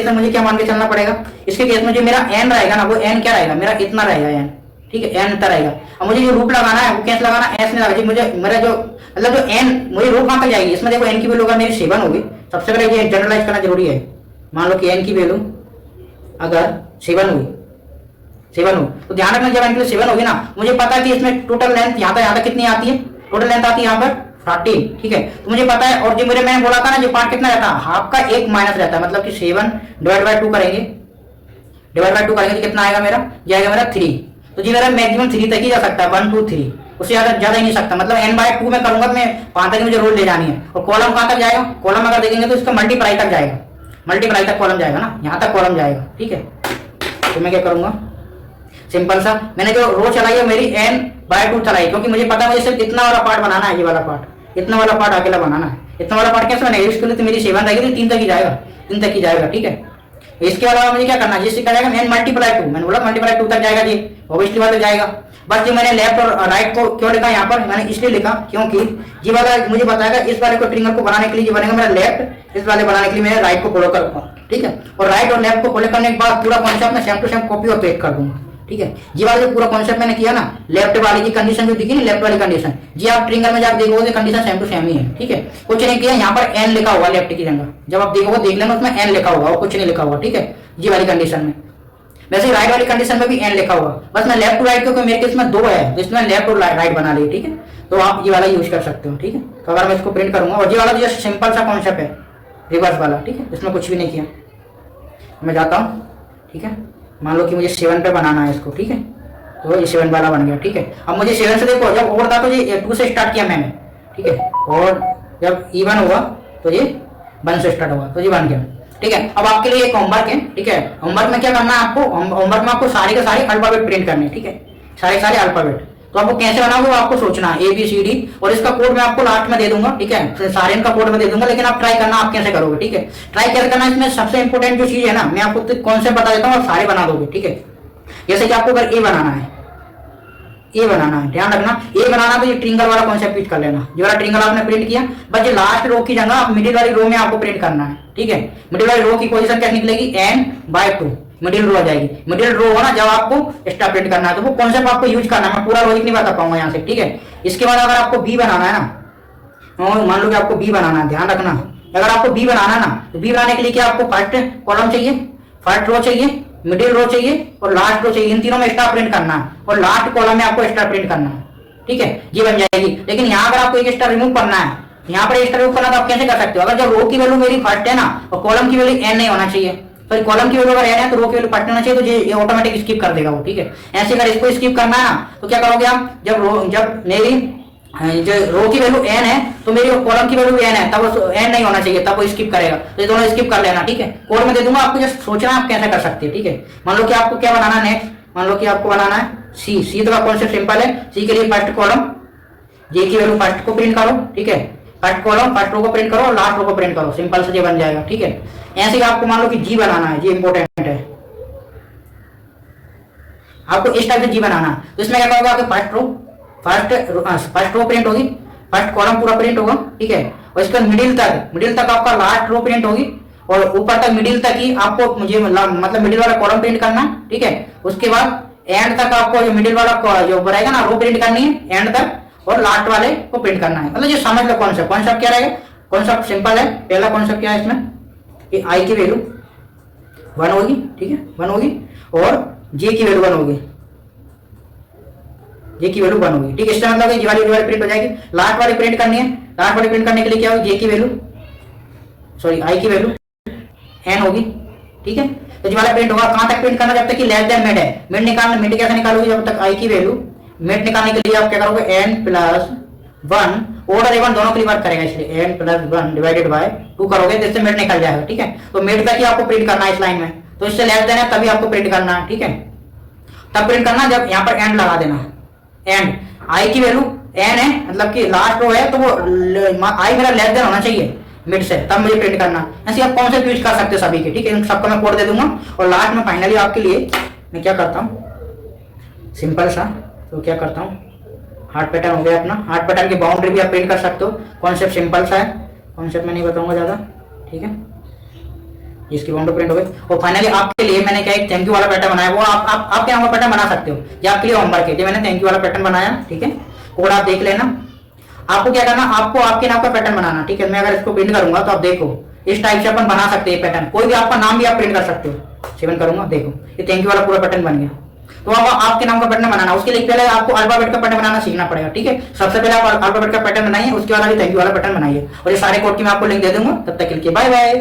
में मुझे क्या मान के चलना पड़ेगा, इसके केस में जो मेरा एन रहेगा ना, वो एन क्या रहेगा, मेरा इतना रहेगा एन, ठीक है, एन इतना रहेगा। अब मुझे जो रूट लगाना है वो कैसे लगाना है, एस में लगाना, मुझे मेरा जो मतलब जो एन मुझे रूट कहां तक जाएगी, इसमें देखो एन की वैल्यू अगर मेरी 7 होगी, सबसे पहले ये जनरलाइज करना जरूरी है। मान लो कि एन की वैल्यू अगर 7 हुई, तो ध्यान रखना जब एन की 7 होगी ना, मुझे पता है कि इसमें टोटल लेंथ यहाँ तक कितनी आती है, टोटल लेंथ आती है यहाँ पर 14, ठीक है, तो मुझे पता है। और जो मैंने बोला था ना, जो पार्ट कितना रहता है, हाफ का 1 माइनस रहता है, मतलब कि 7 डिवाइड बाय 2 करेंगे डिवाइड बाय 2 करेंगे तो कितना आएगा मेरा, ये आएगा मेरा 3। तो जी मेरा मैक्सिमम 3 तक ही जा सकता है, 1 2 3, उससे ज्यादा ही नहीं सकता। मतलब n/2 में करूंगा तो मैं 5 तक मुझे रोल ले जानी है। और कॉलम कहाँ तक जाएगा, कॉलम अगर देखेंगे तो इसका मल्टीप्लाई तक जाएगा, मल्टीप्लाई तक कॉलम जाएगा ना, यहाँ तक कॉलम जाएगा, ठीक है। तो मैं क्या करूंगा, सिंपल सा मैंने जो रो चलाई है मेरी n/2 चलाई, क्योंकि मुझे पता है मुझे सिर्फ इतना वाला पार्ट बनाना है, ये वाला पार्ट, इतना वाला पार्ट अकेला बनाना है। इतना वाला पार्ट कैसे बनेगा, इसके लिए तो मेरी 7 रहेगी तो 3 तक ही जाएगा, 3 तक ही जाएगा, ठीक है। इसके अलावा मुझे क्या करना है, जिससे क्या जाएगा n × 2, मैंने बोला मल्टीप्लाई 2 तक जाएगा जी, ऑब्वियसली बात जाएगा। बस जो मैंने लेफ्ट और राइट को क्यों लिखा यहाँ पर, मैंने इसलिए लिखा क्योंकि ये वाला मुझे बताएगा इस वाले को ट्रिंगल को बनाने के लिए ये बनेगा मेरा लेफ्ट, इस वाले बनाने के लिए मैं राइट को फॉलो करूंगा, ठीक है। और राइट और लेफ्ट को फॉलो करने के बाद पूरा कॉन्सेप्ट में सेम टू सेम कॉपी और पेस्ट कर दूंगा, ठीक है। ये वाला जो पूरा कॉन्सेप्ट मैंने किया ना, लेफ्ट वाली की कंडीशन जो दिखी ना, लेफ्ट वाली कंडीशन, जी आप ट्रिंगल में जब देखोगे कंडीशन सेम टू सेम ही है, ठीक है। कुछ नहीं किया, यहाँ पर n लिखा हुआ लेफ्ट की जगह, जब आप देखोगे देख लेना उसमें n लिखा होगा और कुछ नहीं लिखा हुआ, ठीक है। ये वाली कंडीशन में, वैसे राइट वाली कंडीशन में भी n लिखा हुआ, बस मैं लेफ्ट टू राइट क्योंकि मेरे केस में 2 है तो इसमें लेफ्ट और राइट बना ली, ठीक है। तो आप ये वाला यूज कर सकते हो, ठीक है। तो अगर मैं इसको प्रिंट करूंगा, और ये वाला जो सिंपल सा कॉन्सेप्ट है रिवर्स वाला, ठीक है, इसमें कुछ भी नहीं किया। मैं जाता हूँ, ठीक है। मान लो कि मुझे 7 पे बनाना है इसको, ठीक है। तो ये 7 वाला बन गया, ठीक है। अब मुझे 7 से देखो, जब और था तो ये 2 से स्टार्ट किया मैंने, ठीक है। और जब इवन हुआ तो ये 1 से स्टार्ट हुआ, तो ये बन गया, ठीक है। अब आपके लिए एक होमवर्क है, ठीक है। होमवर्क में क्या करना है आपको, होमवर्क में आपको सारे के सारे अल्फाबेट प्रिंट करने हैं, ठीक है, सारे अल्फाबेट। तो आपको कैसे बनाओगे वो आपको सोचना है, ABCD, और इसका कोड मैं आपको लास्ट में दे दूंगा, ठीक है। तो सारे इनका कोड में दे दूंगा, लेकिन आप ट्राई करना आप कैसे करोगे, ठीक है। ट्राई कैसे करना, इसमें सबसे इंपॉर्टेंट जो चीज है ना, मैं आपको कॉन्सेप्ट बता देता हूँ और सारे बना दोगे, ठीक है। जैसे कि आपको अगर ए बनाना है, ए बनाना है, ध्यान रखना ए बनाना, तो ये ट्रिंगल वाला कॉन्सेप्ट प्रिंट कर लेना। ये वाला ट्रिंगल आपने प्रिंट किया, बस ये लास्ट रो की जगह आप मिडिल वाली रो में आपको प्रिंट करना है, ठीक है। मिडिल वाली रो की पोजीशन क्या निकलेगी, n/2, मिडिल रो आ जाएगी। मिडिल रो हो ना, जब आपको स्टार प्रिंट करना है तो वो कॉन्सेप्ट आपको यूज करना है, मैं पूरा लॉजिक नहीं बता पाऊंगा यहाँ से, ठीक है। इसके बाद अगर आपको बी बनाना है ना, मान लो कि आपको बी बनाना है, ध्यान रखना, अगर आपको बी बनाना है ना, तो बी बनाने के लिए क्या आपको फर्स्ट कॉलम चाहिए, फर्स्ट रो चाहिए, मिडिल रो चाहिए और लास्ट रो चाहिए। इन तीनों में स्टार प्रिंट करना है और लास्ट कॉलम में आपको स्टार प्रिंट करना है, ठीक है। ये बन जाएगी। लेकिन यहाँ अगर आपको एक स्टार रिमूव करना है, यहाँ पर स्टार रिमूव करना तो आप कैसे कर सकते हो, अगर जब रो की वैल्यू मेरी फर्स्ट है ना और कॉलम की वैल्यू n नहीं होना चाहिए, तो कॉलम की वैल्यू अगर n है तो रो की वैल्यू फर्स्ट होना चाहिए, तो ये ऑटोमेटिक स्किप कर देगा वो, ठीक है। ऐसे अगर इसको स्किप करना है ना, तो क्या करोगे आप, जब मेरी जो रो की वैल्यू n है तो मेरी कॉलम की वैल्यू n है, तब n नहीं होना चाहिए, तब वो स्किप करेगा। तो ये दोनों स्किप कर लेना, ठीक है। कोड में दे दूंगा, आपको जस्ट सोचना आप कैसे कर सकते हैं, ठीक है। मान लो कि आपको क्या बनाना है नेक्स्ट, मान लो कि आपको बनाना है सी तो का कॉन्सेप्ट सिंपल है। सी के लिए फर्स्ट कॉलम जे की वैल्यू फर्स्ट को प्रिंट करो, ठीक है। फर्स्ट कॉलम फर्स्ट रो को प्रिंट करो और लास्ट रो को प्रिंट करो, सिंपल से ये बन जाएगा, ठीक है। ऐसे ही आपको मान लो कि जी बनाना है, ये इंपॉर्टेंट है, आपको इस टाइप से जी बनाना है। तो इसमें क्या करोगे, आपके फर्स्ट रो प्रिंट होगी, फर्स्ट कॉलम पूरा प्रिंट होगा, ठीक है। और इसका मिडिल तक आपका लास्ट रो प्रिंट होगी, और ऊपर तक मिडिल तक ही आपको मुझे मतलब मिडिल वाला कॉलम प्रिंट करना है, ठीक है। उसके बाद एंड तक आपको जो मिडिल वाला जो रहेगा ना रो प्रिंट करनी है एंड तक, और लास्ट वाले को प्रिंट करना है। मतलब ये समझ लो कॉन्सेप्ट क्या रहेगा। कॉन्सेप्ट सिंपल है। पहला कॉन्सेप्ट क्या है इसमें कि आई की वैल्यू 1 होगी, ठीक है, 1 होगी, और जे की वैल्यू 1 होगी, जे की वैल्यू 1 होगी, ठीक है। इसका मतलब ये वाली प्रिंट हो जाएगी। लास्ट वाली प्रिंट करनी है, लास्ट वाली प्रिंट करने के लिए क्या होगी, जे की वैल्यू आई की वैल्यू n होगी, ठीक है। तो जो वाला प्रिंट होगा कहां तक प्रिंट करना, जब तक कि लेस देन मिड है। मिड निकालना, मिड कैसे निकालोगे, जब तक आई की वैल्यू, मिड निकालने के लिए आप क्या करोगे, n+1, ऑर्डर इवन दोनों के लिए वर्क करेगा, इसलिए n+1 डिवाइडेड बाय 2 करोगे तो इससे मिड निकल जाएगा, ठीक है। तो मिड तक ही आपको प्रिंट करना है इस लाइन में, तो इससे लेस देन है तभी आपको प्रिंट करना है, ठीक है। तब प्रिंट करना जब यहाँ पर एंड लगा देना, एंड आई की वैल्यू n है, मतलब कि लास्ट रो है, तो वो आई मेरा लेस देन होना चाहिए मिड से, तब मुझे प्रिंट करना। ऐसे आप कौन से यूज कर सकते हो सभी के, ठीक है। इन सबका मैं कोड दे दूंगा, और लास्ट में फाइनली आपके लिए मैं क्या करता हूँ, सिंपल सा, तो क्या करता हूँ, हार्ट पैटर्न हो गया अपना। हार्ट पैटर्न की बाउंड्री भी आप प्रिंट कर सकते हो। कॉन्सेप्ट सिंपल सा है, कॉन्सेप्ट मैं नहीं बताऊंगा ज्यादा, ठीक है। इसकी बाउंड्री प्रिंट हो गई। और फाइनली आपके लिए मैंने क्या एक थैंक यू वाला पैटर्न बनाया, वो आप आपके नाम का पैटर्न बना सकते हो, ये आपके लिए होमवर्क है। मैंने थैंक यू वाला पैटर्न बनाया, ठीक है। कोड आप देख लेना। आपको क्या करना, आपको आपके नाम का पैटर्न बनाना, ठीक है। मैं अगर इसको प्रिंट करूंगा तो आप देखो इस टाइप से अपन बना सकते हैं पैटर्न, कोई भी आपका नाम भी आप प्रिंट कर सकते हो। 7 करूंगा, देखो ये थैंक यू वाला पूरा पैटर्न बन गया। तो अब आपके नाम का पैटर्न बनाना, उसके लिए पहले आपको अल्फाबेट का पैटर्न बनाना सीखना पड़ेगा, ठीक है। सबसे पहले आप अल्फाबेट का पैटर्न बनाइए, उसके बाद थैंक यू वाला पैटर्न बनाइए, और ये सारे कोड की मैं आपको लिंक दे दूंगा। तब तक के लिए बाय बाय।